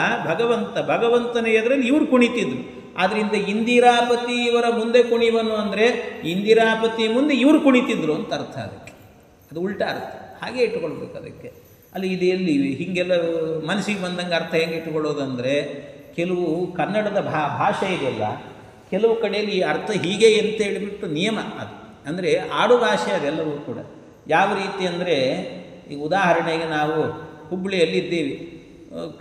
ಭಗವಂತನ ಎದುರಲ್ಲಿ ಇವ್ರು ಕುಣಿತಿದ್ರು. ಆದ್ದರಿಂದ ಇಂದಿರಾಪತಿ ಇವರ ಮುಂದೆ ಕುಣಿವನು ಅಂದರೆ ಇಂದಿರಾಪತಿ ಮುಂದೆ ಇವರು ಕುಣಿತಿದ್ರು ಅಂತ ಅರ್ಥ. ಅದಕ್ಕೆ ಅದು ಉಲ್ಟಾ ಅರ್ಥ, ಹಾಗೆ ಇಟ್ಕೊಳ್ಬೇಕು ಅದಕ್ಕೆ. ಅಲ್ಲಿ ಇದು ಎಲ್ಲಿ ಹೀಗೆಲ್ಲ ಮನಸ್ಸಿಗೆ ಬಂದಂಗೆ ಅರ್ಥ ಹೆಂಗೆ ಇಟ್ಕೊಳ್ಳೋದಂದರೆ, ಕೆಲವು ಕನ್ನಡದ ಭಾಷೆ ಇದೆಯಲ್ಲ, ಕೆಲವು ಕಡೆಯಲ್ಲಿ ಈ ಅರ್ಥ ಹೀಗೆ ಅಂತ ಹೇಳಿಬಿಟ್ಟು ನಿಯಮ ಅದು. ಅಂದರೆ ಆಡು ಭಾಷೆ ಅದೆಲ್ಲವೂ ಕೂಡ. ಯಾವ ರೀತಿ ಅಂದರೆ, ಈಗ ಉದಾಹರಣೆಗೆ ನಾವು ಹುಬ್ಬಳ್ಳಿಯಲ್ಲಿದ್ದೀವಿ,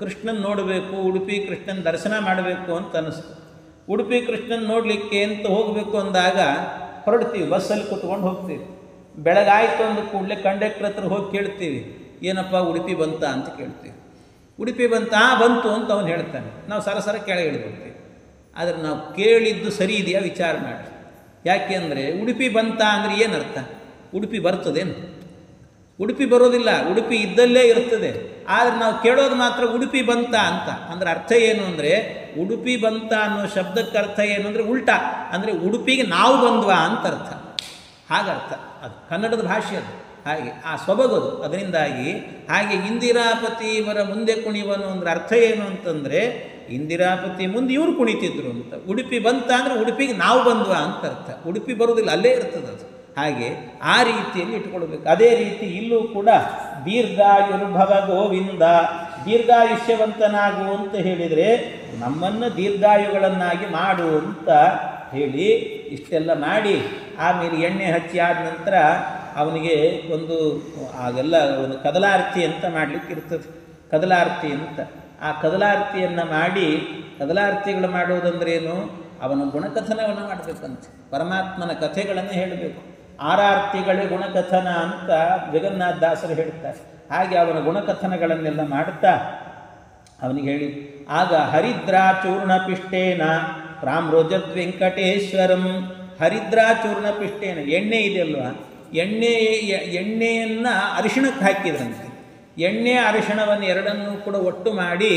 ಕೃಷ್ಣನ್ ನೋಡಬೇಕು, ಉಡುಪಿ ಕೃಷ್ಣನ ದರ್ಶನ ಮಾಡಬೇಕು ಅಂತ ಅನ್ನಿಸ್ತು. ಉಡುಪಿ ಕೃಷ್ಣನ್ ನೋಡಲಿಕ್ಕೆ ಅಂತ ಹೋಗಬೇಕು ಅಂದಾಗ ಹೊರಡ್ತೀವಿ, ಬಸ್ಸಲ್ಲಿ ಕೂತ್ಕೊಂಡು ಹೋಗ್ತೀವಿ. ಬೆಳಗಾಯಿತು ಅಂದ ಕೂಡಲೇ ಕಂಡಕ್ಟರ್ ಹತ್ರ ಹೋಗಿ ಕೇಳ್ತೀವಿ, ಏನಪ್ಪ ಉಡುಪಿ ಬಂತ ಅಂತ ಕೇಳ್ತೀವಿ. ಉಡುಪಿ ಬಂತು ಅಂತ ಅವನು ಹೇಳ್ತಾನೆ. ನಾವು ಸರಸರ ಕೆಳಗೆ ಇಳಿದ್ಬಿಡ್ತೀವಿ. ಆದರೆ ನಾವು ಕೇಳಿದ್ದು ಸರಿ ಇದೆಯಾ ವಿಚಾರ ಮಾಡಿ. ಯಾಕೆ ಅಂದರೆ ಉಡುಪಿ ಬಂತ ಅಂದರೆ ಏನರ್ಥ? ಉಡುಪಿ ಬರ್ತದೇನು? ಉಡುಪಿ ಬರೋದಿಲ್ಲ, ಉಡುಪಿ ಇದ್ದಲ್ಲೇ ಇರ್ತದೆ. ಆದರೆ ನಾವು ಕೇಳೋದು ಮಾತ್ರ ಉಡುಪಿ ಬಂತ ಅಂತ. ಅಂದರೆ ಅರ್ಥ ಏನು ಅಂದರೆ, ಉಡುಪಿ ಬಂತ ಅನ್ನೋ ಶಬ್ದಕ್ಕೆ ಅರ್ಥ ಏನು ಅಂದರೆ ಉಲ್ಟಾ, ಅಂದರೆ ಉಡುಪಿಗೆ ನಾವು ಬಂದ್ವಾ ಅಂತ ಅರ್ಥ. ಹಾಗರ್ಥ ಅದು ಕನ್ನಡದ ಭಾಷೆ ಅದು. ಹಾಗೆ ಆ ಸೊಬಗದು. ಅದರಿಂದಾಗಿ ಹಾಗೆ ಇಂದಿರಾಪತಿ ಇವರ ಮುಂದೆ ಕುಣಿವನು ಅಂದರೆ ಅರ್ಥ ಏನು ಅಂತಂದರೆ, ಇಂದಿರಾಪತಿ ಮುಂದೆ ಇವರು ಕುಣಿತಿದ್ರು ಅಂತ. ಉಡುಪಿ ಬಂತ ಅಂದರೆ ಉಡುಪಿಗೆ ನಾವು ಬಂದ್ವಾ ಅಂತ ಅರ್ಥ. ಉಡುಪಿ ಬರೋದಿಲ್ಲ, ಅಲ್ಲೇ ಇರ್ತದೆ ಅದು. ಹಾಗೆ ಆ ರೀತಿಯಲ್ಲಿ ಇಟ್ಕೊಳ್ಬೇಕು. ಅದೇ ರೀತಿ ಇಲ್ಲೂ ಕೂಡ ದೀರ್ಘಾಯುರ್ಭವ ಗೋವಿಂದ, ದೀರ್ಘಾಯುಷ್ಯವಂತನಾಗು ಅಂತ ಹೇಳಿದರೆ ನಮ್ಮನ್ನು ದೀರ್ಘಾಯುಗಳನ್ನಾಗಿ ಮಾಡು ಅಂತ ಹೇಳಿ ಇಷ್ಟೆಲ್ಲ ಮಾಡಿ, ಆಮೇಲೆ ಎಣ್ಣೆ ಹಚ್ಚಿ ಆದ ನಂತರ ಅವನಿಗೆ ಆಗೆಲ್ಲ ಒಂದು ಕದಲಾರತಿ ಅಂತ ಮಾಡಲಿಕ್ಕೆ ಇರ್ತದೆ. ಕದಲಾರತಿ ಅಂತ ಆ ಕದಲಾರತಿಯನ್ನು ಮಾಡಿ, ಕದಲಾರತಿಗಳು ಮಾಡೋದಂದ್ರೇನು, ಅವನ ಗುಣಕಥನವನ್ನು ಮಾಡಬೇಕಂತೆ. ಪರಮಾತ್ಮನ ಕಥೆಗಳನ್ನು ಹೇಳಬೇಕು. ಆರಾರ್ತಿಗಳೇ ಗುಣಕಥನ ಅಂತ ಜಗನ್ನಾಥ ದಾಸರು ಹೇಳ್ತಾರೆ. ಹಾಗೆ ಅವನ ಗುಣಕಥನಗಳನ್ನೆಲ್ಲ ಮಾಡುತ್ತಾ ಅವನಿಗೆ ಹೇಳಿ, ಆಗ ಹರಿದ್ರಾಚೂರ್ಣ ಪಿಷ್ಟೇನ ಪ್ರಾಮ್ರೋಜದ್ ವೆಂಕಟೇಶ್ವರಂ. ಹರಿದ್ರಾಚೂರ್ಣ ಪಿಷ್ಟೇನ, ಎಣ್ಣೆ ಇದೆಯಲ್ವ, ಎಣ್ಣೆಯನ್ನು ಅರಿಶಿಣಕ್ಕೆ ಹಾಕಿದ್ರಂತೆ. ಎಣ್ಣೆ ಅರಿಶಿಣವನ್ನು ಎರಡನ್ನೂ ಕೂಡ ಒಟ್ಟು ಮಾಡಿ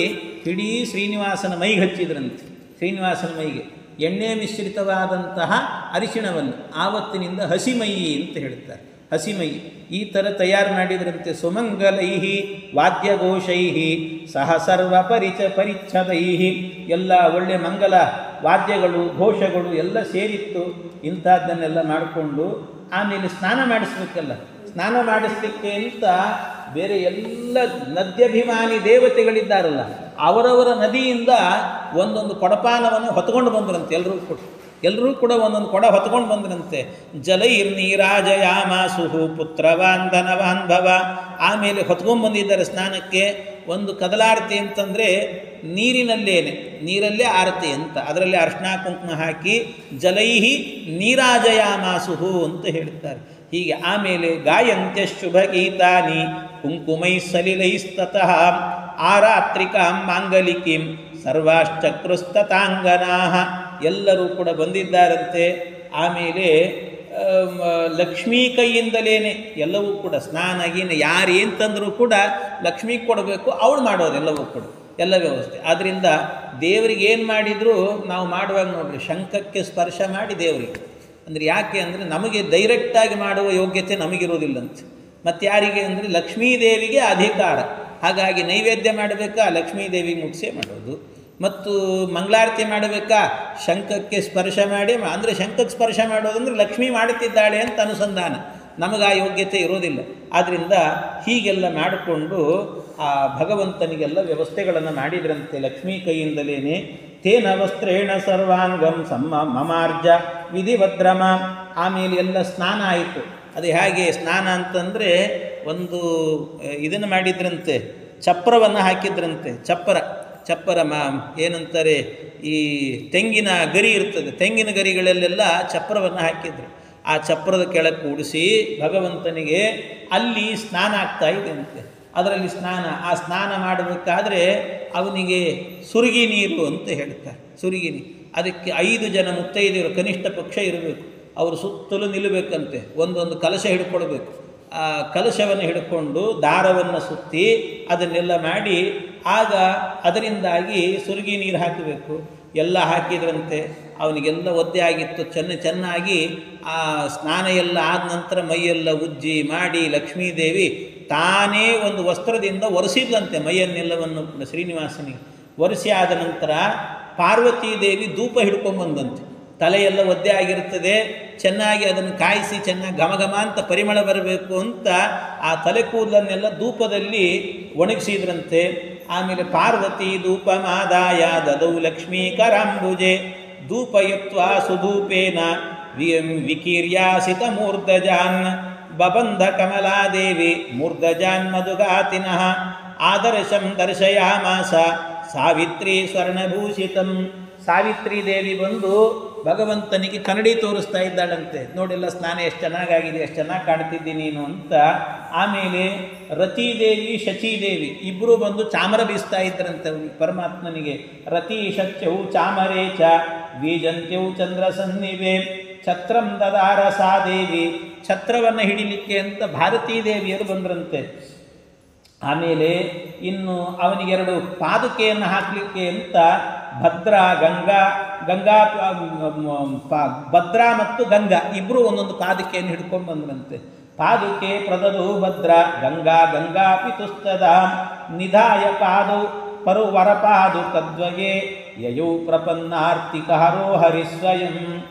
ಇಡೀ ಶ್ರೀನಿವಾಸನ ಮೈಗೆ ಹಚ್ಚಿದ್ರಂತೆ. ಶ್ರೀನಿವಾಸನ ಮೈಗೆ ಎಣ್ಣೆ ಮಿಶ್ರಿತವಾದಂತಹ ಅರಿಶಿಣವನ್ನು ಆವತ್ತಿನಿಂದ ಹಸಿಮಯಿ ಅಂತ ಹೇಳ್ತಾರೆ. ಹಸಿಮಯಿ ಈ ಥರ ತಯಾರು ಮಾಡಿದ್ರಂತೆ. ಸುಮಂಗಲೈಹಿ ವಾದ್ಯಘೋಷೈಹಿ ಸಹ ಸರ್ವ ಪರಿಚ್ಛದೈಹಿ, ಎಲ್ಲ ಒಳ್ಳೆ ಮಂಗಲ ವಾದ್ಯಗಳು ಘೋಷಗಳು ಎಲ್ಲ ಸೇರಿತ್ತು. ಇಂಥದ್ದನ್ನೆಲ್ಲ ಮಾಡಿಕೊಂಡು ಆಮೇಲೆ ಸ್ನಾನ ಮಾಡಿಸ್ಬೇಕಲ್ಲ. ಸ್ನಾನ ಮಾಡಿಸ್ಲಿಕ್ಕೆ ಅಂತ ಬೇರೆ ಎಲ್ಲ ನದ್ಯಭಿಮಾನಿ ದೇವತೆಗಳಿದ್ದಾರಲ್ಲ, ಅವರವರ ನದಿಯಿಂದ ಒಂದೊಂದು ಕೊಡಪಾನವನ್ನು ಹೊತ್ಕೊಂಡು ಬಂದ್ರಂತೆ. ಎಲ್ಲರೂ ಕೂಡ ಒಂದೊಂದು ಕೊಡ ಹೊತ್ಕೊಂಡು ಬಂದ್ರಂತೆ. ಜಲೈರ್ನೀರಾಜಯಾಮಾಸುಹು ಪುತ್ರವಾನ್ ಧನವಾನ್ ಭವ. ಆಮೇಲೆ ಹೊತ್ಕೊಂಡ್ಬಂದಿದ್ದಾರೆ ಸ್ನಾನಕ್ಕೆ. ಒಂದು ಕದಲಾರತಿ ಅಂತಂದರೆ ನೀರಲ್ಲೇ ಆರತಿ ಅಂತ, ಅದರಲ್ಲಿ ಅರ್ಶಿನ ಕುಂಕುಮ ಹಾಕಿ ಜಲೈಹಿ ನೀರಾಜಯಾಮಾಸುಹು ಅಂತ ಹೇಳ್ತಾರೆ. ಹೀಗೆ ಆಮೇಲೆ ಗಾಯಂತ್ಯ ಶುಭ ಗೀತಾನಿ ಕುಂಕುಮೈ ಸಲಿಲೈಸ್ತತಃ ಆರಾತ್ರಿಕಾಂ ಮಾಂಗಲಿಕೀಂ ಸರ್ವಾಶ್ಚಕ್ರುಸ್ತತಾಂಗನಾಃ. ಎಲ್ಲರೂ ಕೂಡ ಬಂದಿದ್ದಾರಂತೆ. ಆಮೇಲೆ ಲಕ್ಷ್ಮೀ ಕೈಯಿಂದಲೇನೆ ಎಲ್ಲವೂ ಕೂಡ ಸ್ನಾನ ಗೀನ ಯಾರೇನು ತಂದರೂ ಕೂಡ ಲಕ್ಷ್ಮೀ ಕೊಡಬೇಕು, ಅವಳು ಮಾಡೋದು ಎಲ್ಲವೂ ಕೂಡ ಎಲ್ಲ ವ್ಯವಸ್ಥೆ. ಆದ್ದರಿಂದ ದೇವರಿಗೆ ಏನು ಮಾಡಿದರೂ ನಾವು ಮಾಡುವಾಗ ನೋಡ್ರಿ, ಶಂಖಕ್ಕೆ ಸ್ಪರ್ಶ ಮಾಡಿ ದೇವರಿಗೆ. ಅಂದರೆ ಯಾಕೆ ಅಂದರೆ ನಮಗೆ ಡೈರೆಕ್ಟಾಗಿ ಮಾಡುವ ಯೋಗ್ಯತೆ ನಮಗಿರೋದಿಲ್ಲಂತೆ. ಮತ್ತು ಯಾರಿಗೆ ಅಂದರೆ ಲಕ್ಷ್ಮೀದೇವಿಗೆ ಅಧಿಕಾರ. ಹಾಗಾಗಿ ನೈವೇದ್ಯ ಮಾಡಬೇಕಾ ಲಕ್ಷ್ಮೀದೇವಿಗೆ ಮುಗಿಸೇ ಮಾಡೋದು. ಮತ್ತು ಮಂಗಳಾರತಿ ಮಾಡಬೇಕಾ ಶಂಖಕ್ಕೆ ಸ್ಪರ್ಶ ಮಾಡಿ, ಅಂದರೆ ಶಂಖಕ್ಕೆ ಸ್ಪರ್ಶ ಮಾಡೋದಂದರೆ ಲಕ್ಷ್ಮೀ ಮಾಡುತ್ತಿದ್ದಾಳೆ ಅಂತ ಅನುಸಂಧಾನ. ನಮಗೆ ಆ ಯೋಗ್ಯತೆ ಇರೋದಿಲ್ಲ. ಆದ್ದರಿಂದ ಹೀಗೆಲ್ಲ ಮಾಡಿಕೊಂಡು ಆ ಭಗವಂತನಿಗೆಲ್ಲ ವ್ಯವಸ್ಥೆಗಳನ್ನು ಮಾಡಿದ್ರಂತೆ ಲಕ್ಷ್ಮೀ ಕೈಯಿಂದಲೇ. ತೇನ ವಸ್ತ್ರೇಣ ಸರ್ವಾಂಗಂ ಮಮಾರ್ಜ ವಿಧಿಭದ್ರಮ. ಆಮೇಲೆ ಎಲ್ಲ ಸ್ನಾನ ಆಯಿತು. ಅದು ಹೇಗೆ ಸ್ನಾನ ಅಂತಂದರೆ, ಒಂದು ಇದನ್ನು ಮಾಡಿದ್ರಂತೆ, ಚಪ್ರವನ್ನು ಹಾಕಿದ್ರಂತೆ. ಚಪ್ಪರ ಚಪ್ಪರ ಏನಂತಾರೆ ಈ ತೆಂಗಿನ ಗರಿ ಇರ್ತದೆ, ತೆಂಗಿನ ಗರಿಗಳಲ್ಲೆಲ್ಲ ಚಪ್ಪರವನ್ನು ಹಾಕಿದ್ರು. ಆ ಚಪ್ಪರದ ಕೆಳಗೆ ಕೂಡಿಸಿ ಭಗವಂತನಿಗೆ ಅಲ್ಲಿ ಸ್ನಾನ ಆಗ್ತಾ ಇದೆ ಅಂತೆ. ಅದರಲ್ಲಿ ಆ ಸ್ನಾನ ಮಾಡಬೇಕಾದ್ರೆ ಅವನಿಗೆ ಸುರುಗಿ ನೀರು ಅಂತ ಹೇಳ್ತಾರೆ. ಸುರುಗಿ ನೀರು, ಅದಕ್ಕೆ 5 ಜನ ಮುತ್ತೈದೆಯರು ಕನಿಷ್ಠ ಪಕ್ಷ ಇರಬೇಕು. ಅವರು ಸುತ್ತಲೂ ನಿಲ್ಲಬೇಕಂತೆ, ಒಂದೊಂದು ಕಲಶ ಹಿಡ್ಕೊಳ್ಬೇಕು. ಆ ಕಲಶವನ್ನು ಹಿಡ್ಕೊಂಡು ದಾರವನ್ನು ಸುತ್ತಿ ಅದನ್ನೆಲ್ಲ ಮಾಡಿ ಆಗ ಅದರಿಂದಾಗಿ ಸುರುಗಿ ನೀರು ಹಾಕಬೇಕು. ಎಲ್ಲ ಹಾಕಿದ್ರಂತೆ. ಅವನಿಗೆಲ್ಲ ಒದ್ದೆ ಆಗಿತ್ತು. ಚೆನ್ನಾಗಿ ಆ ಸ್ನಾನ ಎಲ್ಲ ಆದ ನಂತರ ಮೈಯೆಲ್ಲ ಉಜ್ಜಿ ಮಾಡಿ ಲಕ್ಷ್ಮೀದೇವಿ ತಾನೇ ಒಂದು ವಸ್ತ್ರದಿಂದ ಒರೆಸಿದ್ಲಂತೆ ಮೈಯನ್ನೆಲ್ಲವನ್ನು ಕೂಡ ಶ್ರೀನಿವಾಸನಿಗೆ. ಒರೆಸಿ ಆದ ನಂತರ ಪಾರ್ವತೀದೇವಿ ಧೂಪ ಹಿಡ್ಕೊಂಡ್ಬಂದಂತೆ. ತಲೆಯೆಲ್ಲ ಒದ್ದೆ ಆಗಿರ್ತದೆ, ಚೆನ್ನಾಗಿ ಅದನ್ನು ಕಾಯಿಸಿ ಚೆನ್ನಾಗಿ ಘಮಘಮ ಅಂತ ಪರಿಮಳ ಬರಬೇಕು ಅಂತ ಆ ತಲೆ ಕೂದಲನ್ನೆಲ್ಲ ಧೂಪದಲ್ಲಿ ಒಣಗಿಸಿದ್ರಂತೆ. ಆಮೇಲೆ ಪಾರ್ವತಿ ಧೂಪ ಮಾದಾಯ ದದೌ ಲಕ್ಷ್ಮೀ ಕರಾಂಬುಜೆ ಧೂಪಯತ್ವ ಸುಧೂಪೇನ ವಿಕೀರ್ಯಾಸಿತ ಮೂರ್ಧಜಾನ್ ಬಬಂಧ ಕಮಲಾದೇವಿ ಮೂರ್ಧಜಾನ್ ಮಧುಗಾತಿನಃ ಆದರ್ಶಂ ದರ್ಶಯಾಮಾಸ ಸಾವಿತ್ರಿ ಸ್ವರ್ಣಭೂಷಿತಂ. ಸಾವಿತ್ರಿ ದೇವಿ ಬಂದು ಭಗವಂತನಿಗೆ ಕನ್ನಡಿ ತೋರಿಸ್ತಾ ಇದ್ದಾಳಂತೆ. ನೋಡಿಲ್ಲ ಸ್ನಾನ ಎಷ್ಟು ಚೆನ್ನಾಗಾಗಿದೆ, ಎಷ್ಟು ಚೆನ್ನಾಗಿ ಕಾಣ್ತಿದ್ದಿ ನೀನು ಅಂತ. ಆಮೇಲೆ ರತೀದೇವಿ ಶಚೀದೇವಿ ಇಬ್ಬರು ಬಂದು ಚಾಮರ ಬೀಸ್ತಾ ಇದ್ದರಂತೆ ಪರಮಾತ್ಮನಿಗೆ. ರತಿ ಶಚ್ಯೌ ಚಾಮರೇ ಚ ಬೀಜಂತ್ಯೌ ಚಂದ್ರ ಸನ್ನಿವೆ ಛತ್ರಂ ದದಾರ ಸಾ ದೇವಿ. ಛತ್ರವನ್ನು ಹಿಡಿಲಿಕ್ಕೆ ಅಂತ ಭಾರತೀ ದೇವಿಯರು ಬಂದ್ರಂತೆ. ಆಮೇಲೆ ಇನ್ನು ಅವನಿಗೆ 2 ಪಾದುಕೆಯನ್ನು ಹಾಕಲಿಕ್ಕೆ ಅಂತ ಭದ್ರಾ ಭದ್ರಾ ಮತ್ತು ಗಂಗಾ ಇಬ್ಬರು ಒಂದೊಂದು ಪಾದುಕೆಯನ್ನು ಹಿಡ್ಕೊಂಡು ಬಂದ್ರಂತೆ. ಪಾದುಕೆ ಪ್ರದದು ಭದ್ರ ಗಂಗಾ ಪಿತುಸ್ತದ ನಿಧಾಯ ಪಾದೌ ಪರುವರಪಾದು ತದ್ವಯೇ ಯಯೌ ಪ್ರಪನ್ನಾರ್ತಿಕಹರೋ ಹರಿಸ್ವಯಂ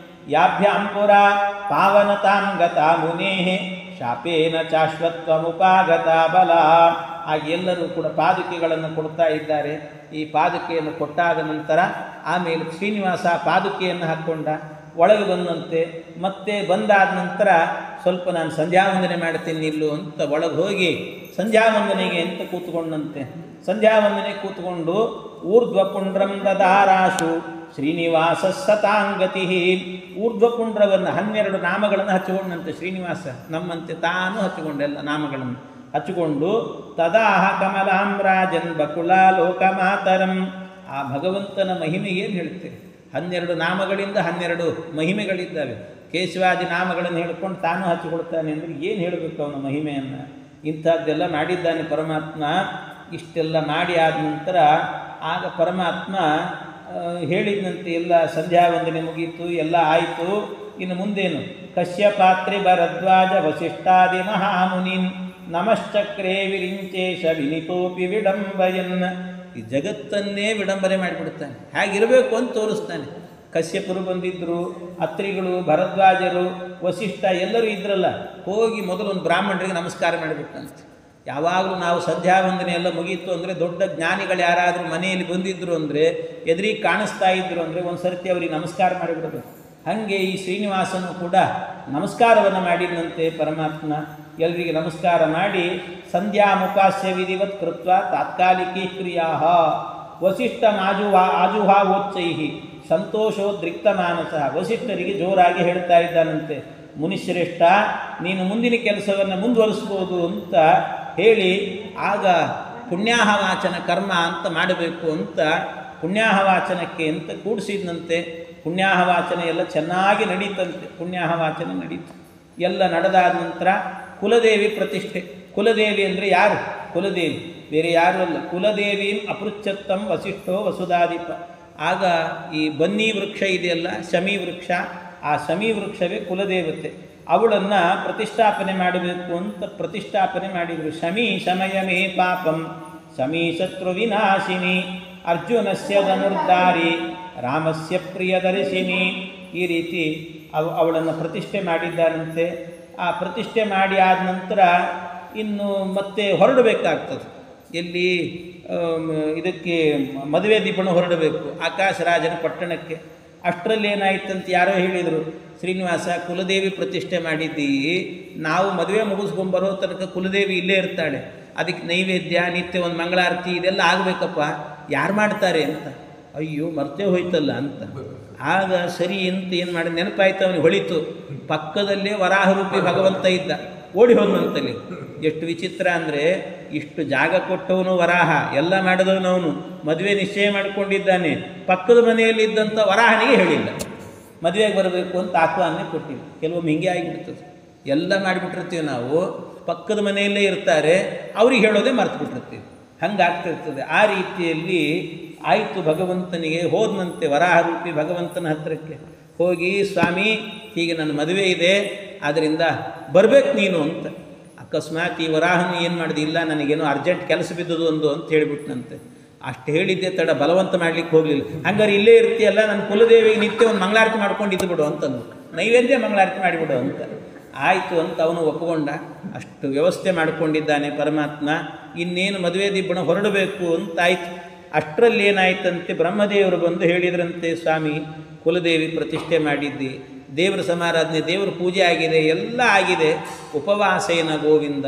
ಯಾಭ್ಯಾಂ ಪುರ ಪಾವನತಾಂ ಗತಾ ಮುನೇಃ ಶಾಪೇನ ಶಾಶ್ವತ್ವಮುಪಾಗತ ಬಲ. ಆಗ ಎಲ್ಲರೂ ಕೂಡ ಪಾದುಕೆಗಳನ್ನು ಕೊಡ್ತಾ ಇದ್ದಾರೆ. ಈ ಪಾದುಕೆಯನ್ನು ಕೊಟ್ಟಾದ ನಂತರ ಆಮೇಲೆ ಶ್ರೀನಿವಾಸ ಪಾದುಕೆಯನ್ನು ಹಾಕ್ಕೊಂಡ ಒಳಗೆ ಬಂದಂತೆ. ಮತ್ತೆ ಬಂದಾದ ನಂತರ ಸ್ವಲ್ಪ ನಾನು ಸಂಧ್ಯಾವಂದನೆ ಮಾಡ್ತೀನಿ ಇಲ್ಲು ಅಂತ ಒಳಗೆ ಹೋಗಿ ಸಂಧ್ಯಾವಂದನೆಗೆ ಅಂತ ಕೂತ್ಕೊಂಡಂತೆ. ಸಂಧ್ಯಾವಂದನೆ ಕೂತ್ಕೊಂಡು ಊರ್ಧ್ವಪುಂಡ್ರಂ ದದಾರಾಶು ಶ್ರೀನಿವಾಸ ಸತಾಂಗತಿ. ಊರ್ಧ್ವಪುಂಡ್ರವನ್ನು 12 ನಾಮಗಳನ್ನು ಹಚ್ಚಿಕೊಂಡಂತೆ ಶ್ರೀನಿವಾಸ. ನಮ್ಮಂತೆ ತಾನು ಹಚ್ಚಿಕೊಂಡೆಲ್ಲ ನಾಮಗಳನ್ನು ಹಚ್ಚಿಕೊಂಡು ತದಾಹ ಕಮಲಾಂಬ್ರಾಜನ್ ಬಕುಲ ಲೋಕಮಾತರಂ. ಆ ಭಗವಂತನ ಮಹಿಮೆ ಏನು ಹೇಳ್ತೀರಿ? 12 ನಾಮಗಳಿಂದ 12 ಮಹಿಮೆಗಳಿದ್ದಾವೆ. ಕೇಶವಾದಿ ನಾಮಗಳನ್ನು ಹೇಳ್ಕೊಂಡು ತಾನು ಹಚ್ಚಿಕೊಳ್ತಾನೆ ಅಂದರೆ ಏನು ಹೇಳಬೇಕು ಅವನ ಮಹಿಮೆಯನ್ನು? ಇಂಥದ್ದೆಲ್ಲ ಮಾಡಿದ್ದಾನೆ ಪರಮಾತ್ಮ. ಇಷ್ಟೆಲ್ಲ ಮಾಡಿ ಆದ ನಂತರ ಆಗ ಪರಮಾತ್ಮ ಹೇಳಿದಂತೆ ಎಲ್ಲ ಸಂಧ್ಯಾವಂದನೆ ಮುಗೀತು, ಎಲ್ಲ ಆಯಿತು. ಇನ್ನು ಮುಂದೇನು? ಕಶ್ಯಪಾತ್ರಿ ಭರದ್ವಾಜ ವಸಿಷ್ಠಾದಿ ಮಹಾಮುನಿನ್ ನಮಶ್ಚಕ್ರೇ ವಿರಿಂಚೇಶ ವಿನಿತೋಪಿ ವಿಡಂಬಯನ್. ಈ ಜಗತ್ತನ್ನೇ ವಿಡಂಬನೆ ಮಾಡಿಬಿಡ್ತಾನೆ. ಹೇಗಿರಬೇಕು ಅಂತ ತೋರಿಸ್ತಾನೆ. ಕಶ್ಯಪರು ಬಂದಿದ್ದರು, ಅತ್ರಿಗಳು, ಭರದ್ವಾಜರು, ವಸಿಷ್ಠ ಎಲ್ಲರೂ ಇದ್ರಲ್ಲ. ಹೋಗಿ ಮೊದಲೊಂದು ಬ್ರಾಹ್ಮಣರಿಗೆ ನಮಸ್ಕಾರ ಮಾಡಿಬಿಟ್ಟಂತೆ. ಯಾವಾಗಲೂ ನಾವು ಸಂಧ್ಯಾವಂದನೆ ಎಲ್ಲ ಮುಗೀತು ಅಂದರೆ ದೊಡ್ಡ ಜ್ಞಾನಿಗಳು ಯಾರಾದರೂ ಮನೆಯಲ್ಲಿ ಬಂದಿದ್ದರು ಅಂದರೆ ಎದುರಿಗೆ ಕಾಣಿಸ್ತಾ ಇದ್ದರು ಅಂದರೆ ಒಂದು ಸರ್ತಿ ಅವರಿಗೆ ನಮಸ್ಕಾರ ಮಾಡಿಬಿಡಬೇಕು. ಹಾಗೆ ಈ ಶ್ರೀನಿವಾಸನು ಕೂಡ ನಮಸ್ಕಾರವನ್ನು ಮಾಡಿದಂತೆ ಪರಮಾತ್ಮ. ಎಲ್ಲರಿಗೆ ನಮಸ್ಕಾರ ಮಾಡಿ ಸಂಧ್ಯಾ ಮುಖಾಸ್ಯ ವಿಧಿವತ್ ಕೃತ್ವ ತಾತ್ಕಾಲಿಕೀ ಕ್ರಿಯಾ ವಸಿಷ್ಠ ಆಜುಹಾವೋಚ್ಚೈ ಸಂತೋಷೋದ್ರಿಕ್ತ ಮಾನಸ. ವಸಿಷ್ಠರಿಗೆ ಜೋರಾಗಿ ಹೇಳ್ತಾ ಇದ್ದಾನಂತೆ, ಮುನಿಶ್ರೇಷ್ಠ ನೀನು ಮುಂದಿನ ಕೆಲಸವನ್ನು ಮುಂದುವರಿಸ್ಬೋದು ಅಂತ ಹೇಳಿ ಆಗ ಪುಣ್ಯಾಹವಾಚನ ಕರ್ಮ ಅಂತ ಮಾಡಬೇಕು ಅಂತ ಪುಣ್ಯಾಹವಾಚನಕ್ಕೆ ಅಂತ ಕೂಡಿಸಿದಂತೆ. ಪುಣ್ಯಾಹವಾಚನ ಎಲ್ಲ ಚೆನ್ನಾಗಿ ನಡೀತಂತೆ. ಪುಣ್ಯಾಹವಾಚನ ನಡೀತು. ಎಲ್ಲ ನಡೆದಾದ ನಂತರ ಕುಲದೇವಿ ಪ್ರತಿಷ್ಠೆ. ಕುಲದೇವಿ ಅಂದರೆ ಯಾರು? ಕುಲದೇವಿ ಬೇರೆ ಯಾರು ಅಲ್ಲ. ಕುಲದೇವಿಂ ಅಪೃಚ್ಛತ್ತಂ ವಸಿಷ್ಠೋ ವಸುಧಾಧಿಪ. ಆಗ ಈ ಬನ್ನಿ ವೃಕ್ಷ ಇದೆಯಲ್ಲ, ಶಮಿ ವೃಕ್ಷ, ಆ ಶಮಿ ವೃಕ್ಷವೇ ಕುಲದೇವತೆ. ಅವಳನ್ನು ಪ್ರತಿಷ್ಠಾಪನೆ ಮಾಡಬೇಕು ಅಂತ ಪ್ರತಿಷ್ಠಾಪನೆ ಮಾಡಿದರು. ಶಮಿ ಶಮಯಮೇ ಪಾಪಂ ಶಮಿ ಶತ್ರು ವಿನಾಶಿನಿ ಅರ್ಜುನಸ್ಯ ಧನುರ್ಧಾರಿ ರಾಮಸ್ಯ ಪ್ರಿಯದರ್ಶಿನಿ. ಈ ರೀತಿ ಅವಳನ್ನು ಪ್ರತಿಷ್ಠೆ ಮಾಡಿದ್ದಾರಂತೆ. ಆ ಪ್ರತಿಷ್ಠೆ ಮಾಡಿ ಆದ ನಂತರ ಇನ್ನು ಮತ್ತೆ ಹೊರಡಬೇಕಾಗ್ತದೆ. ಎಲ್ಲಿ ಇದಕ್ಕೆ ಮದುವೆ ದೀಪಣ ಹೊರಡಬೇಕು ಆಕಾಶರಾಜನ ಪಟ್ಟಣಕ್ಕೆ. ಅಷ್ಟರಲ್ಲಿ ಏನಾಯ್ತಂತ ಯಾರೋ ಹೇಳಿದರು, ಶ್ರೀನಿವಾಸ ಕುಲದೇವಿ ಪ್ರತಿಷ್ಠೆ ಮಾಡಿದ್ದೀವಿ, ನಾವು ಮದುವೆ ಮುಗಿಸ್ಕೊಂಬರೋ ತನಕ ಕುಲದೇವಿ ಇಲ್ಲೇ ಇರ್ತಾಳೆ, ಅದಕ್ಕೆ ನೈವೇದ್ಯ ನಿತ್ಯ ಒಂದು ಮಂಗಳಾರತಿ ಇದೆಲ್ಲ ಆಗಬೇಕಪ್ಪ. ಯಾರು ಮಾಡ್ತಾರೆ ಅಂತ. ಅಯ್ಯೋ ಮರ್ತೇ ಹೋಯ್ತಲ್ಲ ಅಂತ. ಆಗ ಸರಿ ಅಂತ ಏನು ಮಾಡಿ ನೆನಪಾಯ್ತು, ಅವನಿಗೆ ಹೊಳಿತು, ಪಕ್ಕದಲ್ಲೇ ವರಾಹರೂಪಿ ಭಗವಂತ ಇದ್ದ. ಓಡಿ ಹೋದನಂತಲ್ಲಿ. ಎಷ್ಟು ವಿಚಿತ್ರ ಅಂದರೆ, ಇಷ್ಟು ಜಾಗ ಕೊಟ್ಟವನು ವರಾಹ, ಎಲ್ಲ ಮಾಡಿದವನು ಅವನು, ಮದುವೆ ನಿಶ್ಚಯ ಮಾಡಿಕೊಂಡಿದ್ದಾನೆ, ಪಕ್ಕದ ಮನೆಯಲ್ಲಿದ್ದಂಥ ವರಾಹನಿಗೆ ಹೇಳಿಲ್ಲ ಮದುವೆಗೆ ಬರಬೇಕು ಅಂತ ಆಹ್ವಾನ ಕೊಟ್ಟಿಲ್ಲ. ಕೆಲವೊಮ್ಮೆ ಹಿಂಗೆ ಆಗಿಬಿಡ್ತದೆ, ಎಲ್ಲ ಮಾಡಿಬಿಟ್ಟಿರ್ತೀವಿ ನಾವು, ಪಕ್ಕದ ಮನೆಯಲ್ಲೇ ಇರ್ತಾರೆ, ಅವ್ರಿಗೆ ಹೇಳೋದೇ ಮರ್ತು ಬಿಟ್ಟಿರ್ತೀವಿ, ಹಂಗಾಗ್ತಿರ್ತದೆ. ಆ ರೀತಿಯಲ್ಲಿ ಆಯಿತು. ಭಗವಂತನಿಗೆ ಹೋದನಂತೆ, ವರಾಹರೂಪಿ ಭಗವಂತನ ಹತ್ತಿರಕ್ಕೆ ಹೋಗಿ, ಸ್ವಾಮಿ ಹೀಗೆ ನನ್ನ ಮದುವೆ ಇದೆ, ಆದ್ದರಿಂದ ಬರಬೇಕು ನೀನು ಅಂತ. ಅಕಸ್ಮಾತ್ ಈ ವರಾಹನು ಏನು ಮಾಡಿದೆ, ಇಲ್ಲ ನನಗೇನೋ ಅರ್ಜೆಂಟ್ ಕೆಲಸ ಬಿದ್ದದು ಅಂತ ಹೇಳಿಬಿಟ್ನಂತೆ. ಅಷ್ಟು ಹೇಳಿದ್ದೆ ತಡ, ಬಲವಂತ ಮಾಡಲಿಕ್ಕೆ ಹೋಗಲಿಲ್ಲ. ಹಂಗಾರೆ ಇಲ್ಲೇ ಇರ್ತೀಯಲ್ಲ, ನನ್ನ ಕುಲದೇವಿಗೆ ನಿತ್ಯ ಒಂದು ಮಂಗಳಾರತಿ ಮಾಡ್ಕೊಂಡಿದ್ದು ಬಿಡು ಅಂತಂದು, ನೈವೇದ್ಯ ಮಂಗಳಾರತಿ ಮಾಡಿಬಿಡು ಅಂತ. ಆಯಿತು ಅಂತ ಅವನು ಒಪ್ಪಿಕೊಂಡ. ಅಷ್ಟು ವ್ಯವಸ್ಥೆ ಮಾಡಿಕೊಂಡಿದ್ದಾನೆ ಪರಮಾತ್ಮ. ಇನ್ನೇನು ಮದುವೆ ದಿಬ್ಬಣ ಹೊರಡಬೇಕು ಅಂತಾಯಿತು. ಅಷ್ಟರಲ್ಲಿ ಏನಾಯ್ತಂತೆ, ಬ್ರಹ್ಮದೇವರು ಬಂದು ಹೇಳಿದ್ರಂತೆ, ಸ್ವಾಮಿ ಕುಲದೇವಿ ಪ್ರತಿಷ್ಠೆ ಮಾಡಿದ್ದಿ, ದೇವರ ಸಮಾರಾಧನೆ, ದೇವರ ಪೂಜೆ ಆಗಿದೆ, ಎಲ್ಲ ಆಗಿದೆ, ಉಪವಾಸೇನ ಗೋವಿಂದ.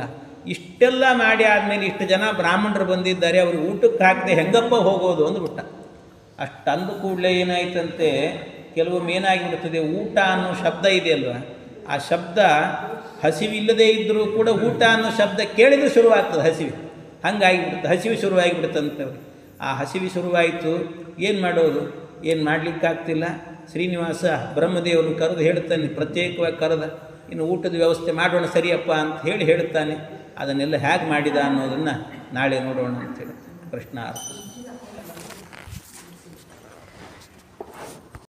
ಇಷ್ಟೆಲ್ಲ ಮಾಡಿ ಆದಮೇಲೆ ಇಷ್ಟು ಜನ ಬ್ರಾಹ್ಮಣರು ಬಂದಿದ್ದಾರೆ, ಅವ್ರಿಗೆ ಊಟಕ್ಕೆ ಹಾಕದೆ ಹೆಂಗಪ್ಪ ಹೋಗೋದು ಅಂದ್ಬಿಟ್ಟ. ಅಷ್ಟು ಅಂದ ಕೂಡಲೇ ಏನಾಯ್ತಂತೆ, ಕೆಲವೊಮ್ಮೆ ಏನಾಗಿಬಿಡ್ತದೆ, ಊಟ ಅನ್ನೋ ಶಬ್ದ ಇದೆಯಲ್ವ, ಆ ಶಬ್ದ ಹಸಿವಿಲ್ಲದೆ ಇದ್ದರೂ ಕೂಡ ಊಟ ಅನ್ನೋ ಶಬ್ದ ಕೇಳಿದರೆ ಶುರುವಾಗ್ತದೆ ಹಸಿವು. ಹಂಗಾಗಿಬಿಡುತ್ತೆ, ಹಸಿವು ಶುರುವಾಗಿಬಿಡುತ್ತಂತೆ. ಆ ಹಸಿವು ಶುರುವಾಯಿತು. ಏನು ಮಾಡೋದು, ಏನು ಮಾಡಲಿಕ್ಕಾಗ್ತಿಲ್ಲ. ಶ್ರೀನಿವಾಸ ಬ್ರಹ್ಮದೇವರನ್ನು ಕರೆದು ಹೇಳ್ತಾನೆ, ಪ್ರತ್ಯೇಕವಾಗಿ ಕರೆದ, ಇನ್ನು ಊಟದ ವ್ಯವಸ್ಥೆ ಮಾಡೋಣ ಸರಿಯಪ್ಪ ಅಂತ ಹೇಳುತ್ತಾನೆ. ಅದನ್ನೆಲ್ಲ ಹೇಗೆ ಮಾಡಿದ ಅನ್ನೋದನ್ನು ನಾಳೆ ನೋಡೋಣ ಅಂತ ಹೇಳ್ತಾನೆ. ಕೃಷ್ಣ ಅರ್ಥ.